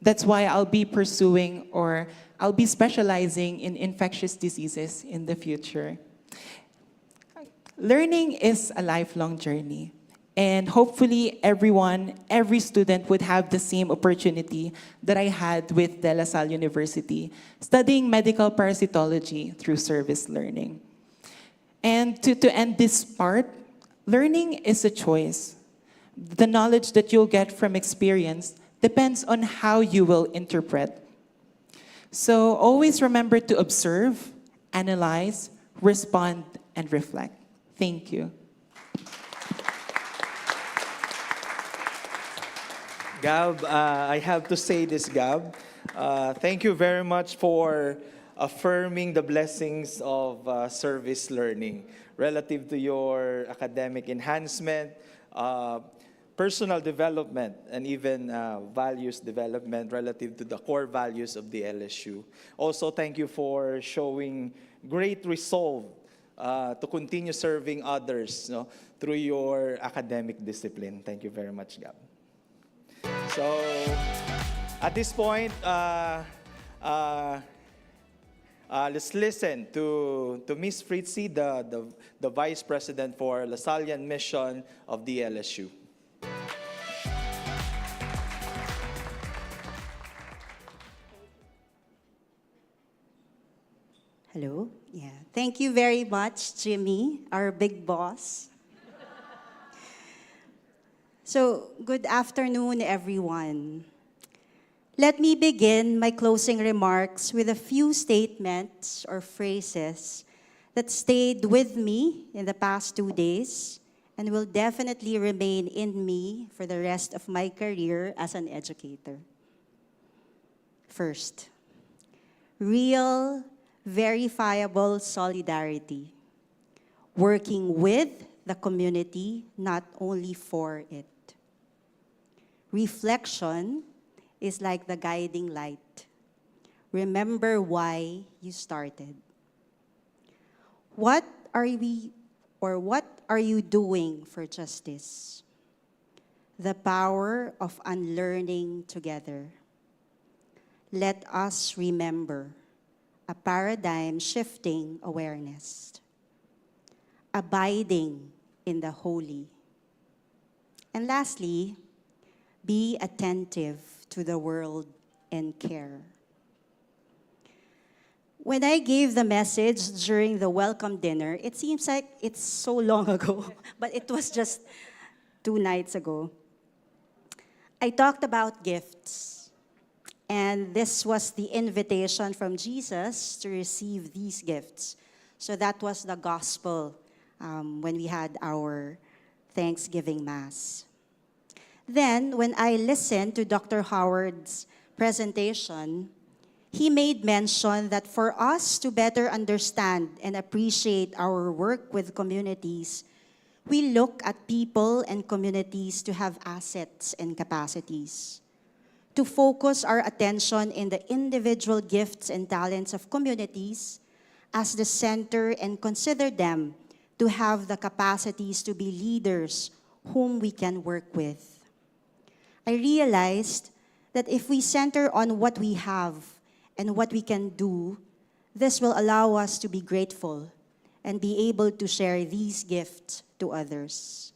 That's why I'll be pursuing, or I'll be specializing in infectious diseases in the future. Learning is a lifelong journey. And hopefully every student would have the same opportunity that I had with De La Salle University, studying medical parasitology through service learning. And to end this part, learning is a choice. The knowledge that you'll get from experience depends on how you will interpret. So always remember to observe, analyze, respond, and reflect. Thank you. Gab, I have to say this, Gab. Thank you very much for affirming the blessings of service learning relative to your academic enhancement, personal development, and even values development relative to the core values of the LSU. Also, thank you for showing great resolve to continue serving others, through your academic discipline. Thank you very much, Gab. So, at this point, let's listen to Ms. Fritzi, the Vice President for Lasallian Mission of the LSU. Hello. Yeah. Thank you very much, Jimmy, our big boss. So, good afternoon, everyone. Let me begin my closing remarks with a few statements or phrases that stayed with me in the past 2 days and will definitely remain in me for the rest of my career as an educator. First, real, verifiable solidarity, working with the community, not only for it. Reflection is like the guiding light. Remember why you started. What are you doing for justice? The power of unlearning together. Let us remember a paradigm-shifting awareness. Abiding in the holy. And lastly, be attentive to the world and care. When I gave the message during the welcome dinner, it seems like it's so long ago, but it was just 2 nights ago. I talked about gifts, and this was the invitation from Jesus to receive these gifts. So that was the gospel when we had our Thanksgiving Mass. Then, when I listened to Dr. Howard's presentation, he made mention that for us to better understand and appreciate our work with communities, we look at people and communities to have assets and capacities, to focus our attention in the individual gifts and talents of communities as the center and consider them to have the capacities to be leaders whom we can work with. I realized that if we center on what we have and what we can do, this will allow us to be grateful and be able to share these gifts to others.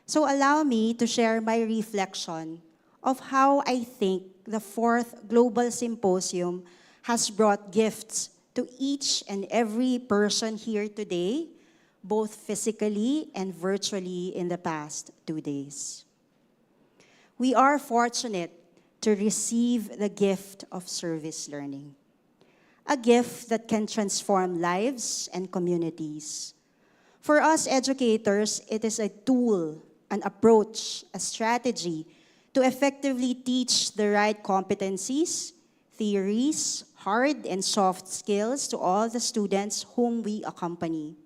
So allow me to share my reflection of how I think the 4th Global Symposium has brought gifts to each and every person here today, both physically and virtually in the past 2 days. We are fortunate to receive the gift of service learning, a gift that can transform lives and communities. For us educators, it is a tool, an approach, a strategy to effectively teach the right competencies, theories, hard and soft skills to all the students whom we accompany.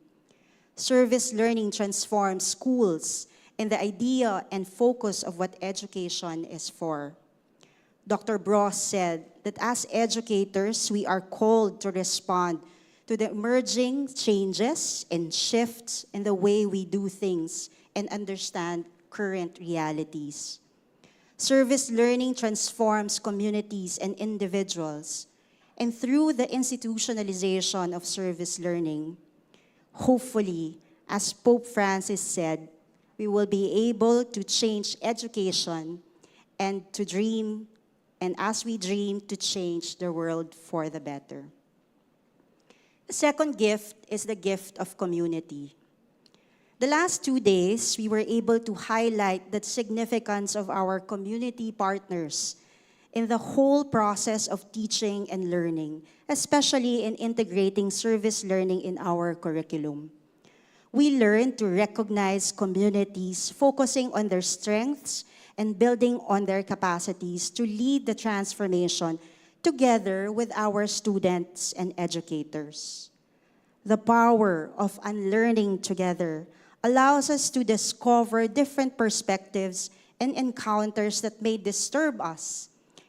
Service learning transforms schools and the idea and focus of what education is for. Dr. Bross said that as educators, we are called to respond to the emerging changes and shifts in the way we do things and understand current realities. Service learning transforms communities and individuals, and through the institutionalization of service learning, hopefully, as Pope Francis said, we will be able to change education and to dream, and as we dream, to change the world for the better. The second gift is the gift of community. The last 2 days, we were able to highlight the significance of our community partners in the whole process of teaching and learning, especially in integrating service learning in our curriculum. We learned to recognize communities focusing on their strengths and building on their capacities to lead the transformation together with our students and educators. The power of unlearning together allows us to discover different perspectives and encounters that may disturb us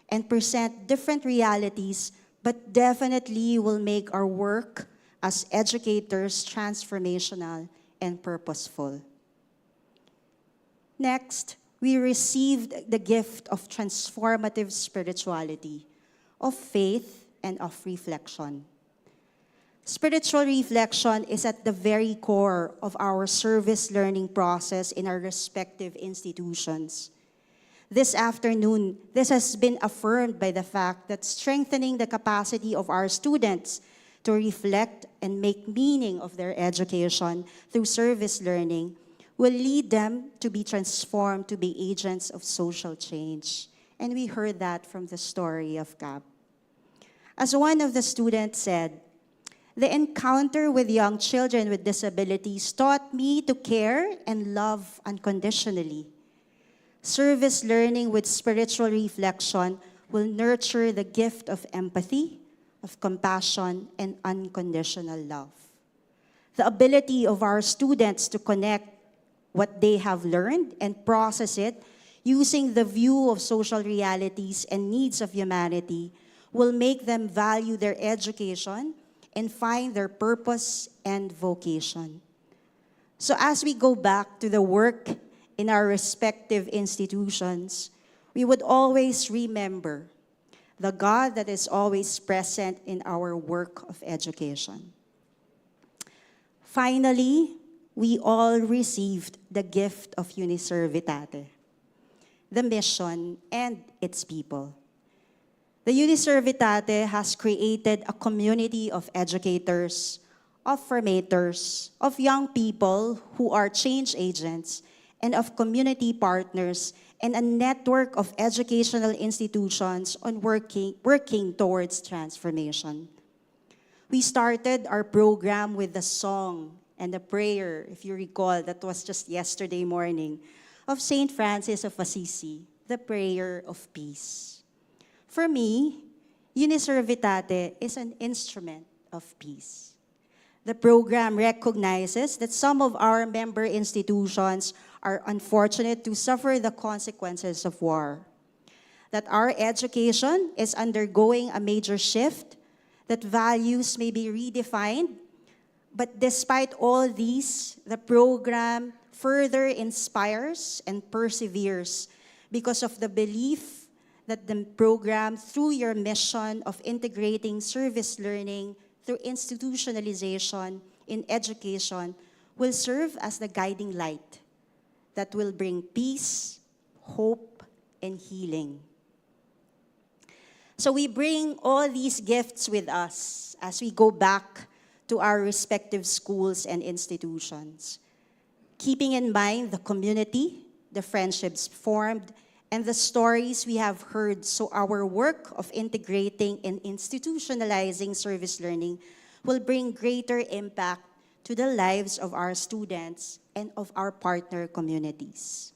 and present different realities, but definitely will make our work as educators transformational and purposeful. Next, we received the gift of transformative spirituality, of faith, and of reflection. Spiritual reflection is at the very core of our service learning process in our respective institutions. This afternoon, this has been affirmed by the fact that strengthening the capacity of our students to reflect and make meaning of their education through service learning will lead them to be transformed to be agents of social change. And we heard that from the story of Gab. As one of the students said, the encounter with young children with disabilities taught me to care and love unconditionally. Service learning with spiritual reflection will nurture the gift of empathy, of compassion, and unconditional love. The ability of our students to connect what they have learned and process it using the view of social realities and needs of humanity will make them value their education and find their purpose and vocation. So as we go back to the work in our respective institutions, we would always remember the God that is always present in our work of education. Finally, we all received the gift of Uniservitate, the mission and its people. The Uniservitate has created a community of educators, of formators, of young people who are change agents, and of community partners, and a network of educational institutions on working towards transformation. We started our program with the song and the prayer, if you recall, that was just yesterday morning, of Saint Francis of Assisi, the prayer of peace. For me, Uniservitate is an instrument of peace. The program recognizes that some of our member institutions are unfortunate to suffer the consequences of war, that our education is undergoing a major shift, that values may be redefined, but despite all these, the program further inspires and perseveres because of the belief that the program, through your mission of integrating service learning through institutionalization in education, will serve as the guiding light that will bring peace, hope, and healing. So we bring all these gifts with us as we go back to our respective schools and institutions, keeping in mind the community, the friendships formed, and the stories we have heard, so our work of integrating and institutionalizing service learning will bring greater impact to the lives of our students and of our partner communities.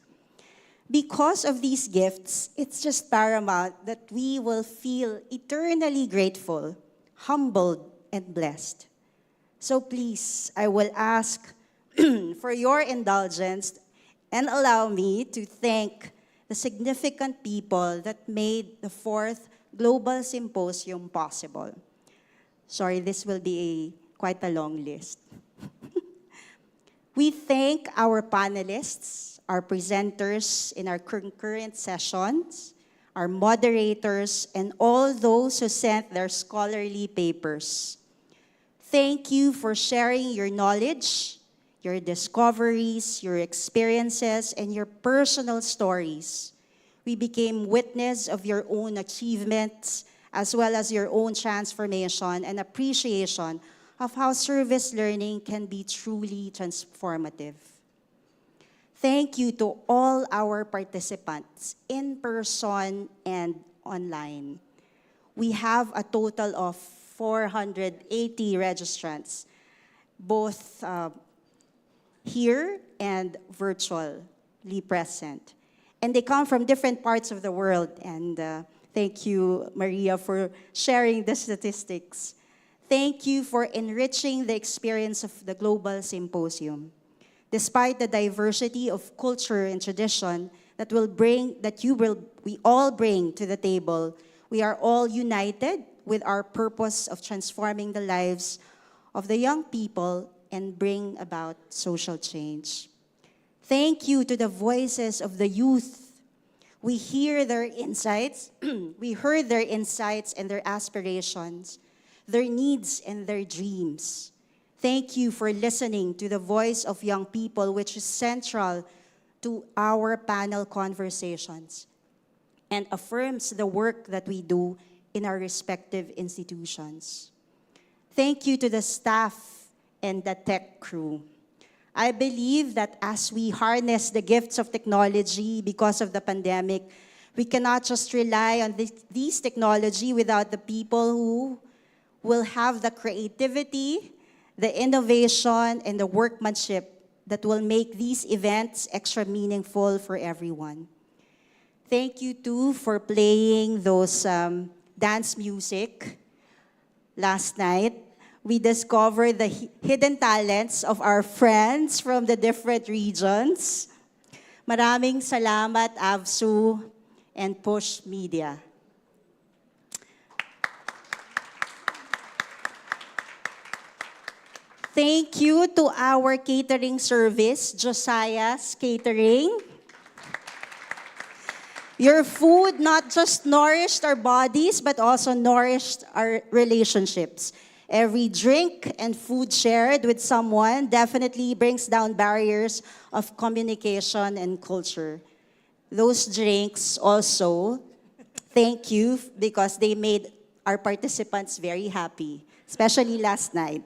Because of these gifts, it's just paramount that we will feel eternally grateful, humbled, and blessed. So please, I will ask for your indulgence and allow me to thank the significant people that made the 4th Global Symposium possible. Sorry, this will be a quite a long list. We thank our panelists, our presenters in our concurrent sessions, our moderators, and all those who sent their scholarly papers. Thank you for sharing your knowledge, your discoveries, your experiences, and your personal stories. We became witness of your own achievements, as well as your own transformation and appreciation of how service learning can be truly transformative. Thank you to all our participants, in person and online. We have a total of 480 registrants, both here and virtually present. And they come from different parts of the world. And thank you, Maria, for sharing the statistics. Thank you for enriching the experience of the Global Symposium. Despite the diversity of culture and tradition that we all bring to the table, we are all united with our purpose of transforming the lives of the young people and bring about social change. Thank you to the voices of the youth. We hear their insights, we heard their insights and their aspirations, their needs and their dreams. Thank you for listening to the voice of young people, which is central to our panel conversations and affirms the work that we do in our respective institutions. Thank you to the staff and the tech crew. I believe that as we harness the gifts of technology because of the pandemic, we cannot just rely on these technology without the people who will have the creativity, the innovation, and the workmanship that will make these events extra meaningful for everyone. Thank you too for playing those dance music last night. We discovered the hidden talents of our friends from the different regions. Maraming salamat, AVSU and Push Media. Thank you to our catering service, Josiah's Catering. Your food not just nourished our bodies, but also nourished our relationships. Every drink and food shared with someone definitely brings down barriers of communication and culture. Those drinks also, thank you, because they made our participants very happy, especially last night.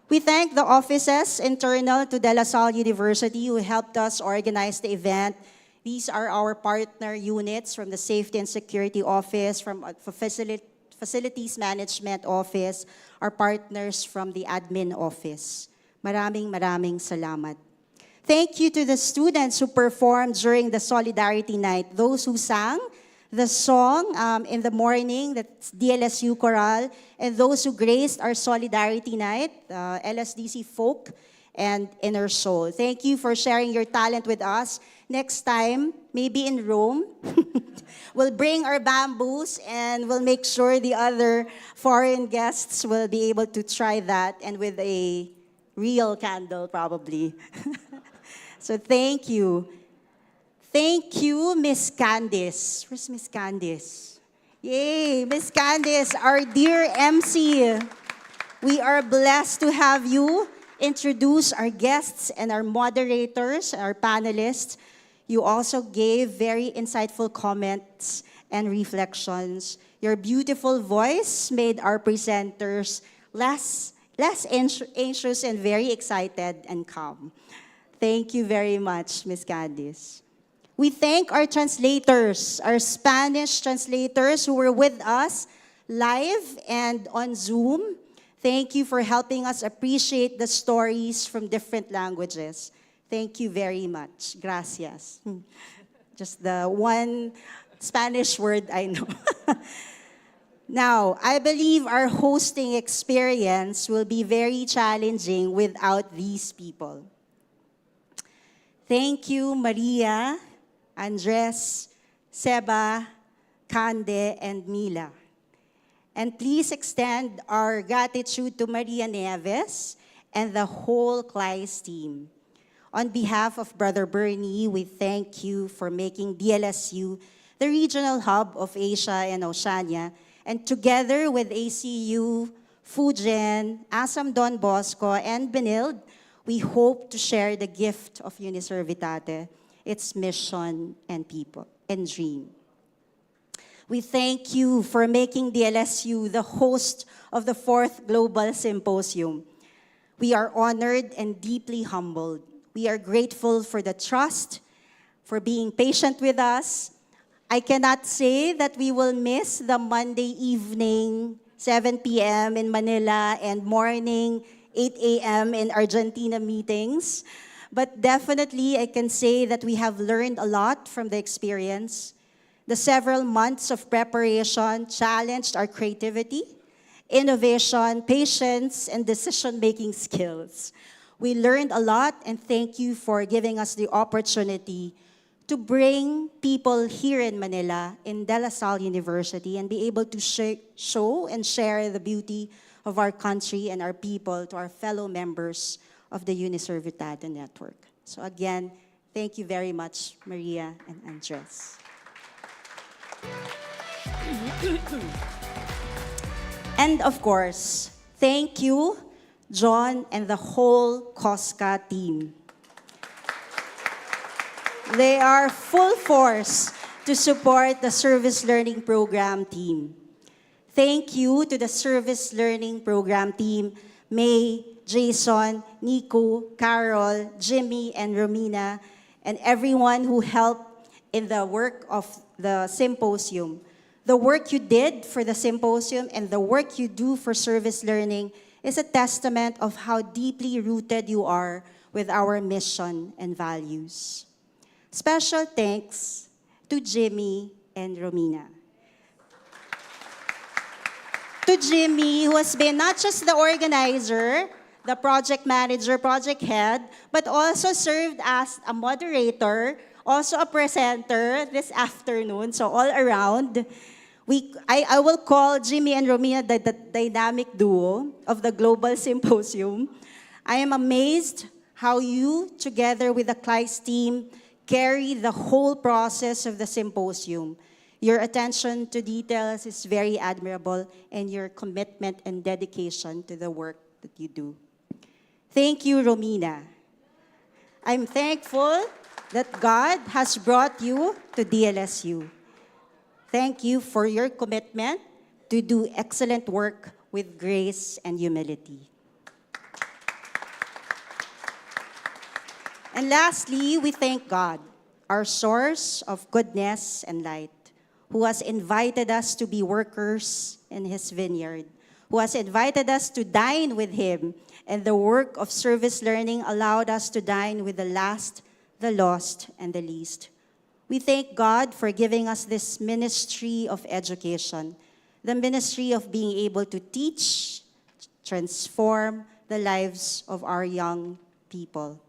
We thank the offices internal to De La Salle University who helped us organize the event. These are our partner units from the Safety and Security Office, from Facilities Management Office, our partners from the Admin Office. Maraming salamat. Thank you to the students who performed during the Solidarity Night, those who sang the song in the morning, that's DLSU Choral, and those who graced our Solidarity Night, LSDC Folk and Inner Soul. Thank you for sharing your talent with us. Next time, maybe in Rome, we'll bring our bamboos and we'll make sure the other foreign guests will be able to try that, and with a real candle probably. So thank you. Thank you, Miss Candice. Where's Miss Candice? Yay, Miss Candice, our dear MC. We are blessed to have you introduce our guests and our moderators, our panelists. You also gave very insightful comments and reflections. Your beautiful voice made our presenters less anxious and very excited and calm. Thank you very much, Ms. Candice. We thank our translators, our Spanish translators who were with us live and on Zoom. Thank you for helping us appreciate the stories from different languages. Thank you very much. Gracias. Just the one Spanish word I know. Now, I believe our hosting experience will be very challenging without these people. Thank you, Maria, Andres, Seba, Kande, and Mila. And please extend our gratitude to Maria Nieves and the whole CLAYSS team. On behalf of Brother Bernie, we thank you for making DLSU the regional hub of Asia and Oceania. And together with ACU, Fujian, Asam Don Bosco, and Benilde, we hope to share the gift of Uniservitate, its mission and people and dream. We thank you for making DLSU the host of the 4th Global Symposium. We are honored and deeply humbled. We are grateful for the trust, for being patient with us. I cannot say that we will miss the Monday evening, 7 p.m. in Manila and morning, 8 a.m. in Argentina meetings. But definitely, I can say that we have learned a lot from the experience. The several months of preparation challenged our creativity, innovation, patience, and decision-making skills. We learned a lot, and thank you for giving us the opportunity to bring people here in Manila, in De La Salle University, and be able to show and share the beauty of our country and our people to our fellow members of the Uniservitate Network. So again, thank you very much, Maria and Andres. And of course, thank you, John and the whole COSCA team. They are full force to support the Service Learning Program team. Thank you to the Service Learning Program team, May, Jason, Nico, Carol, Jimmy, and Romina, and everyone who helped in the work of the symposium. The work you did for the symposium and the work you do for service learning is a testament of how deeply rooted you are with our mission and values. Special thanks to Jimmy and Romina. To Jimmy, who has been not just the organizer, the project manager, project head, but also served as a moderator, also a presenter this afternoon, so all around. I will call Jimmy and Romina the dynamic duo of the Global Symposium. I am amazed how you, together with the CLAYSS team, carry the whole process of the symposium. Your attention to details is very admirable, and your commitment and dedication to the work that you do. Thank you, Romina. I'm thankful that God has brought you to DLSU. Thank you for your commitment to do excellent work with grace and humility. And lastly, we thank God, our source of goodness and light, who has invited us to be workers in His vineyard, who has invited us to dine with Him, and the work of service learning allowed us to dine with the last, the lost, and the least. We thank God for giving us this ministry of education, the ministry of being able to teach, transform the lives of our young people.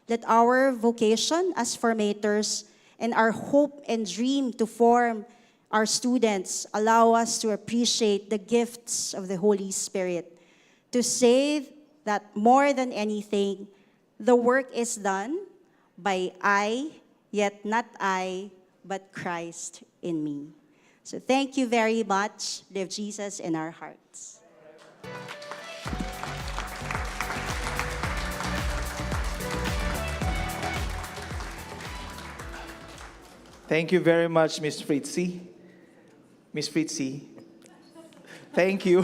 Let our vocation as formators and our hope and dream to form our students allow us to appreciate the gifts of the Holy Spirit, to say that more than anything, the work is done by I, yet not I, but Christ in me. So thank you very much. Live Jesus in our hearts. Thank you very much, Ms. Fritzi. Ms. Fritzi, thank you.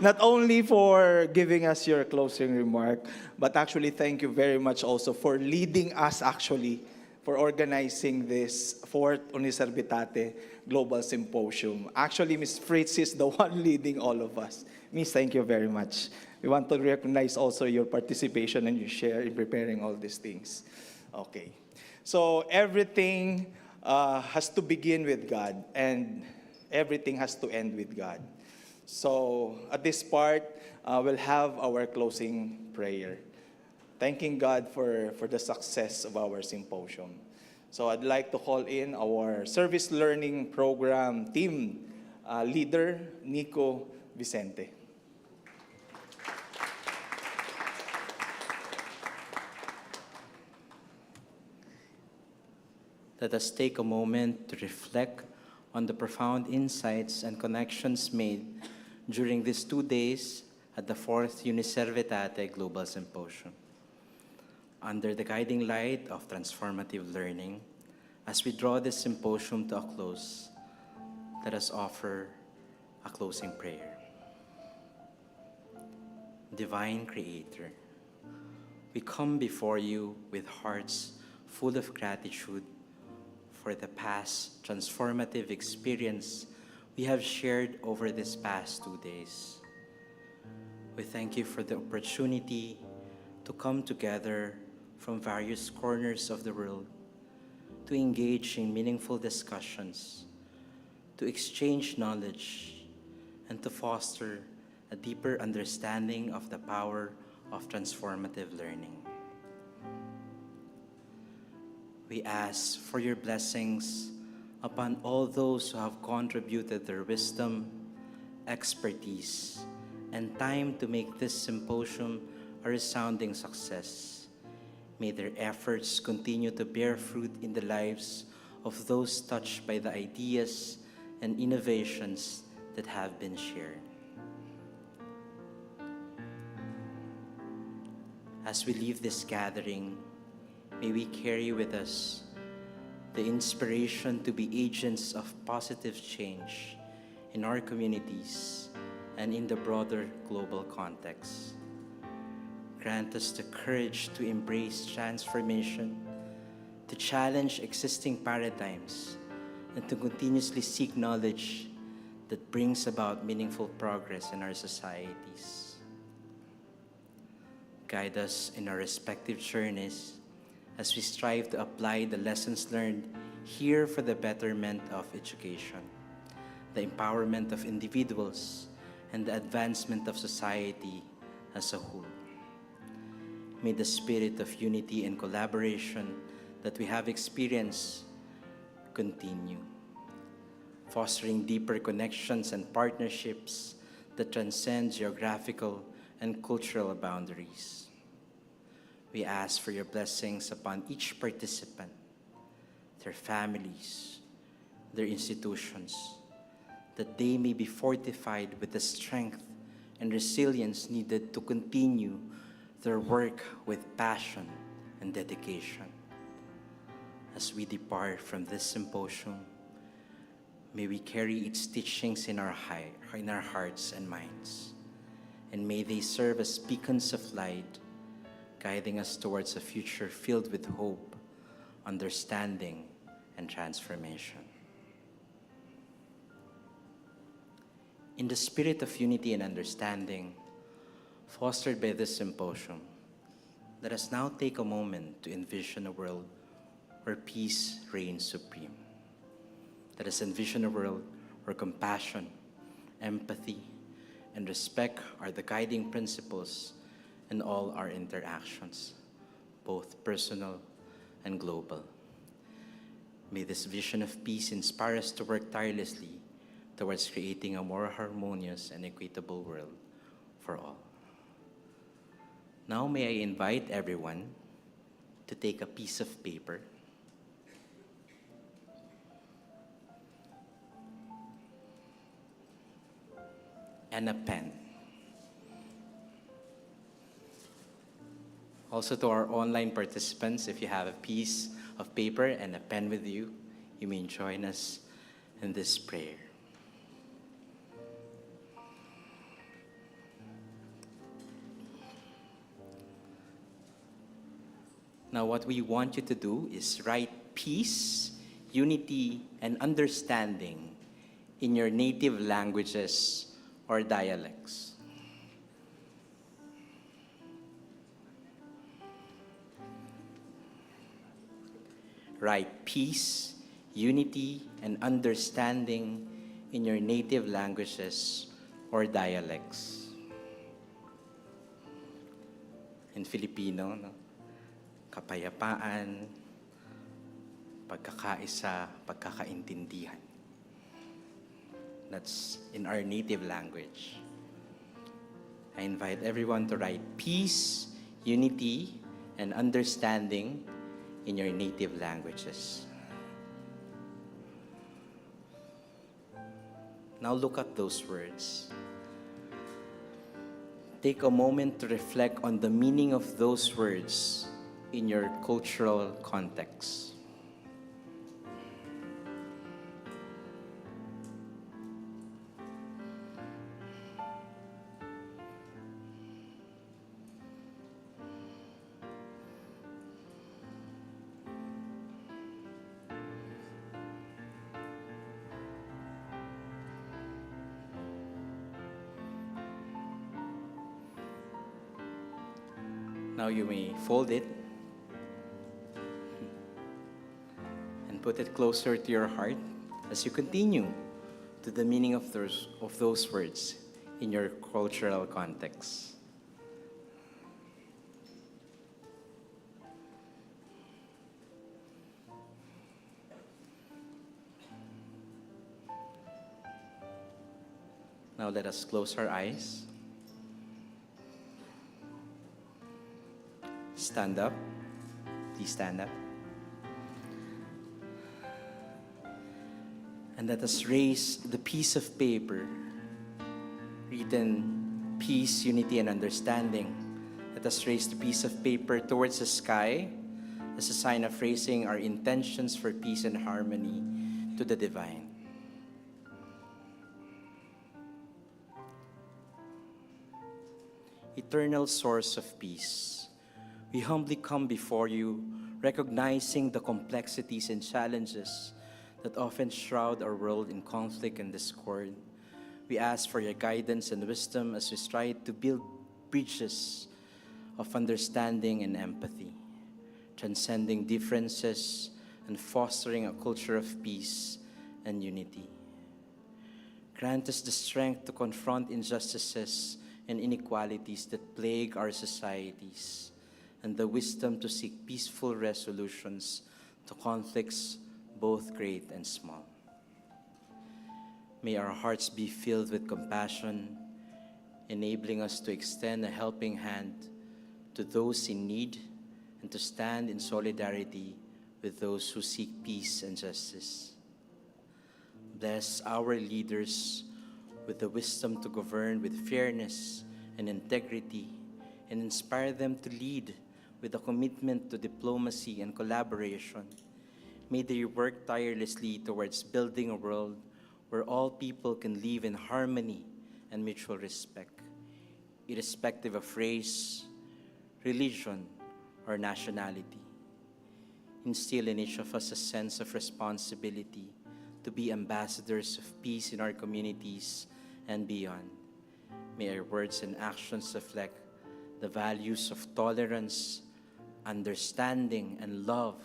Not only for giving us your closing remark, but actually thank you very much also for leading us actually for organizing this 4th Uniservitate Global Symposium. Actually, Ms. Fritz is the one leading all of us. Miss, thank you very much. We want to recognize also your participation and your share in preparing all these things. Okay. So everything has to begin with God, and everything has to end with God. So at this part, we'll have our closing prayer, thanking God for the success of our symposium. So I'd like to call in our service learning program team leader, Nico Vicente. Let us take a moment to reflect on the profound insights and connections made during these 2 days at the IV Uniservitate Global Symposium. Under the guiding light of transformative learning, as we draw this symposium to a close, let us offer a closing prayer. Divine Creator, we come before you with hearts full of gratitude for the past transformative experience we have shared over these past 2 days. We thank you for the opportunity to come together from various corners of the world to engage in meaningful discussions, to exchange knowledge, and to foster a deeper understanding of the power of transformative learning. We ask for your blessings upon all those who have contributed their wisdom, expertise, and time to make this symposium a resounding success. May their efforts continue to bear fruit in the lives of those touched by the ideas and innovations that have been shared. As we leave this gathering, may we carry with us the inspiration to be agents of positive change in our communities and in the broader global context. Grant us the courage to embrace transformation, to challenge existing paradigms, and to continuously seek knowledge that brings about meaningful progress in our societies. Guide us in our respective journeys as we strive to apply the lessons learned here for the betterment of education, the empowerment of individuals, and the advancement of society as a whole. May the spirit of unity and collaboration that we have experienced continue, fostering deeper connections and partnerships that transcend geographical and cultural boundaries. We ask for your blessings upon each participant, their families, their institutions, that they may be fortified with the strength and resilience needed to continue their work with passion and dedication. As we depart from this symposium, may we carry its teachings in our hearts and minds, and may they serve as beacons of light, guiding us towards a future filled with hope, understanding, and transformation. In the spirit of unity and understanding fostered by this symposium, let us now take a moment to envision a world where peace reigns supreme. Let us envision a world where compassion, empathy, and respect are the guiding principles in all our interactions, both personal and global. May this vision of peace inspire us to work tirelessly towards creating a more harmonious and equitable world for all. Now may I invite everyone to take a piece of paper and a pen. Also to our online participants, if you have a piece of paper and a pen with you, you may join us in this prayer. Now what we want you to do is write peace, unity, and understanding in your native languages or dialects. Write peace, unity, and understanding in your native languages or dialects. In Filipino, no? Kapayapaan, pagkakaisa, pagkakaintindihan. That's in our native language. I invite everyone to write peace, unity, and understanding in your native languages. Now look at those words. Take a moment to reflect on the meaning of those words in your cultural context. Now you may fold it and put it closer to your heart as you continue to the meaning of those words in your cultural context. Now let us close our eyes. Stand up. Please stand up. And let us raise the piece of paper written peace, unity, and understanding. Let us raise the piece of paper towards the sky as a sign of raising our intentions for peace and harmony to the divine. Eternal source of peace, we humbly come before you, recognizing the complexities and challenges that often shroud our world in conflict and discord. We ask for your guidance and wisdom as we strive to build bridges of understanding and empathy, transcending differences and fostering a culture of peace and unity. Grant us the strength to confront injustices and inequalities that plague our societies, and the wisdom to seek peaceful resolutions to conflicts both great and small. May our hearts be filled with compassion, enabling us to extend a helping hand to those in need and to stand in solidarity with those who seek peace and justice. Bless our leaders with the wisdom to govern with fairness and integrity, and inspire them to lead with a commitment to diplomacy and collaboration. May they work tirelessly towards building a world where all people can live in harmony and mutual respect, irrespective of race, religion, or nationality. Instill in each of us a sense of responsibility to be ambassadors of peace in our communities and beyond. May our words and actions reflect the values of tolerance, understanding, and love,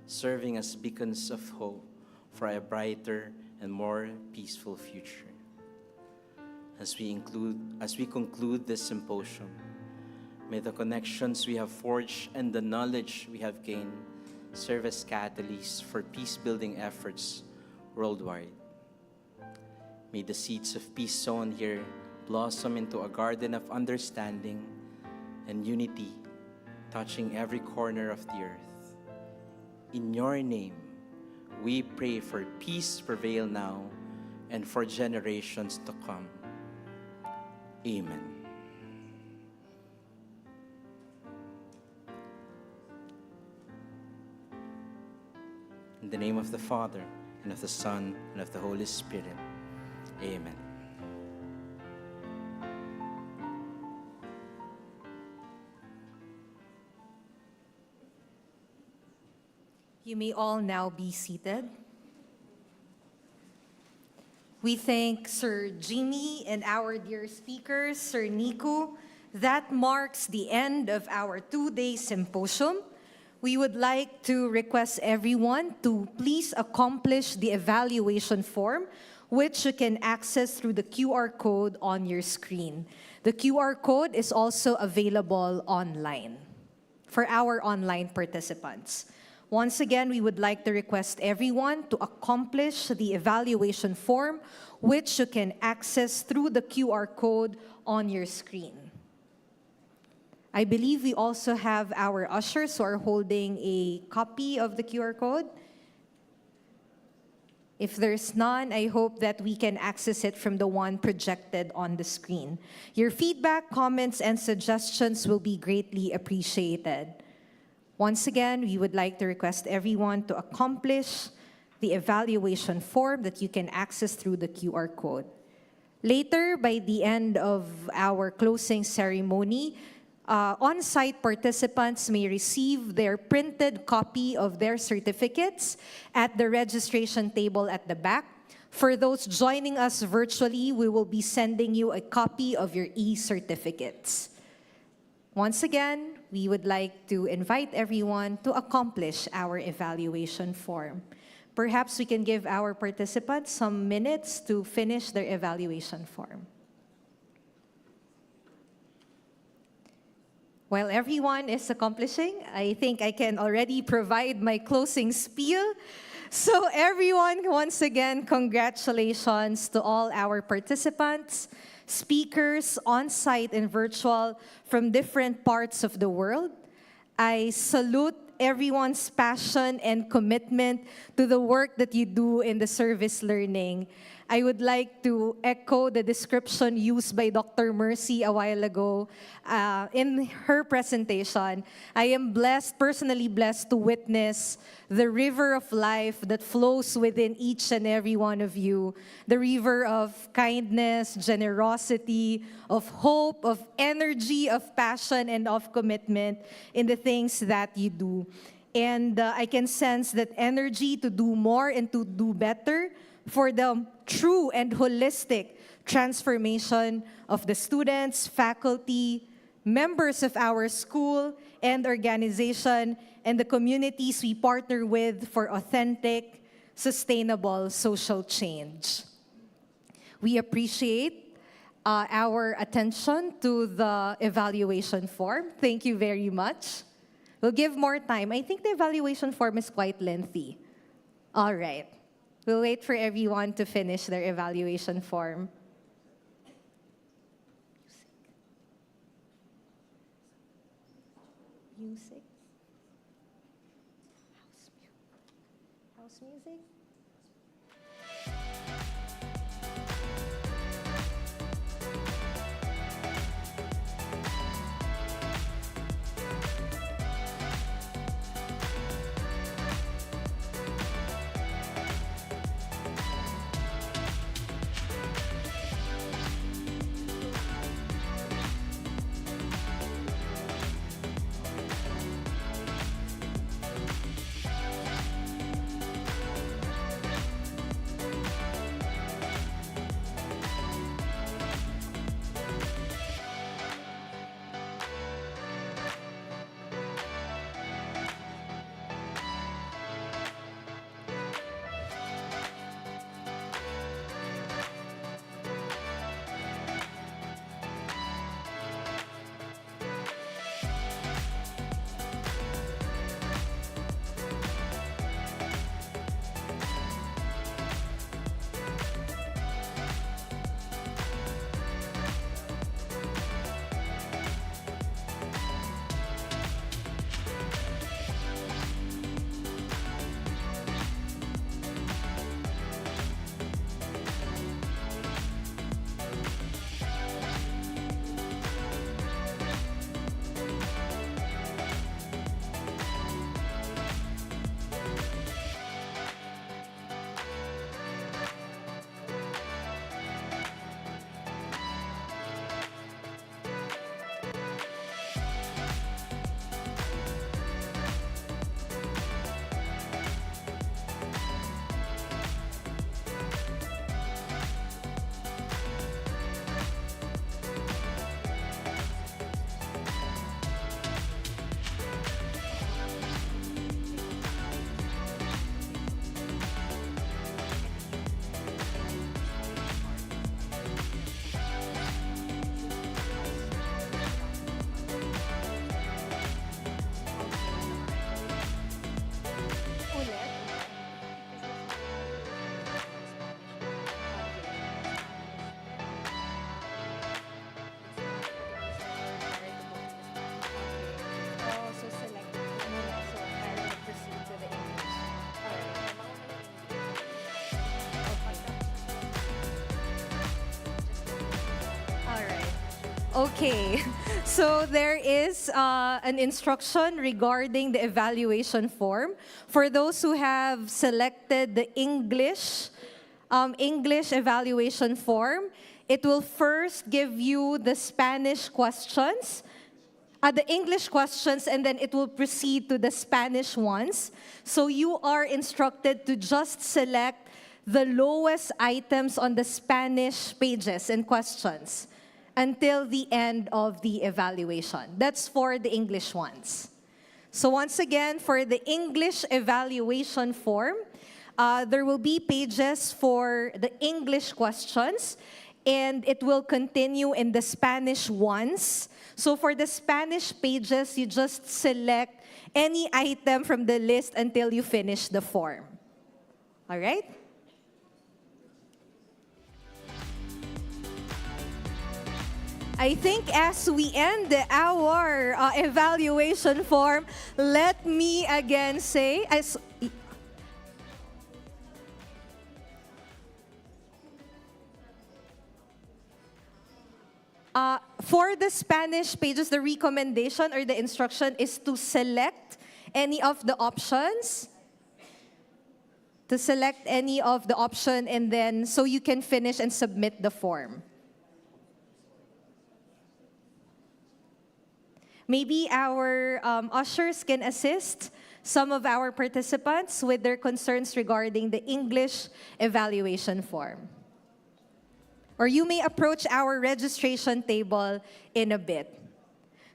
serving as beacons of hope for a brighter and more peaceful future. As we conclude this symposium, may the connections we have forged and the knowledge we have gained serve as catalysts for peace-building efforts worldwide. May the seeds of peace sown here blossom into a garden of understanding and unity, touching every corner of the earth. In your name, we pray for peace to prevail now and for generations to come. Amen. In the name of the Father, and of the Son, and of the Holy Spirit. Amen. You may all now be seated. We thank Sir Jimmy and our dear speakers, Sir Nico. That marks the end of our two-day symposium. We would like to request everyone to please accomplish the evaluation form, which you can access through the QR code on your screen. The QR code is also available online for our online participants. Once again, we would like to request everyone to accomplish the evaluation form, which you can access through the QR code on your screen. I believe we also have our ushers who are holding a copy of the QR code. If there's none, I hope that we can access it from the one projected on the screen. Your feedback, comments, and suggestions will be greatly appreciated. Once again, we would like to request everyone to accomplish the evaluation form that you can access through the QR code. Later, by the end of our closing ceremony, on-site participants may receive their printed copy of their certificates at the registration table at the back. For those joining us virtually, we will be sending you a copy of your e-certificates. Once again, we would like to invite everyone to accomplish our evaluation form. Perhaps we can give our participants some minutes to finish their evaluation form. While everyone is accomplishing, I think I can already provide my closing spiel. So everyone, once again, congratulations to all our participants, speakers on-site and virtual from different parts of the world. I salute everyone's passion and commitment to the work that you do in the service learning. I would like to echo the description used by Dr. Mercy a while ago in her presentation. I am blessed, personally blessed, to witness the river of life that flows within each and every one of you. The river of kindness, generosity, of hope, of energy, of passion, and of commitment in the things that you do. And I can sense that energy to do more and to do better for the true and holistic transformation of the students, faculty, members of our school and organization, and the communities we partner with for authentic, sustainable social change. We appreciate our attention to the evaluation form. Thank you very much. We'll give more time. I think the evaluation form is quite lengthy. All right. We'll wait for everyone to finish their evaluation form. Music. House music. Okay, so there is an instruction regarding the evaluation form. For those who have selected the English evaluation form, it will first give you the Spanish questions, the English questions, and then it will proceed to the Spanish ones. So you are instructed to just select the lowest items on the Spanish pages and questions until the end of the evaluation. That's for the English ones. So once again, for the English evaluation form, there will be pages for the English questions, and it will continue in the Spanish ones. So for the Spanish pages, you just select any item from the list until you finish the form. All right? I think as we end our evaluation form, let me again say, for the Spanish pages, the recommendation or the instruction is to select any of the options. To select any of the option, and then so you can finish and submit the form. Maybe our ushers can assist some of our participants with their concerns regarding the English evaluation form. Or you may approach our registration table in a bit.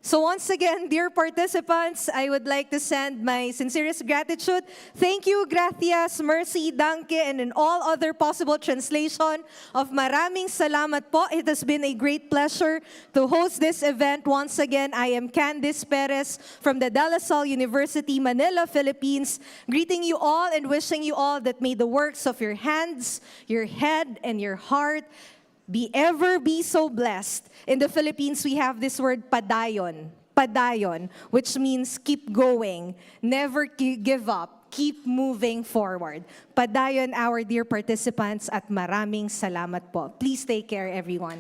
So once again, dear participants, I would like to send my sincerest gratitude. Thank you, gracias, mercy, danke, and in all other possible translation of maraming salamat po. It has been a great pleasure to host this event. Once again, I am Candice Perez from the De La Salle University, Manila, Philippines, greeting you all and wishing you all that may the works of your hands, your head, and your heart be so blessed. In the Philippines, we have this word padayon. Padayon, which means keep going, never give up, keep moving forward. Padayon, our dear participants, at maraming salamat po. Please take care, everyone.